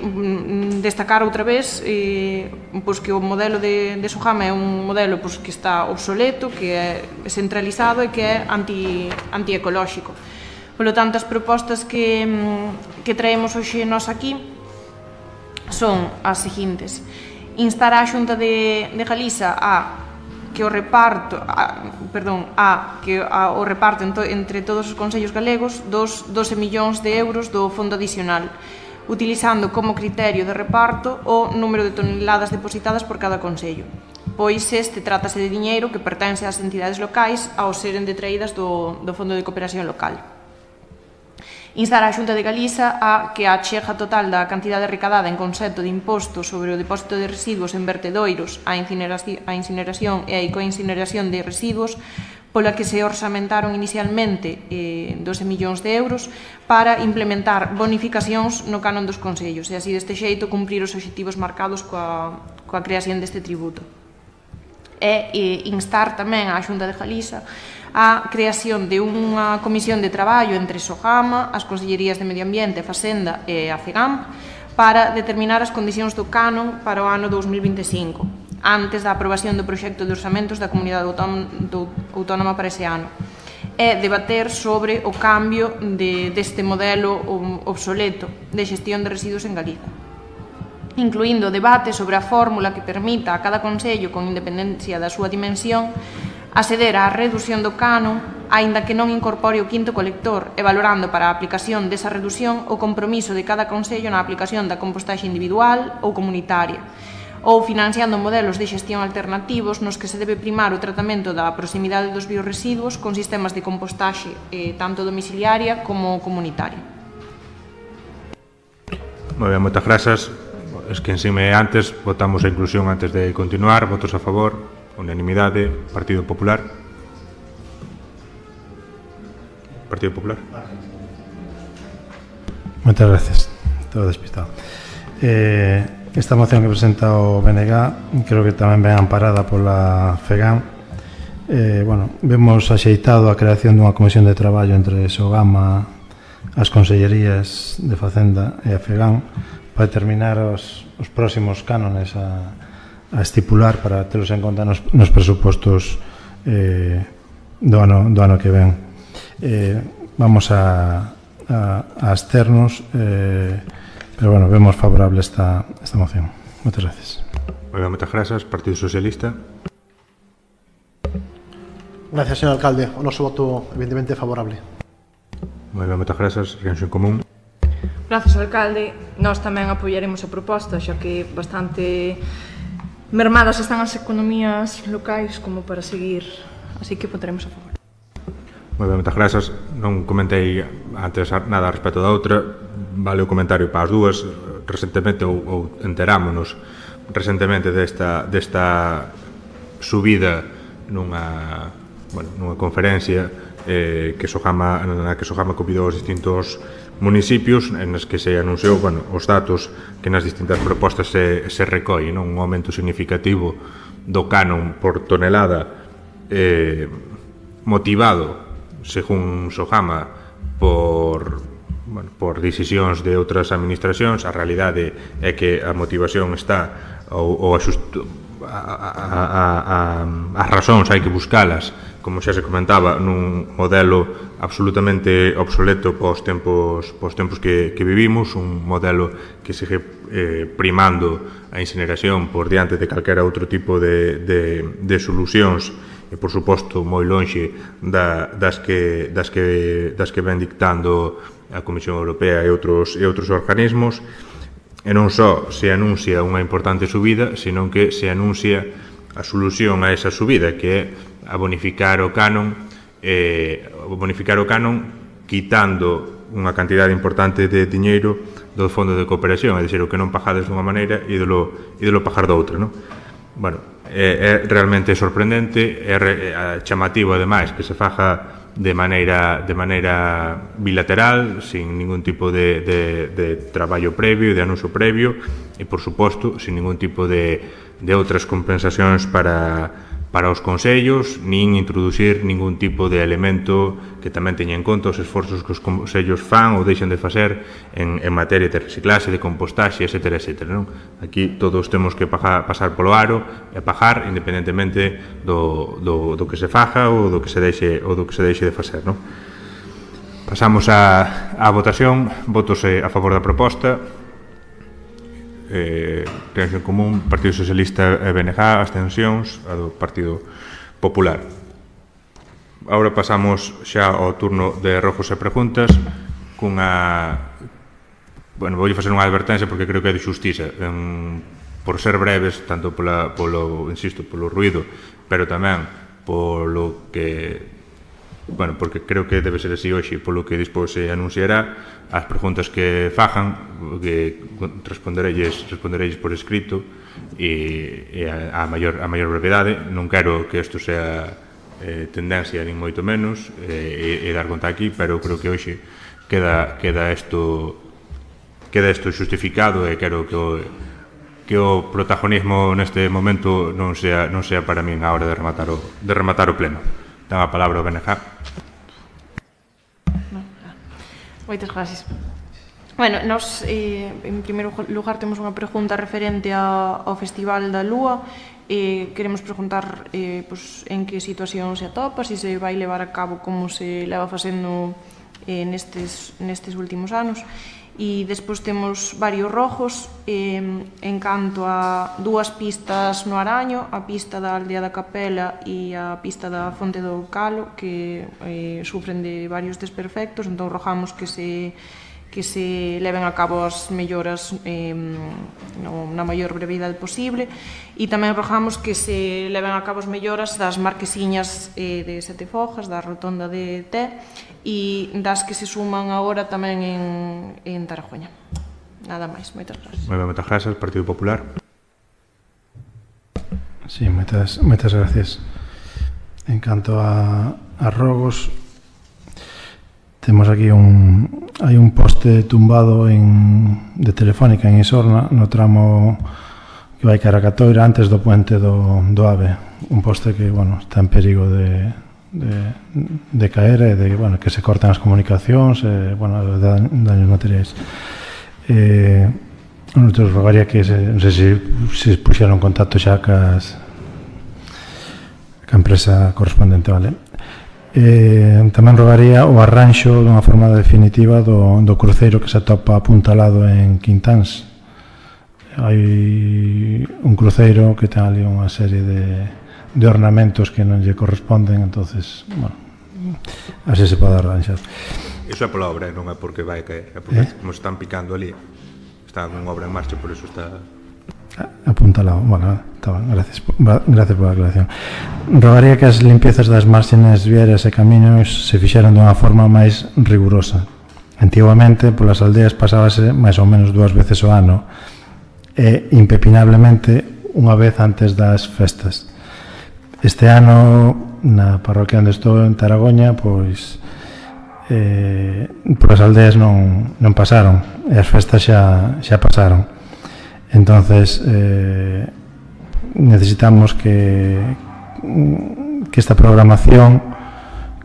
destacar outra vez que o modelo de Sogama é un modelo que está obsoleto, que é centralizado e que é antiecolóxico. Por lo tanto, as propostas que traemos hoxe nós aquí son as seguintes: instar a Xunta de Galiza que o reparto entre todos os concellos galegos dos 12 millóns de euros do fondo adicional, utilizando como criterio de reparto o número de toneladas depositadas por cada concello, pois trátase de diñeiro que pertence ás entidades locais ao seren detraídas do Fondo de Cooperación Local. Instar a Xunta de Galiza que a achega total da cantidade recadada en concepto de imposto sobre o depósito de residuos en vertedoiros, a incineración e a ecoincineración de residuos, pola que se orzamentaron inicialmente 12 millóns de euros, para implementar bonificacións no canon dos concellos e así deste xeito cumprir os obxectivos marcados coa creación deste tributo. E instar tamén a Xunta de Galiza a creación de unha comisión de traballo entre Sogama, as Consellerías de Medio Ambiente, Facenda e a FEGAMP para determinar as condicións do canon para o ano 2025, antes da aprobación do proxecto de orzamentos da Comunidade Autónoma para ese ano, e debater sobre o cambio deste modelo obsoleto de xestión de residuos en Galiza, incluindo debate sobre a fórmula que permita a cada concello, con independencia da súa dimensión, acceder á reducción do canon, aínda que non incorpore o quinto colector, e valorando para a aplicación desa reducción o compromiso de cada concello na aplicación da compostaxe individual ou comunitaria, ou financiando modelos de xestión alternativos nos que se debe primar o tratamento da proximidade dos biorresiduos con sistemas de compostaxe tanto domiciliaria como comunitaria. Moi ben, moitas grazas. Es que ensime antes, votamos a inclusión antes de continuar. Votos a favor, unanimidade. Partido Popular. Partido Popular. Moitas gracias. Todo despistado. Esta moción que presenta o BNG creo que tamén ven amparada pola FEGAM. Vemos axeitado a creación dunha comisión de traballo entre Sogama, as Consellerías de Facenda e a FEGAM para determinar os próximos cánones a estipular para telos en conta nos presupostos do ano que ven. Vamos a absternos, pero vemos favorable esta moción. Moitas gracias. Moitas grazas. Partido Socialista. Gracias, señor alcalde. O noso voto, evidentemente, favorable. Moitas grazas. Reacción Común. Grazas, alcalde. Nós tamén apoiaremos a proposta, xa que bastante mermadas están as economías locais como para seguir, así que votaremos a favor. Moi ben, moitas grazas. Non comentei antes nada respecto da outra, vale o comentario para as dúas. Recentemente, ou enterámonos recentemente desta subida nunha conferencia que Sogama convidou aos distintos municipios en as que se anunciou os datos que nas distintas propostas se recollen, un aumento significativo do canon por tonelada motivado, según Sogama, por decisións de outras administracións. A realidade é que a motivación está as razóns hai que buscalas, como xa se comentaba, nun modelo absolutamente obsoleto pos tempos que vivimos, un modelo que segue primando a incineración por diante de calquera outro tipo de solucións, e por suposto moi lonxe das que ven dictando a Comisión Europea e outros organismos. E non só se anuncia unha importante subida, senón que se anuncia a solución a esa subida, que é a bonificar o canon quitando unha cantidade importante de diñeiro do Fondo de Cooperación, é dicir, o que non pagades dunha maneira e delo pagar doutra, non? É realmente sorprendente, é chamativo ademais que se faga de maneira bilateral, sin ningún tipo de traballo previo, de anuncio previo, e, por suposto, sin ningún tipo de outras compensacións para os consellos, nin introducir ningún tipo de elemento que tamén teña en conta os esforzos que os consellos fan ou deixan de facer en materia de reciclaxe, de compostaxe, etc. Non? Aquí todos temos que pasar polo aro e pagar independentemente do que se faja ou do que se deixe de facer. Non? Pasamos á votación. Votos a favor da proposta. Creación Común, Partido Socialista e BNG, abstencións, a do Partido Popular. Agora pasamos xa ao turno de rogos e preguntas voulle facer unha advertencia porque creo que é de xustiza por ser breves, tanto polo ruido, pero tamén polo que porque creo que debe ser así hoxe, polo que despois se anunciará. As preguntas que fajan, que responderelles por escrito e a maior brevedade. Non quero que isto sea tendencia nin moito menos e dar conta aquí, pero creo que hoxe queda isto xustificado, e quero que o protagonismo neste momento non sea para min a hora de rematar o pleno. Ten a palabra o BNG. Moitas gracias. Bueno, nós, en primeiro lugar, temos unha pregunta referente ao Festival da Lúa. Queremos preguntar en que situación se atopa, se se vai levar a cabo como se leva facendo nestes últimos anos. E despois temos varios rogos en canto a dúas pistas no Araño, a pista da Aldea da Capela e a pista da Fonte do Calo, que sufren de varios desperfectos. Entón rogamos que se leven a cabo as melloras na maior brevidade posible, e tamén rogamos que se leven a cabo as melloras das marquesiñas de Sete Fojas, da rotonda de Té, e das que se suman agora tamén en Tarajoña. Nada máis, moitas gracias. Moitas grazas, Partido Popular. Sí, moitas gracias. En canto a rogos, temos aquí hai un poste tumbado de Telefónica en Isorna, no tramo que vai cara a Catoira, antes do puente do Ave. Un poste que, está en perigo de caer e que se corten as comunicacións e, daños materiais. Nosotros rogaría que, non sei se puxeron contacto xa ca empresa correspondente, vale? Tamén rogaría o arranxo dunha forma definitiva do cruceiro que se atopa apuntalado en Quintáns. Hai un cruceiro que ten ali unha serie de ornamentos que non lle corresponden, entonces, así se pode arranxar. Iso é pola obra, non é porque vai caer, é porque como están picando ali, está unha obra en marcha, por iso está... Apuntalado. Bueno, está ben, gracias por a aclaración. Rogaría que as limpiezas das márgenes viarias e camiños se fixeran dunha forma máis rigurosa. Antigamente, polas aldeas pasábase máis ou menos 2 veces ao ano e impepinablemente unha vez antes das festas. Este ano, na parroquia onde estou en Taragoña, pois polas aldeas non pasaron e as festas xa pasaron. Entonces necesitamos que esta programación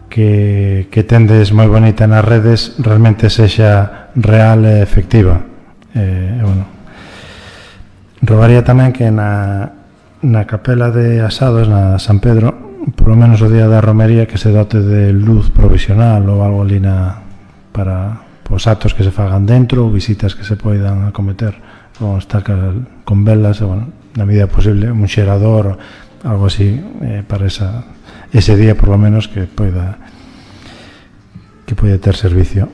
que tendes moi bonita nas redes realmente sexa real e efectiva. Bueno, rogaría tamén que na capela de Asados, na San Pedro, por lo menos o día da romería, que se dote de luz provisional ou algo ali para os actos que se fagan dentro ou visitas que se poidan acometer con estar con velas, bueno, na medida posible un xerador, algo así, para ese día por lo menos que poida ter servicio.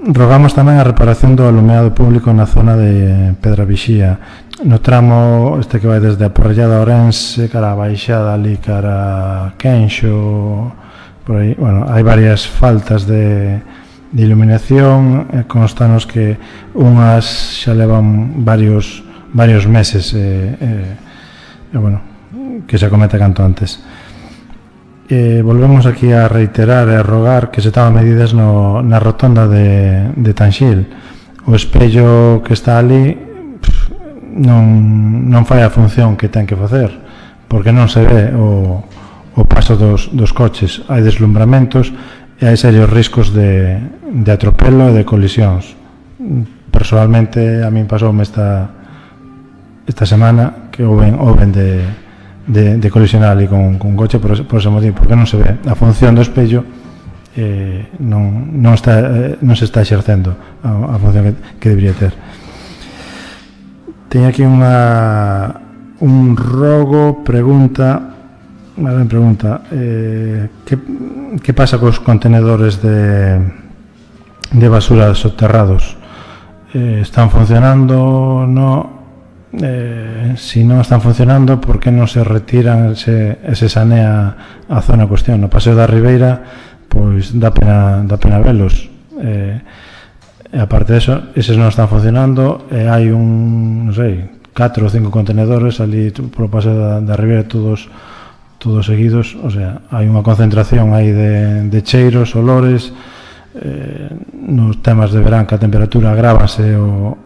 Rogamos tamén a reparación do alumeado público na zona de Pedra Vixía, no tramo este que vai desde a Porrellada a Ourense, cara a Baixada ali, cara a Quenxo, por aí. Bueno, hai varias faltas de iluminación, constanos que unhas xa levan varios meses, bueno, que se acometa canto antes. Volvemos aquí a reiterar e a rogar que se toman medidas na rotonda de Tanxil. O espello que está ali non fai a función que ten que facer, porque non se ve o paso dos coches, hai deslumbramentos e hai serios riscos de atropelo e de colisións. Personalmente, a min pasoume esta semana que houben de colisionar ali con coche por ese motivo, porque non se ve. A función do espello non se está exercendo a función que debería ter. Teño aquí un pregunta. Que pasa cos contenedores de basura soterrados? Están funcionando? No? Si non están funcionando, por que non se retiran, se sanea a zona cuestión? No Paseo da Ribeira, pois dá pena velos. E aparte de eso, eses non están funcionando e hai non sei, 4 ou 5 contenedores ali polo Paseo da Ribeira, todos seguidos, o sea, hai unha concentración aí de cheiros, olores, nos temas de verán que a temperatura agrávanse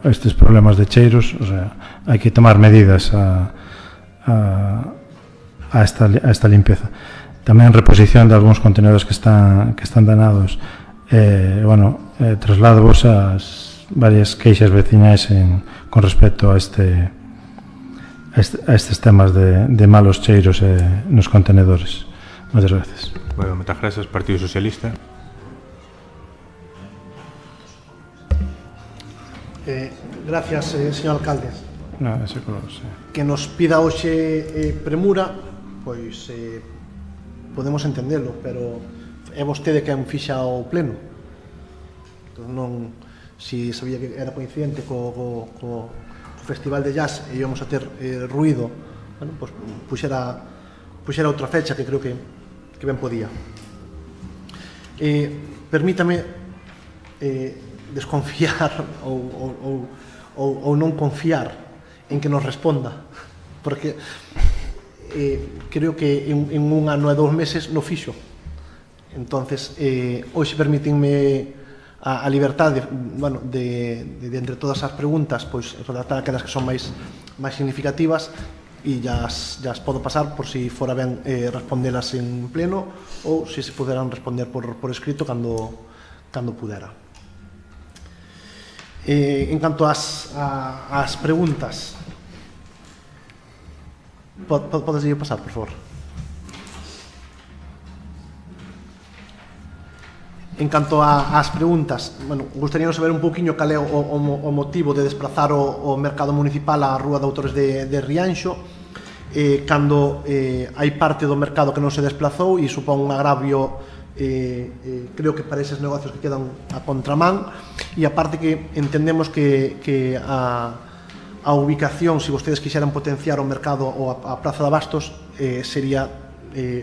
estes problemas de cheiros, o sea, hai que tomar medidas a esta limpeza. Tamén reposición de algúns contenedores que están danados. Bueno, traslado vos as varias queixas veciñais con respecto a estes temas de malos cheiros nos contenedores. Moitas gracias. Bueno, moitas gracias, Partido Socialista. Gracias, señor alcalde. No, ese color, sí. Que nos pida hoxe premura, pois podemos entendelo, pero é vostede quen fixa o pleno. Entón, non, si sabía que era coincidente co Festival de Jazz e íbamos a ter ruido, bueno, pues, puxera outra fecha que creo que ben podía. Permítame desconfiar ou non confiar en que nos responda, porque creo que en un ano e 2 meses no fixo. Entonces, hoxe permítenme a liberdade, bueno, de entre todas as preguntas, pois redactar aquelas que son máis significativas e ya as podo pasar por si fora ben respondelas en pleno ou se poderán responder por escrito cando pudera. En canto ás preguntas, podes pasar, por favor. En canto ás preguntas, bueno, gustaríamos saber un pouquiño cal é o motivo de desplazar o mercado municipal á Rúa de Autores de Rianxo, cando hai parte do mercado que non se desplazou e supón un agravio, creo que para eses negocios que quedan a contramán, e aparte que entendemos que a a ubicación, se vostedes quixeran potenciar o mercado ou a Praza de Abastos, sería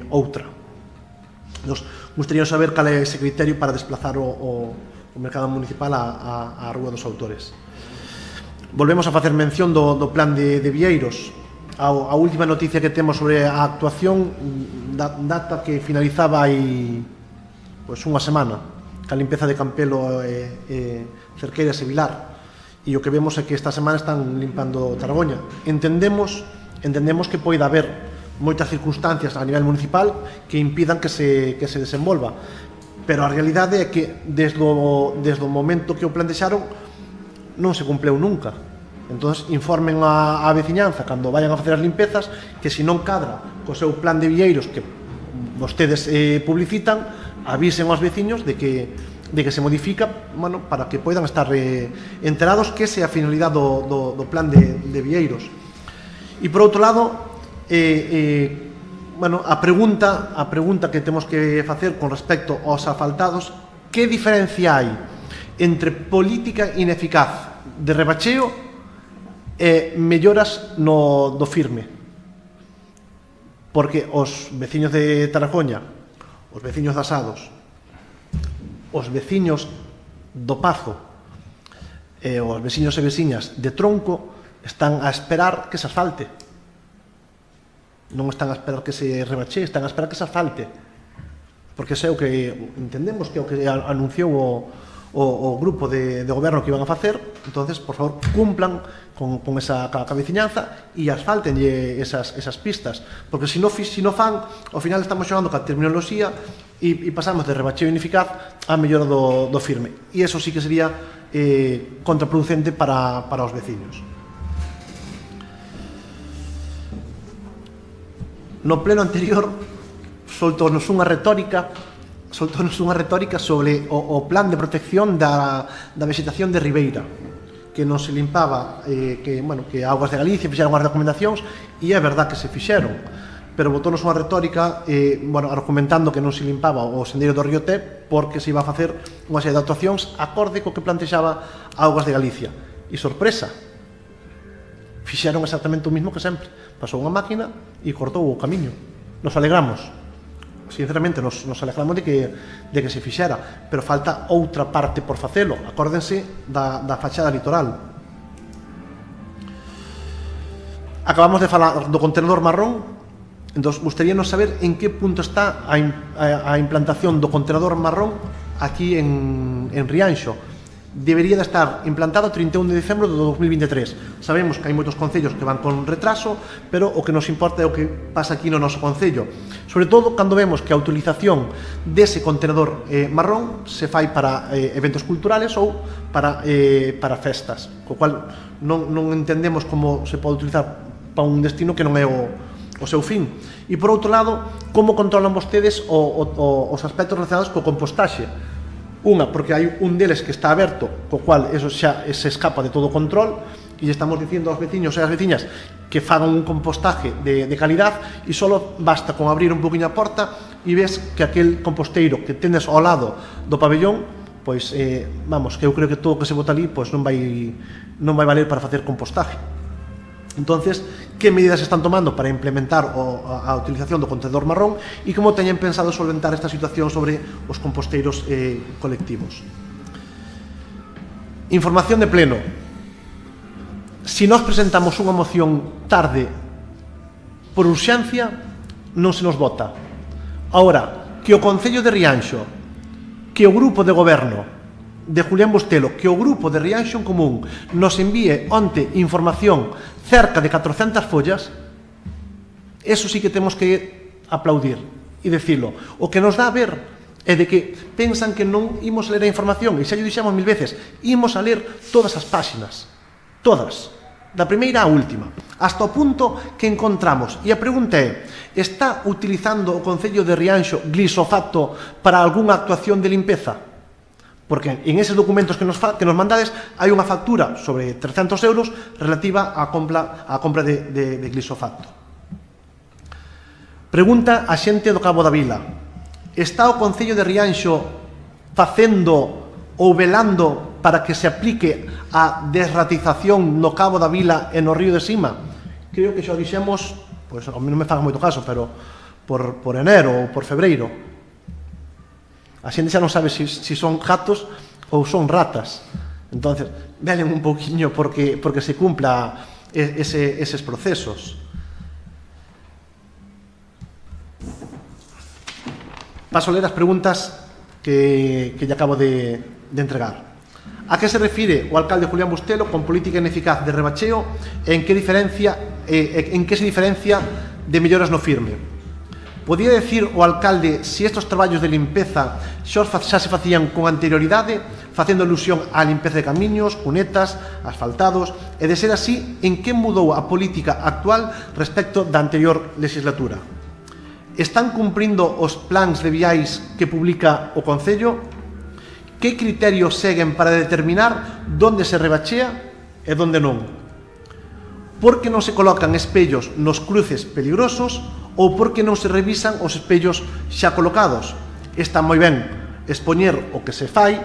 outra. Nos gustaría saber cal é ese criterio para desplazar o mercado municipal á Rúa dos Autores. Volvemos a facer mención do plan de Vieiros. A última noticia que temos sobre a actuación data que finalizaba hai unha semana, ca limpeza de Campelo, Cerqueiras e Vilar, e o que vemos é que esta semana están limpando Tarragoña. Entendemos que poida haber moitas circunstancias a nivel municipal que impidan que se desenvolva, pero a realidade é que desde o momento que o plantexaron non se cumpleu nunca. Entón, informen a veciñanza cando vayan a facer as limpezas que se non cadra co seu plan de vieiros que vostedes publicitan, avisen aos veciños de que se modifica, para que poidan estar enterados que esa é a finalidade do plan de vieiros. E por outro lado, a pregunta que temos que facer con respecto aos asfaltados: que diferencia hai entre política ineficaz de rebacheo e melloras do firme? Porque os veciños de Tarragoña, os veciños de Asados, os veciños do Pazo e os veciños e veciñas de Tronco están a esperar que se asfalte. Non están a esperar que se rebache, están a esperar que se asfalte. Porque ese é o que entendemos que é o que anunciou o grupo de goberno que iban a facer. Entonces, por favor, cumplan con esa veciñanza e asfalten esas pistas, porque se non fan, ao final estamos xogando ca terminoloxía e pasamos de rebacheo ineficaz a mellora do firme, e eso sí que sería contraproducente para os veciños. No pleno anterior soltounos unha retórica sobre o plan de protección da vegetación de Ribeira, que non se limpaba, que Augas de Galicia fixeron as recomendacións, e é verdad que se fixeron, pero botónos unha retórica argumentando que non se limpaba o sendeiro do Río Té porque se iba a facer unha serie de actuacións acorde co que plantexaba Augas de Galicia. E sorpresa, fixeron exactamente o mismo que sempre. Pasou unha máquina e cortou o camiño. Nos alegramos. Sinceramente, nos alegramos de que se fixera, pero falta outra parte por facelo. Acórdense da fachada litoral. Acabamos de falar do contenedor marrón. Entón, gustaríanos saber en que punto está a implantación do contenedor marrón aquí en Rianxo. Debería de estar implantado o 31 de diciembre de 2023. Sabemos que hai moitos concellos que van con retraso, pero o que nos importa é o que pasa aquí no noso concello. Sobre todo cando vemos que a utilización dese contenedor marrón se fai para eventos culturales ou para festas, co cual non entendemos como se pode utilizar para un destino que non é o seu fin. E por outro lado, como controlan vostedes os aspectos relacionados co compostaxe? Unha, porque hai un deles que está aberto, co cual eso xa se escapa de todo control, e estamos dicindo aos veciños e ás veciñas que fagan un compostaje de calidad, e só basta con abrir un poquinho a porta e ves que aquel composteiro que tendes ao lado do pabellón, pois, que eu creo que todo o que se bota ali non vai valer para facer compostaje. Entonces, que medidas están tomando para implementar a utilización do contenedor marrón e como teñen pensado solventar esta situación sobre os composteiros colectivos? Información de pleno. Si nós presentamos unha moción tarde por urxencia, non se nos vota. Ahora, que o Concello de Rianxo, que o grupo de goberno de Julián Bostelo, que o grupo de Rianxo en Común nos envíe onte información cerca de 400 follas, eso sí que temos que aplaudir e dicilo. O que nos dá a ver é de que pensan que non imos ler a información, e xa lle dixemos 1000 veces, imos a ler todas as páxinas, todas, da primeira á última, hasta o punto que encontramos. E a pregunta é: está utilizando o Concello de Rianxo glifosato para algunha actuación de limpeza? Porque en eses documentos que nos mandades hai unha factura sobre 300 euros relativa á compra de glifosato. Pregunta a xente do Cabo da Vila: está o Concello de Rianxo facendo ou velando para que se aplique a desratización no Cabo da Vila e no Río de Sima? Creo que xa o dixemos, pois a mí non me faga moito caso, pero por enero ou por febreiro. A xente xa non sabe se son gatos ou son ratas. Entonces, velen un pouquiño porque se cumpla eses procesos. Paso a ler as preguntas que lle acabo de entregar. A que se refire o alcalde Julián Bustelo con política ineficaz de rebacheo e en que se diferencia de melloras no firme? Podía decir o alcalde se estes traballos de limpeza xa se facían con anterioridade, facendo alusión á limpeza de camiños, cunetas, asfaltados, e de ser así, en que mudou a política actual respecto da anterior legislatura? Están cumprindo os plans de viais que publica o Concello? Que criterios seguen para determinar onde se rebachea e onde non? Por que non se colocan espellos nos cruces peligrosos ou por que non se revisan os espellos xa colocados? Está moi ben expoñer o que se fai,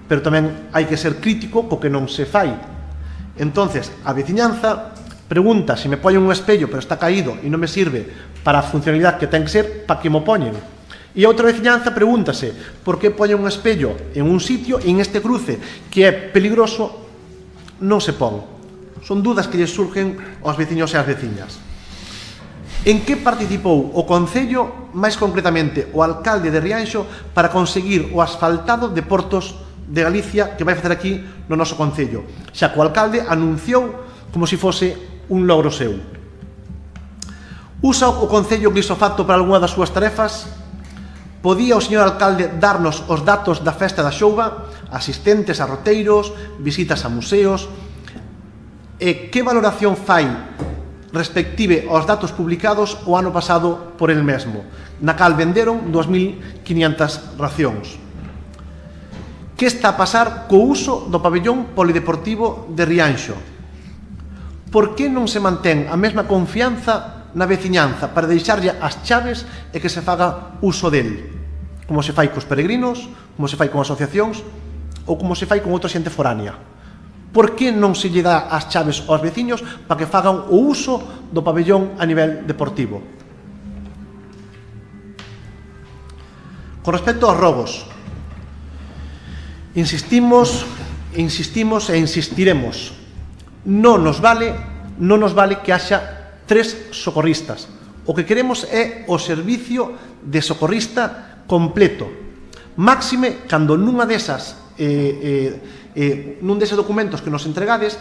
pero tamén hai que ser crítico co que non se fai. Entonces, a veciñanza pregunta se me poñen un espello pero está caído e non me sirve para a funcionalidade que ten que ser, para que mo poñen. E a outra veciñanza pregúntase por que poñen un espello en un sitio e en este cruce que é peligroso non se pon. Son dudas que lle surgen aos veciños e ás veciñas. En que participou o Concello, máis concretamente o alcalde de Rianxo, para conseguir o asfaltado de portos de Galicia que vai facer aquí no noso Concello? Xa que o alcalde anunciou como se fose un logro seu. Usa o Concello glifosato para algunha das súas tarefas? Podía o señor alcalde darnos os datos da festa da Xouba, asistentes a roteiros, visitas a museos, e que valoración fai respective aos datos publicados o ano pasado por el mesmo, na cal venderon 2.500 racións? Que está a pasar co uso do pabellón polideportivo de Rianxo? Por que non se mantén a mesma confianza na veciñanza para deixarlle as chaves e que se faga uso del? Como se fai cos peregrinos, como se fai con asociacións ou como se fai con outra xente foránea? Por que non se lle dá as chaves aos veciños para que fagan o uso do pabellón a nivel deportivo? Con respecto aos robos, insistimos e insistiremos. Non nos vale que haxa 3 socorristas. O que queremos é o servicio de socorrista completo. Máxime cando nunha desas nun deses documentos que nos entregades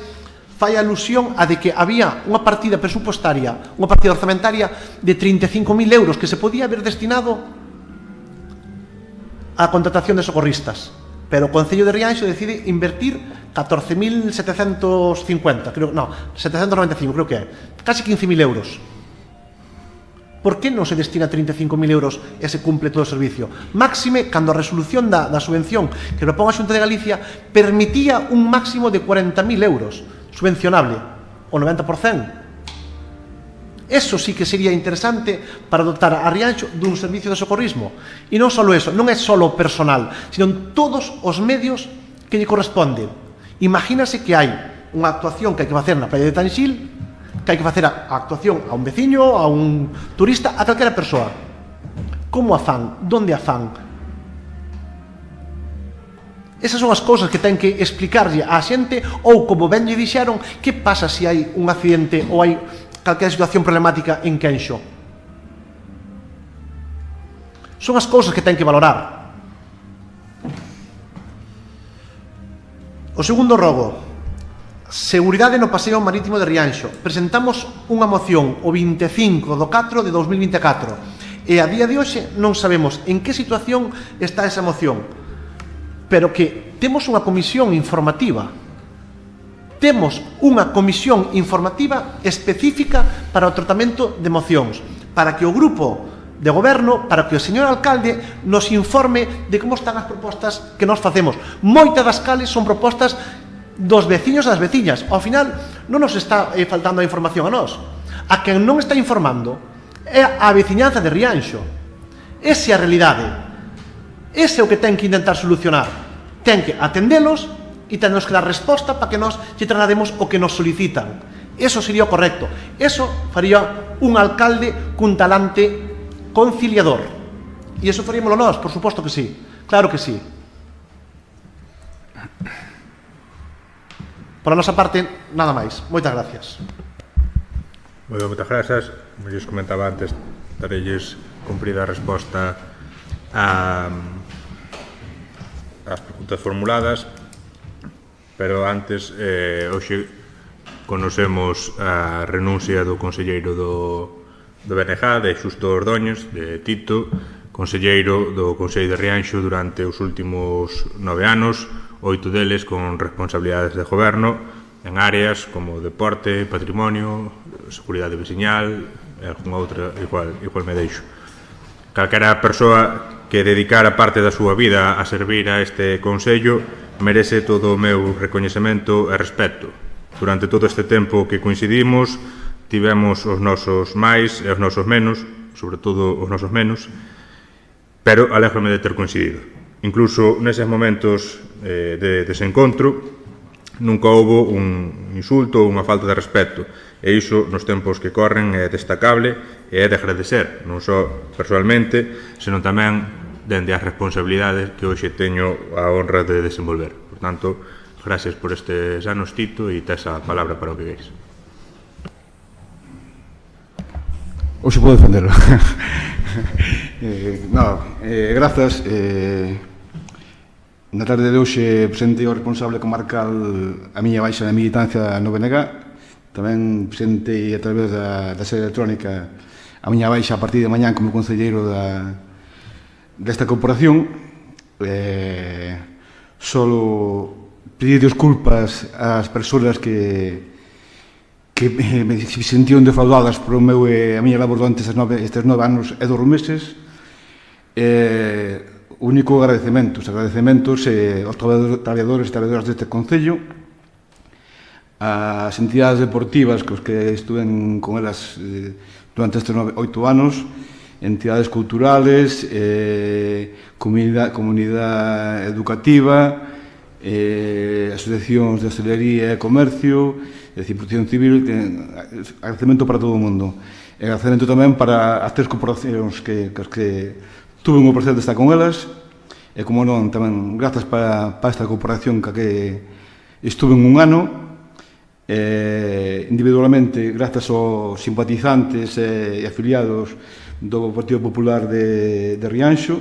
fai alusión a de que había unha partida presupostaria, unha partida orzamentaria de 35.000 euros que se podía haber destinado á contratación de socorristas, pero o Concello de Rianxo decide invertir 14.750, creo, no, 795 creo que é, casi 15.000 euros. Por que non se destina 35.000 euros e se cumple todo o servicio? Máxime, cando a resolución da subvención que propón a Xunta de Galicia permitía un máximo de 40.000 euros subvencionable, o 90%. Eso sí que sería interesante para dotar a Rianxo dun servicio de socorrismo. E non só eso, non é só o personal, sino todos os medios que lle corresponden. Imagínase que hai unha actuación que hai que facer na praia de Tanxil, que hai que facer a actuación a un veciño, a un turista, a calquera persoa. Como a fan? Donde a fan? Esas son as cousas que ten que explicarlle á xente, ou, como ben lle dixeron, que pasa se hai un accidente ou hai calquera situación problemática en Quenxo. Son as cousas que ten que valorar. O segundo rogo: seguridade no paseo marítimo de Rianxo. Presentamos unha moción o 25 do 4 de 2024 e a día de hoxe non sabemos en que situación está esa moción, pero que temos unha comisión informativa. Temos unha comisión informativa específica para o tratamento de mocións, para que o grupo de goberno, para que o señor alcalde nos informe de como están as propostas que nos facemos. Moitas das cales son propostas dos veciños e das veciñas. Ao final non nos está faltando a información a nós. A quen non está informando é a veciñanza de Rianxo. Esa é a realidade. Ese é o que ten que intentar solucionar. Ten que atendelos e tenemos que dar resposta para que nós lle traslademos o que nos solicitan. Eso sería o correcto. Eso faría un alcalde cun talante conciliador. E eso faríamoslo nós, por suposto que sí. Claro que sí. Por a nosa parte, nada máis. Moitas gracias. Moitas grazas. Como lles comentaba antes, darelles cumprida a resposta ás preguntas formuladas, pero antes, hoxe conocemos a renuncia do conselleiro do BNG, de Xusto Ordóñez, de Tito, conselleiro do Consello de Rianxo durante os últimos 9 anos, 8 deles con responsabilidades de goberno en áreas como deporte, patrimonio, seguridade veciñal e algunha outra igual me deixo. Calquera persoa que dedicara parte da súa vida a servir a este Consello merece todo o meu recoñecemento e respeto. Durante todo este tempo que coincidimos, tivemos os nosos máis e os nosos menos, sobre todo os nosos menos, pero alégrome de ter coincidido. Incluso neses momentos de desencontro, nunca houbo un insulto ou unha falta de respeto, e iso nos tempos que corren é destacable e é de agradecer, non só personalmente, senón tamén dende as responsabilidades que hoxe teño a honra de desenvolver. Por tanto, gracias por estes anos, Tito, e tes a palabra para o que veis. Hoxe podo defenderlo. Grazas. Na tarde de hoxe presentei o responsable comarcal a miña baixa na militancia no BNG. Tamén presentei a través da sede electrónica a miña baixa a partir de mañán como concelleiro desta corporación. Solo pedir desculpas ás persoas que me sentiron defraudadas por a miña labor durante estes 9 anos e 2 meses. Único agradecementos aos traballadores e traballadoras deste Concello, ás entidades deportivas que estuven con elas durante estes 8 anos, entidades culturales, comunidade educativa, asociacións de hostelería e comercio, protección civil, agradecemento para todo o mundo. E agradecemento tamén para as 3 corporacións que tuve un placer de estar con elas, e como non, tamén grazas para esta corporación que estuve en un ano, individualmente grazas aos simpatizantes e afiliados do Partido Popular de Rianxo,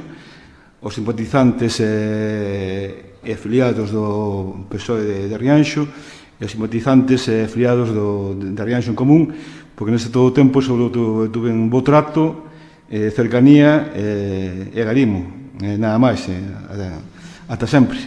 aos simpatizantes e afiliados do PSOE de Rianxo, e aos simpatizantes e afiliados de Rianxo en Común, porque neste todo o tempo tuve un bo trato, cercanía e garimo, nada máis, ata sempre.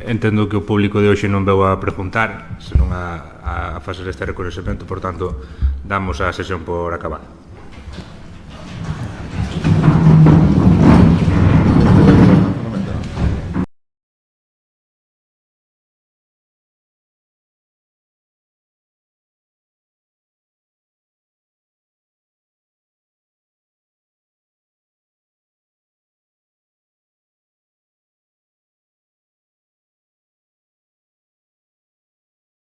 Entendo que o público de hoxe non veu a preguntar, senón a facer este reconhecemento, por tanto, damos a sesión por acabada.